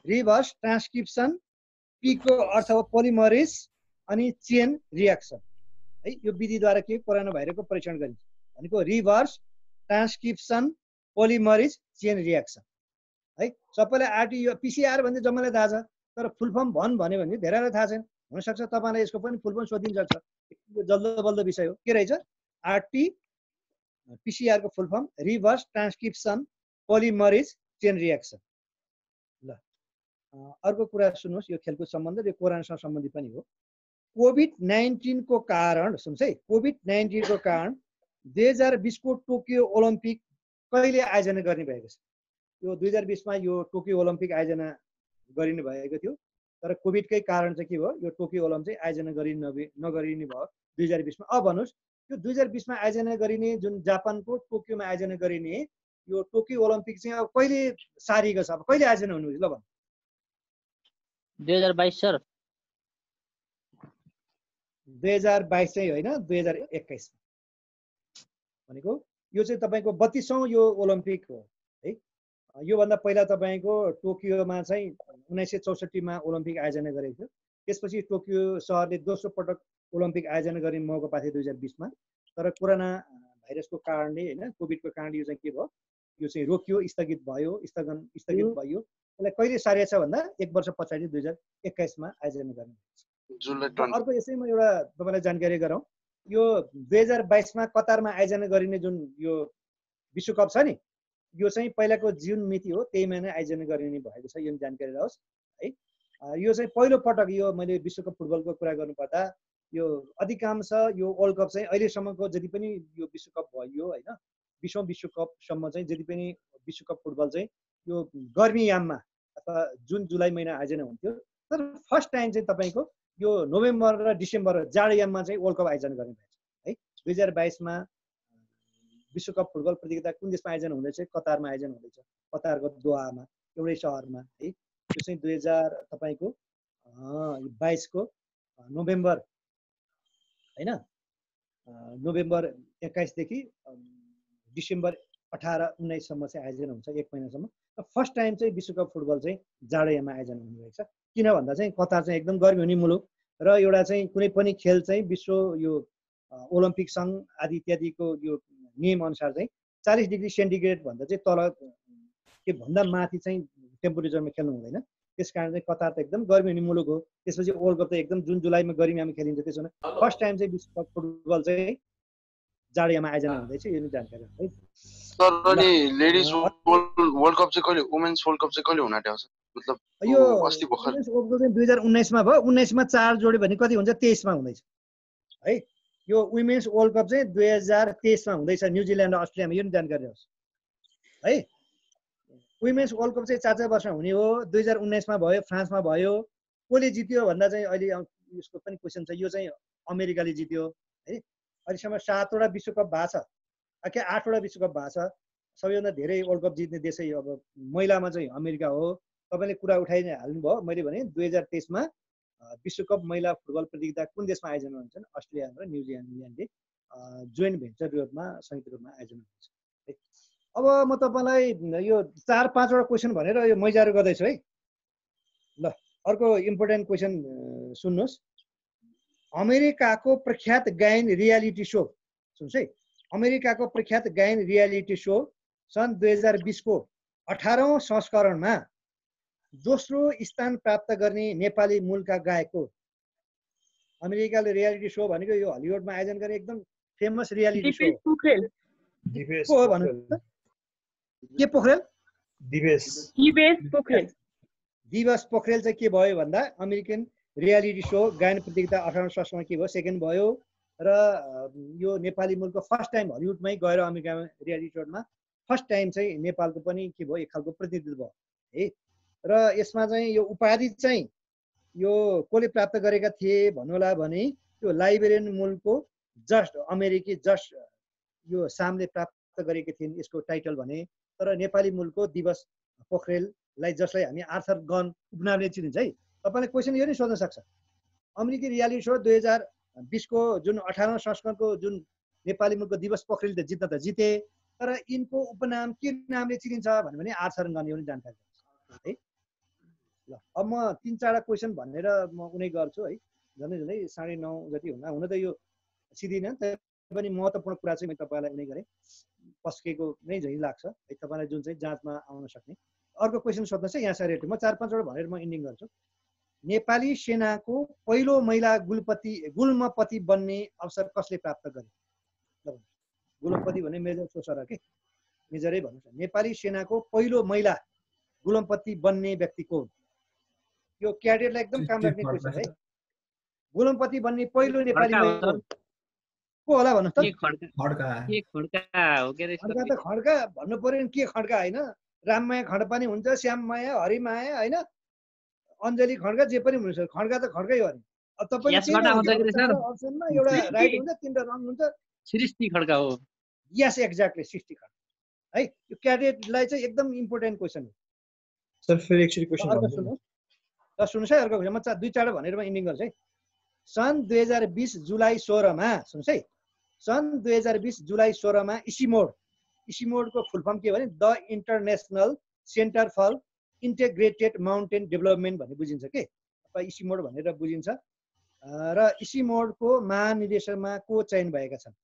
रिभर्स ट्रान्सक्रिप्सन पी को अर्थ हो पोलिमरेज अनि चेन रिएक्सन है यो विधिद्वारा के कोरोना भाइरसको परीक्षण गरिन्छ भनेको reverse transcription polymerase chain reaction है सबैलाई आरटी यो पीसीआर भन्ने जम्मालाई थाहा छ तर फुल फर्म भन्यो भने धेरैलाई थाहा छैन हुनसक्छ तपाईँलाई यसको पनि फुल फर्म सोधिन सक्छ यो जल्दो बल्दो विषय हो के रहेछ आरटी पीसीआर को full form reverse transcription polymerase chain reaction ल अर्को कुरा सुन्नुहोस् यो खेलकुद सम्बन्ध यो कोरोनासँग सम्बन्धित पनि हो कोभिड-19 को कारण सुन्नुहोस् है कोभिड-19 को कारण 2020 को टोकियो ओलम्पिक कहिले आयोजना गर्ने भएको छ यो 2020 मा यो टोकियो ओलम्पिक आयोजना गरिने भएको थियो तर कोभिडकै कारण चाहिँ के भयो यो टोकियो ओलम्पिक आयोजना नगरिने भयो 2020 मा अब भन्नुहोस् यो 2020 मा आयोजना गरिने जुन जापानको टोकियोमा आयोजना गरिने यो टोकियो ओलम्पिक चाहिँ अब कहिले सारिएको छ अब कहिले आयोजना हुनु ल भन्नु 2022 सर 2022 चाहिँ होइन 2021 भनेको यो चाहिँ तपाईको 32औं यो ओलम्पिक हो है योभन्दा पहिला तपाईको टोकियोमा चाहिँ 1964 मा ओलम्पिक आयोजना गरेको थियो त्यसपछि टोकियो सहरले दोस्रो पटक ओलम्पिक आयोजना गर्ने मौका पाएको थियो 2020 मा तर कोरोना भाइरसको कारणले हैन कोभिडको कारणले यो चाहिँ के भयो यो चाहिँ रोकियो स्थगित भयो त्यसलाई कहिले सारेको छ भन्दा 1 वर्ष पछाडि 2021 मा आयोजना गर्ने अर्को यसैमा एउटा तपाईलाई जानकारी गराउँ यो 2022 मा कतारमा आयोजना गरिने जुन यो विश्वकप छ नि यो चाहिँ पहिलाको जुन मिति हो त्यही महिना आयोजना गरिने भएको छ यो जानकारी रहोस् है यो चाहिँ पहिलो पटक यो मैले विश्वकप फुटबलको कुरा गर्नुपर्दा यो अधिकांश यो वर्ल्ड कप चाहिँ अहिलेसम्मको जति पनि यो विश्वकप भयो हैन 20औं विश्वकपसम्म चाहिँ जति पनि विश्वकप फुटबल चाहिँ यो गर्मीयाममा अथवा जुन जुलाई महिना आयोजना हुन्थ्यो तर फर्स्ट टाइम चाहिँ तपाईको यो नोभेम्बर र डिसेम्बर जाडोयाममा चाहिँ वर्ल्ड कप आयोजना गर्ने भएको छ है 2022 मा विश्वकप फुटबल प्रतियोगिता कुन देशमा आयोजना हुँदैछ कतारमा आयोजना हुँदैछ कतारको दोहामा एउटै सहरमा है त्यो चाहिँ 2000 तपाईको 22 को नोभेम्बर हैन नोभेम्बर 21 देखि डिसेम्बर 18 19 सम्म चाहिँ आयोजना हुन्छ, 1 महिनासम्म। र फर्स्ट टाइम चाहिँ विश्वकप फुटबल चाहिँ जाडोयामा आयोजना हुने रहेछ। किन भन्दा चाहिँ कतार चाहिँ एकदम गर्मी हुने मुलुक र एउटा चाहिँ कुनै पनि खेल चाहिँ विश्व यो ओलम्पिक सङ्घ आदि इत्यादिको यो नियम अनुसार चाहिँ 40 डिग्री सेन्टिग्रेड भन्दा चाहिँ तल के भन्दा माथि चाहिँ टेम्परेचरमा खेल्नु हुँदैन। त्यसकारण चाहिँ कतार त एकदम गर्मी हुने मुलुक हो। त्यसपछि वर्ल्ड कप त एकदम जुन जुलाईमा गर्मीमा खेलिन्छ। त्यसो भने फर्स्ट टाइम चाहिँ विश्वकप फुटबल चाहिँ जाडोयामा आयोजना हुँदैछ, यो नि जानकारी है। सर अनि लेडिज वर्ल्ड कप चाहिँ कहिले, वुमेन्स वर्ल्ड कप चाहिँ कहिले हुन आँट्यो मतलब यो अस्ति भर्खर वुमेन्स वर्ल्ड कप चाहिँ 2019 मा भयो। 19 मा 4 जोड्यो भने कति हुन्छ, 23 मा हुँदैछ है। यो वुमेन्स वर्ल्ड कप चाहिँ 2023 मा हुँदैछ न्युजिल्यान्ड र अस्ट्रेलियामा, यो नि जानकारी होस् है। वुमेन्स वर्ल्ड कप चाहिँ 4 वर्षमा हुने हो। 2019 मा भयो, फ्रान्समा भयो। कसले जित्यो भन्दा चाहिँ अहिले यसको पनि क्वेसन छ। यो चाहिँ अमेरिकाले जित्यो है। अहिलेसम्म 7 वटा विश्वकप भएको छ, के 8 वटा विश्वकप भएको छ। सबैभन्दा धेरै वर्ल्ड कप जित्ने देशै अब महिलामा चाहिँ अमेरिका हो। तपाईँले कुरा उठाइ नै हाल्नुभयो। मैले भने 2023 मा विश्वकप महिला फुटबल प्रतियोगिता कुन देशमा आयोजना हुन्छन्, अस्ट्रेलिया र न्युजिल्यान्डले जोइन्ट भेन्चर रूपमा संयुक्त रूपमा आयोजना हुन्छ। अब म तपाईँलाई यो 4-5 वटा क्वेसन भनेर यो मैजारो गर्दैछु है। ल अर्को इम्पोर्टेन्ट क्वेसन सुन्नुहोस्। अमेरिकाको प्रख्यात गायन रियालिटी सो सुन्नुहोस् है। अमेरिकाको प्रख्यात गायन रियालिटी सो सन् 2020 को 18औं संस्करणमा दोस्रो स्थान प्राप्त गर्ने नेपाली मूलका गायक हो। अमेरिकाले रियालिटी सो भनेको यो हलिउडमा आयोजना गर्ने एकदम फेमस रियालिटी सो हो। को हो भन्नु त? के पोखरेल? दिवस पोखरेल चाहिँ के भयो भन्दा अमेरिकन रियालिटी सो गायन प्रतियोगिता 18औं संस्करण के भयो, सेकेन्ड भयो। र यो नेपाली मूलको फर्स्ट टाइम हलिउडमै गएर अमेरिकामा रियालिटी सोमा फर्स्ट टाइम चाहिँ नेपालको पनि के भयो, एक खालको प्रतिनिधित्व भयो है। र यसमा चाहिँ यो उपाधि चाहिँ यो कसले प्राप्त गरेका थिए भन्नुहोला भने यो लाइबेरियन मूलको जस्ट अमेरिकी जस्ट यो सामले प्राप्त गरेकी थिइन् यसको टाइटल भने। तर नेपाली मूलको दिवस पोखरेललाई, जसलाई हामी आर्थर गन उपनामले चिनिन्छ है। तपाईँले क्वेसन यो नि सोध्न सक्छ। अमेरिकी रियालिटी सो 2020 को जुन 18औं संस्करणको जुन नेपाली मूलको दिवस पोखरेलले जित्न त जिते, तर यिनको उपनाम के नामले चिनिन्छ भने आर्थर गन, यो नि जानकारी है। ल अब म 3-4 क्वेसन भनेर म उनी गर्छु है। झन्डै झन्डै 9:30 जति हुन त यो सिधिन, पनि महत्त्वपूर्ण कुरा चाहिँ मैले तपाईँलाई उनी गरेँ पस्केको नै झै लाग्छ है, तपाईँलाई जुन चाहिँ जाँचमा आउन सक्ने। अर्को क्वेसन सोध्नुहोस् है। यहाँ सर म 4-5 वटा भनेर म इन्डिङ गर्छु। नेपाली सेनाको पहिलो महिला गुल्मपति बन्ने अवसर कसले प्राप्त गरे? गुल्मपति भने मेजर सोसरा के मेजरै भन्नुहोस्। नेपाली सेनाको पहिलो महिला गुल्मपति बन्ने व्यक्ति को? यो क्याडेटलाई एकदम काम लाग्ने क्वेसन है। गुल्मपति बन्ने पहिलो नेपाली महिला को होला भन्नुहोस् त? खड्का त खड्का भन्नु पर्यो नि। के खड्का होइन, राममाया खड्का पनि हुन्छ, श्याममाया, हरिमाया होइन, अञ्जली खड्का जे पनि हुन सक्छ। खड्का त खड्कै हो नि। अब तपाईले अप्सनमा एउटा राइट हुन्छ, 3टा रङ हुन्छ। सृष्टि खड्का हो। यस एक्ज्याक्टली, सृष्टि खड्का है। यो क्याडेटलाई चाहिँ एकदम इम्पोर्टेन्ट क्वेसन हो सर। फेरि एकचोटि क्वेसन सुन्नुहोस् ल, सुन्नुहोस् है। अर्को क्वेसन म 2-4 भनेर म इन्डिङ गर्छु है। सन् 2020 जुलाई 16 मा सुन्नुहोस् है। सन् 2020 जुलाई 16 मा इसिमोडको फुल फर्म के भने the international centre for integrated mountain development भन्ने बुझिन्छ के, इसिमोड भनेर बुझिन्छ। र इसिमोडको महानिर्देशकमा को चयन भएका छन्?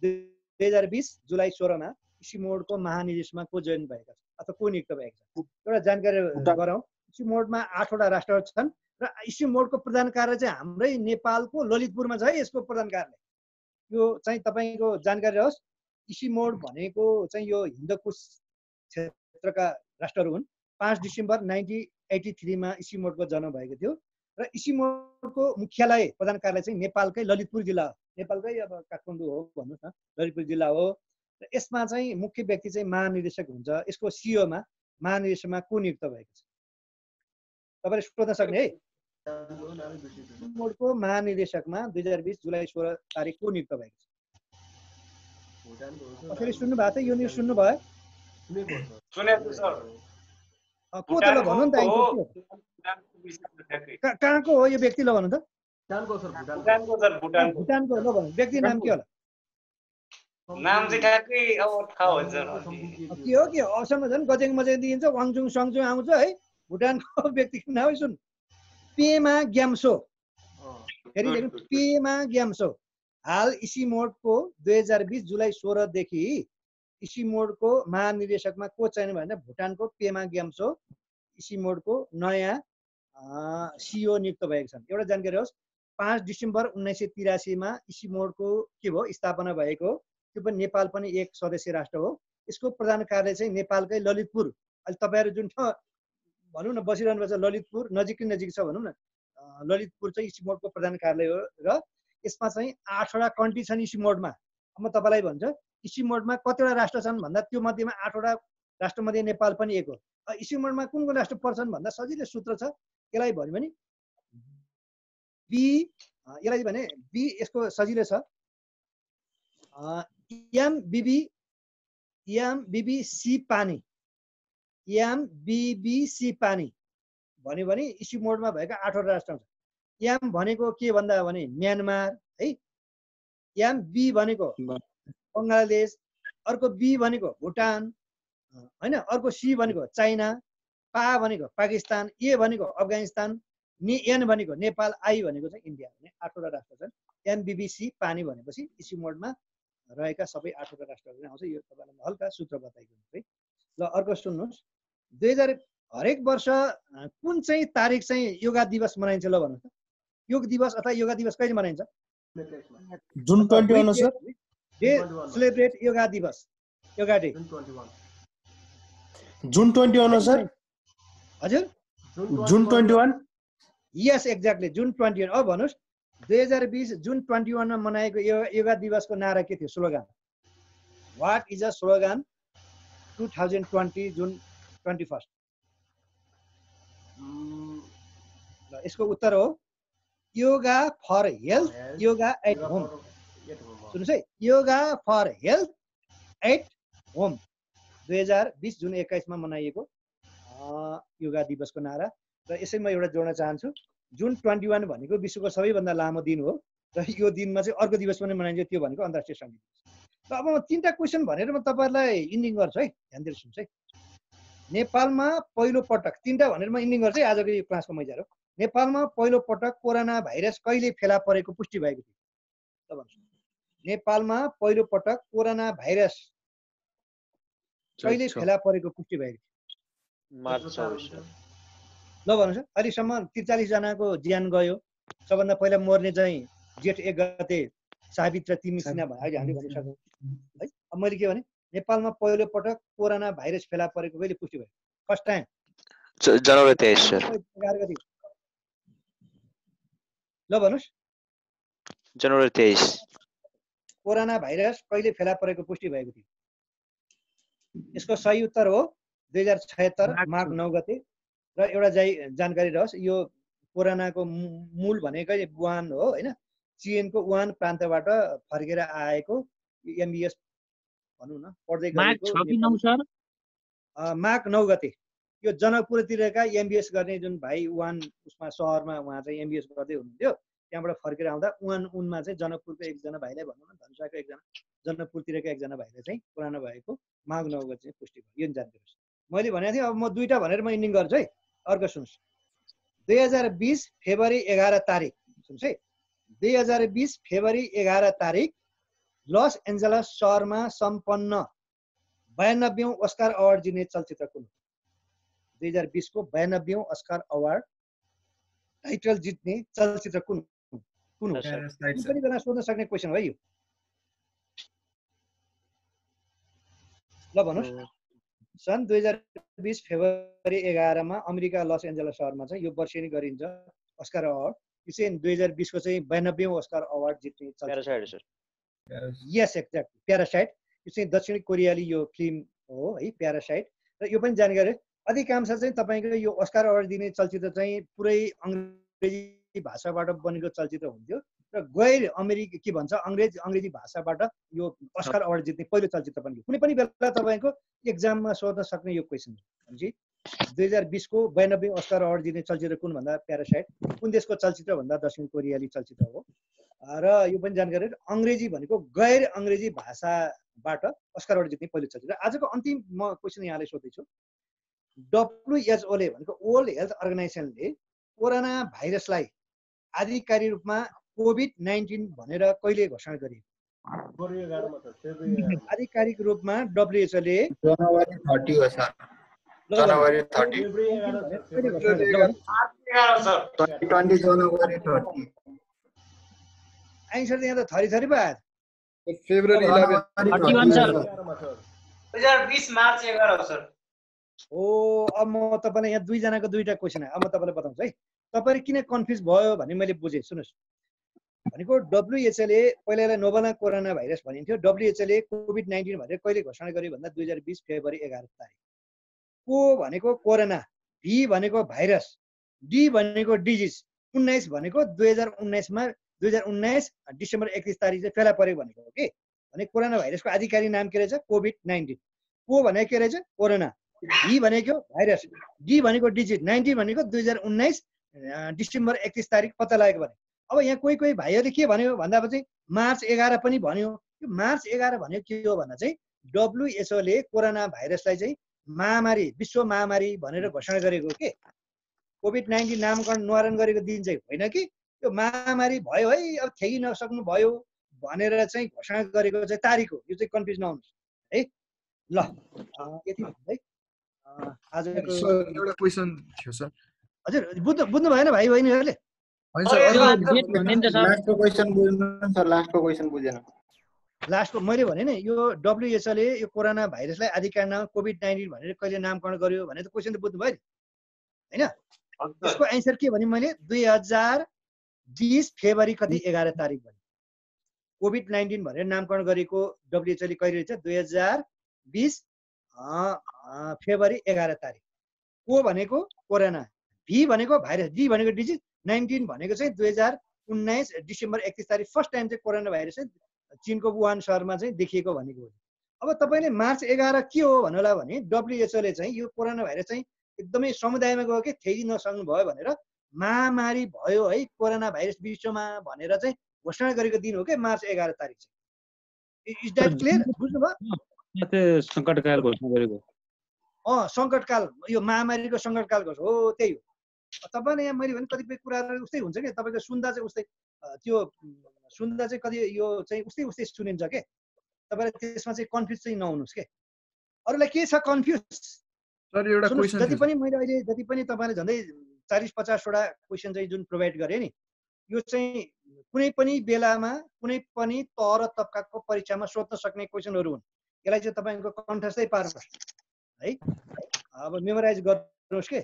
2020 जुलाई 16 मा इसिमोडको महानिर्देशकमा को चयन भएका छन् अथवा को नियुक्त भएका छन्? एउटा जानकारी गराउँ। इसिमोडमा 8 वटा राष्ट्रहरू छन् र इसिमोडको प्रधान कार्य चाहिँ हाम्रै नेपालको ललितपुरमा छ है। यसको प्रधान कार्यालय यो चाहिँ तपाईँको जानकारी होस्। इसिमोड भनेको चाहिँ यो हिन्दकुश क्षेत्रका राष्ट्रहरू हुन्। 5 डिसेम्बर 1983 मा इसिमोडको जन्म भएको थियो र इसिमोडको मुख्यालय प्रधान कार्यालय चाहिँ नेपालकै ललितपुर जिल्ला, नेपालकै अब काठमाडौँ हो भन्नुहोस् न, ललितपुर जिल्ला हो। र यसमा चाहिँ मुख्य व्यक्ति चाहिँ महानिर्देशक हुन्छ। यसको सिओमा महानिर्देशकमा को नियुक्त भएको छ तपाईँले सोध्न सक्ने है। इसिमोडको महानिर्देशकमा 2020 जुलाई 16 तारिक को नियुक्त भएको छ? कसैले सुन्नु भएको थियो? यो न्युज सुन्नुभयो? को त ल भन्नु नि त कहाँको हो यो व्यक्ति ल भन्नु त भुटानको ल भन्नु व्यक्ति नाम के होला नाम चाहिँ ठ्याक्कै अब थाहा हुन्छ के हो के असँग झन् गजेङ मजेङ दिइन्छ वाङचुङ सङचुङ आउँछ है भुटानको व्यक्तिको नाम सुन पेमा ग्याम्सो फेरि पेमा ग्याम्सो हाल इसिमोडको 2020 जुलाई 16 देखि इसिमोडको महानिर्देशकमा को चयन भने भुटानको पेमा ग्याम्सो इसिमोडको नयाँ सिओ नियुक्त भएको छन्। एउटा जानकारी होस् 5 डिसेम्बर 1983 मा इसिमोडको के भयो स्थापना भएको त्यो पनि नेपाल पनि एक सदस्य राष्ट्र हो। यसको प्रधान कार्यालय चाहिँ नेपालकै ललितपुर अहिले तपाईहरु जुन भनौँ न बसिरहनु भएको छ ललितपुर नजिक छ भनौँ न ललितपुर चाहिँ इसिमोडको प्रधान कार्यालय हो र यसमा चाहिँ 8 वटा कन्ट्री छन् इसिमोडमा। म तपाईलाई भन्छु इसिमोडमा कतिवटा राष्ट्र छन् भन्दा त्यो मध्येमा 8 वटा राष्ट्र मध्ये नेपाल पनि एक हो। इसिमोडमा कुन कुन राष्ट्र पर्छन् भन्दा सजिलो सूत्र छ यसलाई भन्यो भने बी यसलाई भने बी यसको सजिलो छ एमबिबी पानी एमबिबी पानी भन्यो भने इसिमोडमा भएका 8 वटा राष्ट्र हुन्छ। एम भनेको के भन्दा भने म्यानमार है एमबी भनेको बङ्गलादेश अर्को बी भनेको भुटान हैन अर्को सी भनेको चाइना पा भनेको पाकिस्तान ए भनेको अफगानिस्तान एन भनेको नेपाल आई भनेको चाहिँ इन्डिया भने 8 वटा राष्ट्र छन्। एमबिबीसी पानी भनेपछि इसिमोडमा रहेका सबै 8 वटा राष्ट्रहरू आउँछ। यो तपाईलाई हल्का सूत्र बताइदिनु है। ल अर्को सुन्नुहोस् 2000 हरेक वर्ष कुन चाहिँ तारिक चाहिँ योगा दिवस मनाइन्छ ल भन्नु त योग दिवस अथवा योगा दिवस कहिले मनाइन्छ जुन 21 सर डे सेलिब्रेट योगा दिवस योगा डे जुन 21 सर हजुर जुन 21 यस एक्ज्याक्टली जुन 21 अब भन्नुस् 2020 जुन 21 मा मनाएको योगा दिवसको नारा के थियो slogan what is a slogan 2020 June 21 ल यसको उत्तर हो yoga for health yoga at home सुन्नुस् है yoga for health at home 2020 June 21 मा मनाइएको योगा दिवसको नारा र यसै म एउटा जोड्न चाहन्छु जुन 21 भनेको विश्वको सबैभन्दा लामो दिन हो र यो दिनमा चाहिँ अर्को दिवस पनि मनाइन्छ त्यो भनेको अन्तर्राष्ट्रिय सङ्गीत दिवस। र अब म 3टा क्वेशन भनेर म तपाईहरुलाई इन्डिङ गर्छु है ध्यान दिएर सुन्नुस् है। नेपालमा पहिलो पटक 3टा भनेर म इन्डिङ गर्छु है आजको यो क्लासको मैजार हो। नेपालमा पहिलो पटक कोरोना भाइरस कहिले फेला परेको पुष्टि भएको थियो ल भन्नुस् नेपालमा पहिलो पटक कोरोना भाइरस कहिले फेला परेको पुष्टि भएको थियो मार्च 24 ल भन्नुस् अहिलेसम्म 43 जनाको ज्यान गयो। सबभन्दा पहिला मर्ने चाहिँ जेठ 1 गते सावित्र तिमी सिन्हा अहिले हामीले भनिसक्यौँ है। अब मैले के भने नेपालमा पहिलो पटक कोरोना भाइरस फेला परेको कहिले पुष्टि भयो फर्स्ट टाइम जनवरी 23 सर 11 गते ल भन्नुस् जनवरी 23 कोरोना भाइरस कहिले फेला परेको पुष्टि भएको थियो यसको सही उत्तर हो 2076 माघ 9 गते। र एउटा जानकारी रहोस् यो कोरोनाको मूल भनेकै वुहान हो हैन चीनको वुहान प्रान्तबाट फर्केर आएको एमबीएस भनौँ न पढ्दै गरेको माघ 9 गते यो जनकपुरतिरका एमबीएस गर्ने जुन भाइ वुहान उसमा शहरमा उहाँ चाहिँ एमबीएस गर्दै हुनुहुन्थ्यो त्यहाँबाट फर्केर आउँदा वुहान उनमा चाहिँ जनकपुरको एकजना भाइलाई भनौँ न धनुषाको एकजना जनकपुरतिरका एकजना भाइलाई चाहिँ कोरोना भएको माघ 9 गते चाहिँ पुष्टि भयो। यो जानकारी होस् मैले भनेको थिएँ अब म 2टा भनेर म इन्डिङ गर्छु है। अर्को सुन्नुहोस् 2020 फेब्रुअरी 11 तारिक सुन्नुहोस् है 2020 फेब्रुअरी 11 तारिक लस एन्जलस सहरमा सम्पन्न 92औं अस्कार अवार्ड जित्ने चलचित्र कुन 2020 को 92औं अस्कार अवार्ड टाइटल जित्ने चलचित्र कुन कुन हो पनि जना सोध्न सक्ने क्वेशन हो यो ल भन्नुस् सन् 2020 फेब्रुअरी 11 मा अमेरिका लस एन्जलस सहरमा चाहिँ यो वर्षेनी गरिन्छ अस्कार अवार्ड यो चाहिँ 2020 को चाहिँ 92औं अस्कार अवार्ड जित्ने प्यारासाइट यस एक्ज्याक्टली प्यारासाइट यो चाहिँ दक्षिणी कोरियाली यो फिल्म हो है प्यारासाइट र यो पनि जानकारी अधिकांश चाहिँ तपाईको यो अस्कार अवार्ड दिने चलचित्र चाहिँ पुरै अंग्रेजी भाषाबाट बनेको चलचित्र हुन्थ्यो र गैर अमेरिकी के भन्छ अंग्रेजी भाषाबाट यो अस्कार अवार्ड जित्ने पहिलो चलचित्र पनि कुनै पनि बेला तपाईको एक्जाममा सोध्न सक्ने यो क्वेशन हो। 2020 को 92 अस्कार अवार्ड दिने चलचित्र कुन भन्दा प्यारासाइट कुन देशको चलचित्र भन्दा दक्षिण कोरियाली चलचित्र हो र यो पनि जानकारी अङ्ग्रेजी भनेको गैर अङ्ग्रेजी भाषाबाट अस्कार अवार्ड जित्ने पहिलो चलचित्र। आजको अन्तिम म क्वेसन यहाँलाई सोध्दैछु। WHO ले भनेको वर्ल्ड हेल्थ अर्गनाइजेसनले कोरोना भाइरसलाई आधिकारिक रूपमा कोभिड-19 भनेर कहिले घोषणा गरे? आधिकारिक रूपमा WHO ले जनवरी 30 हो सर। जनवरी 30 2020 जनवरी 30 आन्सर यहाँ त थरी पो आयो। February 11 2020 March 11 sir. ओ अब म तपाईलाई यहाँ दुईजनाको दुईटा क्वेसन आयो। अब म तपाईलाई बताउँछु है तपाईहरु किन कन्फ्युज भयो भन्ने मैले बुझेँ। सुन्नुस् भनेको WHO ले पहिला नोभल कोरोना भाइरस भनिन्थ्यो। WHO ले कोभिड-19 भनेर कहिले घोषणा गर्यो भन्दा 2020 फेब्रुअरी 11 तारिक। को भनेको कोरोना, भी भनेको भाइरस, डी भनेको डिजिज, 19 भनेको 2019 मा 2019 डिसेम्बर 31 तारिक चाहिँ फेला परेको भनेको हो के। भने कोरोना भाइरसको आधिकारिक नाम के रहेछ? कोभिड-19। को भनेको के रहेछ? कोरोना। भी भनेको भाइरस, डी भनेको डिजिट, 19 भनेको 2019 डिसेम्बर 31 तारिक पत्ता लागेको भने। अब यहाँ कोही भाइहरूले के भन्यो भन्दा चाहिँ मार्च 11 पनि भन्यो। यो मार्च 11 भनेको के हो भन्दा चाहिँ WHO ले कोरोना भाइरसलाई चाहिँ महामारी, विश्व महामारी भनेर घोषणा गरेको के। कोभिड-19 नामकरण निवारण गरेको दिन चाहिँ होइन कि यो महामारी भयो है अब थेगी नसक्नु भयो भनेर चाहिँ घोषणा गरेको चाहिँ तारिक हो। यो चाहिँ कन्फ्युज नहुनुहोस् है। ल यति भन्दै आजको एउटा क्वेशन थियो सर। हजुर बुझ्नु भएन भाइ बहिनीहरूले? लास्टको क्वेशन बुझ्नु सर। लास्टको क्वेशन बुझेन। लास्टको मैले भने नि यो WHO ले यो कोरोना भाइरसलाई आधिकारिक नाम कोभिड-19 भनेर कहिले नामकरण गर्यो भने त क्वेसन त बुझ्नु भयो नि हैन? यसको आन्सर के भने मैले 2020 फेब्रुअरी कति 11 तारिक भने कोभिड-19 भनेर नामकरण गरेको WHO ले कहिले रहेछ? 2020 फेब्रुअरी 11 तारिक। को भनेको कोरोना, भी भनेको भाइरस, डी भनेको डिजिज, 19 भनेको चाहिँ 2019 डिसेम्बर 31 तारिक फर्स्ट टाइम चाहिँ कोरोना भाइरस चाहिँ चीनको वुहान सहरमा चाहिँ देखिएको भनेको हो। अब तपाईले मार्च 11 के हो भन्नुला भने WHO ले चाहिँ यो कोरोना भाइरस चाहिँ एकदमै समुदायमा गयो के थेगी नसक्नु भयो भनेर महामारी भयो है कोरोना भाइरस विश्वमा भनेर चाहिँ घोषणा गरेको दिन हो के मार्च 11 तारिक चाहिँ। Is that clear? बुझ्नु भयो? संकटकाल घोषणा गरेको। संकटकाल यो महामारीको संकटकाल हो त्यही हो। तपाईले यहाँ मैले भने कतिपय कुराहरू उस्तै हुन्छ के तपाईको सुन्दा चाहिँ उस्तै त्यो सुन्दा चाहिँ कति यो चाहिँ उस्तै सुनिन्छ के। तपाईले त्यसमा चाहिँ कन्फ्युज चाहिँ नहुनुस् के। अरूलाई के छ कन्फ्युज? सर एउटा क्वेशन जति पनि मैले अहिले जति पनि तपाईले झन्डै 40-50 वटा क्वेशन चाहिँ जुन प्रोभाइड गरे नि यो चाहिँ कुनै पनि बेलामा कुनै पनि तह र तबकाको परीक्षामा सोध्न सक्ने क्वेशनहरू हुन्। यसलाई चाहिँ तपाईको कन्ठस्थै पार्नुहोस् है। अब मेमोराइज गर्नुहोस् के।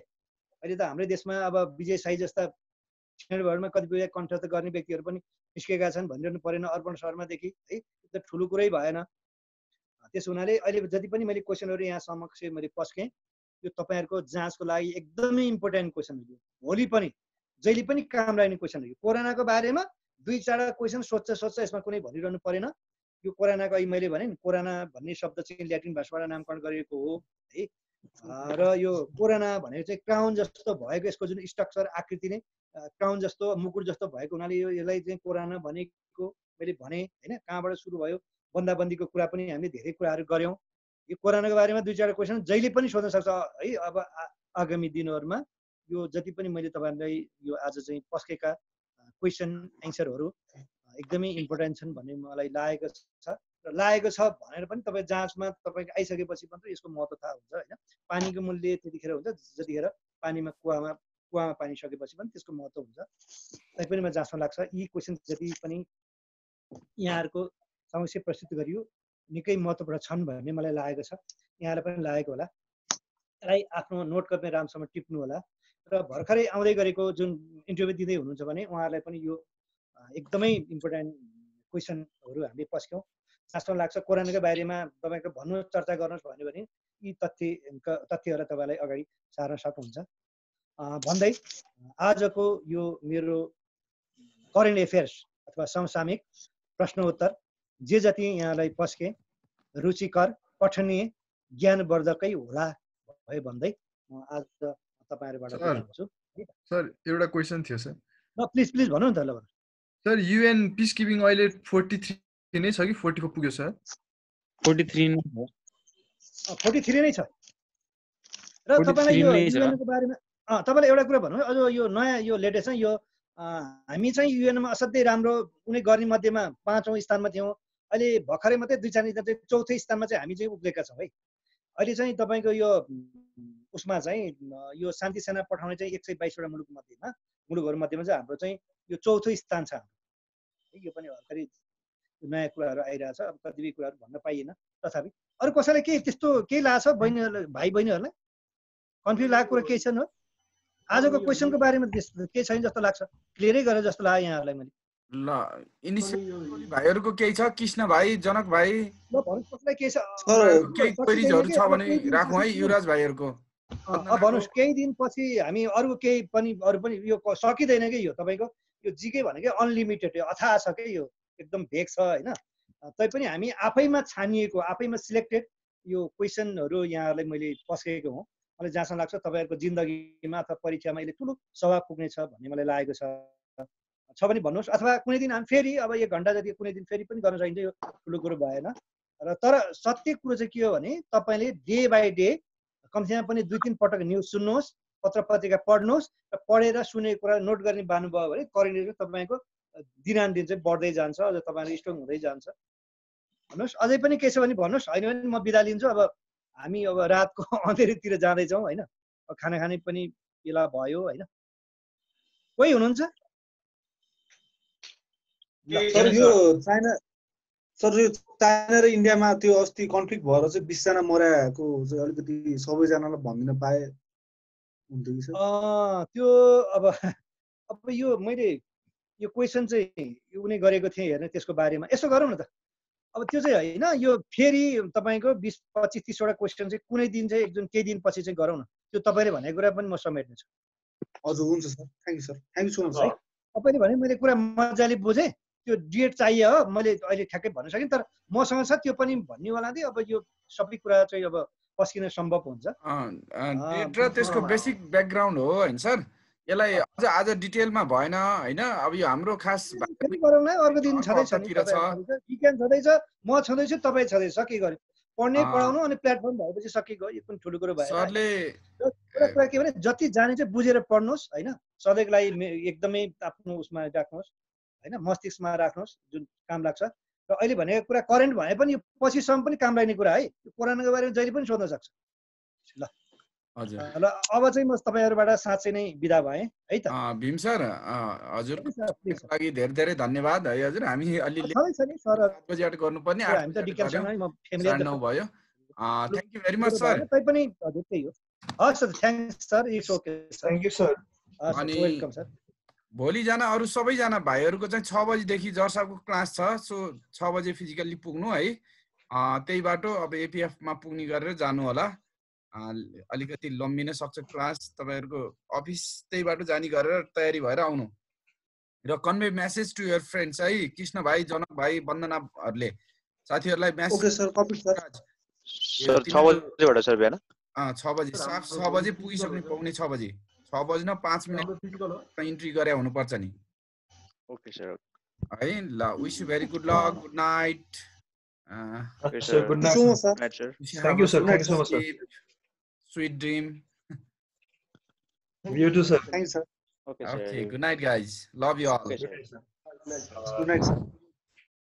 अहिले त हाम्रो देशमा अब विजय साई जस्ता स्ट्यान्डर्डमा कतिपय कन्ठस्थ गर्ने व्यक्तिहरू पनि निस्केका छन् भनिरहनु परेन। अर्पण शर्मादेखि है त्यो ठुलो कुरै भएन। त्यस हुनाले अहिले जति पनि मैले क्वेशनहरू यहाँ समक्ष मैले पस्केँ यो तपाईहरुको जाँचको लागि एकदमै इम्पोर्टेन्ट क्वेशन हो। भोलि पनि जहिले पनि काम लाग्ने क्वेशन हो। कोरोनाको बारेमा 2-4 क्वेशन सोध्छ यसमा कुनै भनिरहनु परेन। यो कोरोनाको अहिले मैले भने नि कोरोना भन्ने शब्द चाहिँ ल्याटिन भाषाबाट नामकरण गरिएको हो है। र यो कोरोना भनेको चाहिँ क्राउन जस्तो भएको यसको जुन स्ट्रक्चर आकृति नै क्राउन जस्तो मुकुट जस्तो भएको हुनाले यसलाई चाहिँ कोरोना भनेको मैले भने हैन। कहाँबाट सुरु भयो बन्दाबन्दीको कुरा पनि हामीले धेरै कुराहरू गर्यौं। यो कोरोनाको बारेमा 2-4 क्वेशन जहिले पनि सोध्न सक्छ है। अब आगामी दिनहरुमा यो जति पनि मैले तपाईहरुलाई यो आज चाहिँ पस्केका क्वेशन एन्सरहरु एकदमै इम्पोर्टेन्ट छन् भन्ने मलाई लागेको छ। र लागेको छ भनेर पनि तपाई जाँचमा तपाईको आइसकेपछि मात्र यसको महत्व थाहा हुन्छ हैन। पानीको मूल्य त्यतिखेर हुन्छ जतिखेर पानीमा कुवामा पानी सकेपछि पनि त्यसको महत्व हुन्छ। तैपनि म जाँच्न लाग्छ यी क्वेशन जति पनि यहाँहरुको समस्या प्रस्तुत गरियो निकै महत्वपूर्ण छन् भन्ने मलाई लागेको छ। यहाँलाई पनि लागेको होला। यसलाई आफ्नो नोट गर्ने रामसँग टिप्नु होला। र भर्खरै आउँदै गरेको जुन इन्टरभ्यु दिँदै हुनुहुन्छ भने उहाँहरुलाई पनि यो एकदमै इम्पोर्टेन्ट क्वेशनहरु हामीले पस्क्यौं। जस्तो लाग्छ कोरोनाको बारेमा तपाईको भन्नु चर्चा गर्नुहोस् भन्यो भने यी तथ्यहरु तपाईलाई अगाडि सार्न सक्नुहुन्छ। भन्दै आजको यो मेरो करेन्ट अफेयर्स अथवा समसामयिक प्रश्न उत्तर जे जति यहाँलाई पस्के रुचिकर पठनीय ज्ञानवर्धकै होला भए भन्दै म आज तपाईहरुबाट सर बुझाउँछु सर एउटा क्वेशन थियो सर ल प्लिज प्लिज भन्नु न त ल सर युएन पिस किपिङ अहिले 43 नै छ कि 44 पुग्यो सर 43 43 नै छ र तपाईलाई यो युएन को बारेमा तपाईलाई एउटा कुरा भन्नु अझ यो नयाँ यो लेटेस्ट चाहिँ यो हामी चाहिँ युएन मा असाध्यै राम्रो कुनै गर्ने मध्येमा 5औं स्थानमा थियौं अहिले भर्खरै मात्रै 2-4 दिन चाहिँ 4थै स्थानमा चाहिँ हामी चाहिँ उक्लेका छौं है अहिले चाहिँ तपाईको यो उसमा चाहिँ यो शान्ति सेना पठाउने चाहिँ 122 वटा मुलुकहरु मध्येमा चाहिँ हाम्रो चाहिँ यो 4थो स्थान छ यो पनि भर्खरै नयाँ कुराहरु आइरहेछ अब कतिपय कुराहरु भन्न पाइएन तथापि अरु कसैलाई के त्यस्तो के लाग्छ बहिनीहरुलाई भाइ बहिनीहरुलाई कन्फ्युज लागेको कुरा के छैन आजको क्वेशनको बारेमा के छैन जस्तो लाग्छ क्लियरै गरे जस्तो लाग्यो यहाँहरुलाई मैले ल इनिसियली भाइहरुको केही छ कृष्ण भाइ जनक भाइ ल भन्नुस् कसलाई के छ केही क्वेरीजहरु छ भने राखौं है युवराज भाइहरुको भन्नुस् केही दिन पछि हामी अरु पनि यो सकिदैन के यो तपाईको यो जीके भनेकै अनलिमिटेड हो अथाह छ के यो एकदम भेग छ हैन तैपनि हामी आफैमा छानिएको आफैमा सिलेक्टेड यो क्वेशनहरु यहाँहरुलाई मैले पस्केको हुँ मलाई जहाँसम्म लाग्छ तपाईहरुको जिन्दगीमा अथवा परीक्षामा अहिले ठुलो सवाब पुग्ने छ भन्ने मलाई लागेको छ भने भन्नुस् अथवा कुनै दिन हामी फेरि अब 1 घण्टा जति कुनै दिन फेरि पनि गर्न सकिन्छ यो ठुलो कुरो भएन र तर सत्य कुरो चाहिँ के हो भने तपाईले डे बाइ डे कमसेकम पनि 2-3 पटक न्यूज सुन्नुहोस् पत्र पत्रिका पढ्नुहोस् र पढेर सुनेको कुरा नोट गर्ने बानु भयो भने करेन्ट तपाईको दिनानुदिन चाहिँ बढ्दै जान्छ अझ तपाईहरु स्ट्रङ हुँदै जान्छ भन्नुस् अझै पनि के छ भने भन्नुस् हैन भने म बिदा लिन्छु अब हामी अब रातको अँधेरीतिर जाँदै छौं हैन खाना खाने पनि बेला भयो हैन कोही हुनुहुन्छ सर यो चाइना र इन्डियामा त्यो अस्ति कन्फ्लिक्ट भएर चाहिँ 20 जना मरेको चाहिँ अलिकति सबैजनालाई भनिदिन पाए हुन्थ्यो कि सर त्यो अब यो मैले यो क्वेशन चाहिँ उनी गरेको थिए हेर्न त्यसको बारेमा यसो गरौँ न त अब त्यो चाहिँ हैन यो फेरि तपाईको 20-25-30 वटा क्वेशन चाहिँ कुनै दिन चाहिँ एकजुन केही दिन पछि चाहिँ गरौँ न त्यो तपाईले भनेको कुरा पनि म समेट्ने छु हजुर हुन्छ sir thank you so much है तपाईले भने मैले कुरा मजाले बुझे त्यो डेट चाहियो हो मैले अहिले ठ्याक्कै भन्न सकिन तर मसँग छ त्यो पनि भन्नेवाला थिए अब यो सबै कुरा चाहिँ अब पस्किन सम्भव हुन्छ डेट र त्यसको बेसिक ब्याकग्राउन्ड हो हैन सर यसलाई अझ आज डिटेलमा भएन हैन अब यो हाम्रो खास गरौँला अर्को दिन छँदैछ विज्ञान छँदैछ म छँदैछु तपाई छँदैछ के गर्नु पढ्ने पढाउनु अनि प्लेटफर्म भएपछि सकिएको यो पनि ठुलो कुरो भयो सरले कुरा के भने जति जाने चाहिँ बुझेर पढ्नुस् हैन सधैँको लागि एकदमै आफ्नो उसमा राख्नुस् हैन मस्तिष्कमा राख्नुस् जुन काम लाग्छ र अहिले भनेको कुरा करेन्ट भए पनि यो पछिसम्म पनि काम लाग्ने कुरा है कोरोनाको बारेमा जहिले पनि सोध्न सक्छ ल हजुर ल अब चाहिँ म तपाईहरुबाट साँच्चै नै बिदा भएँ है त भीम सर हजुरको लागि धेरै धेरै धन्यवाद है हजुर हामी अलि बजेट गर्नुपर्ने 8 भयो thank you very much sir तै पनि हजुर त्यही हो हस् sir thanks sir it's okay thank you sir अनि वेलकम सर भोलि जाना अरु सबैजना भाइहरुको चाहिँ 6 बजे देखि जर्साको क्लास छ सो 6 बजे फिजिकली पुग्नु है त्यही बाटो अब एपीएफ मा पुग्ने गरेर जानु होला अलिकति लम्बिन सक्छ क्लास तपाईहरुको अफिस त्यही बाटो जानी गरेर तयारी भएर आउनु र convey message to your friends है कृष्ण भाइ जनक भाइ वन्दनाहरुले साथीहरुलाई message okay sir copy sir 6 बजेबाट सर बिहान 6 बजे 6 बजे पुगिसक्नु पाउने 6 बजे 6 बजे न 5 मिनेट इन्ट्री गरे हुनु पर्छ नि ओके सर है ल wish you very good lock good night sir good night sir thank you sir sweet dream you too sir thanks sir okay good night guys love you all good night sir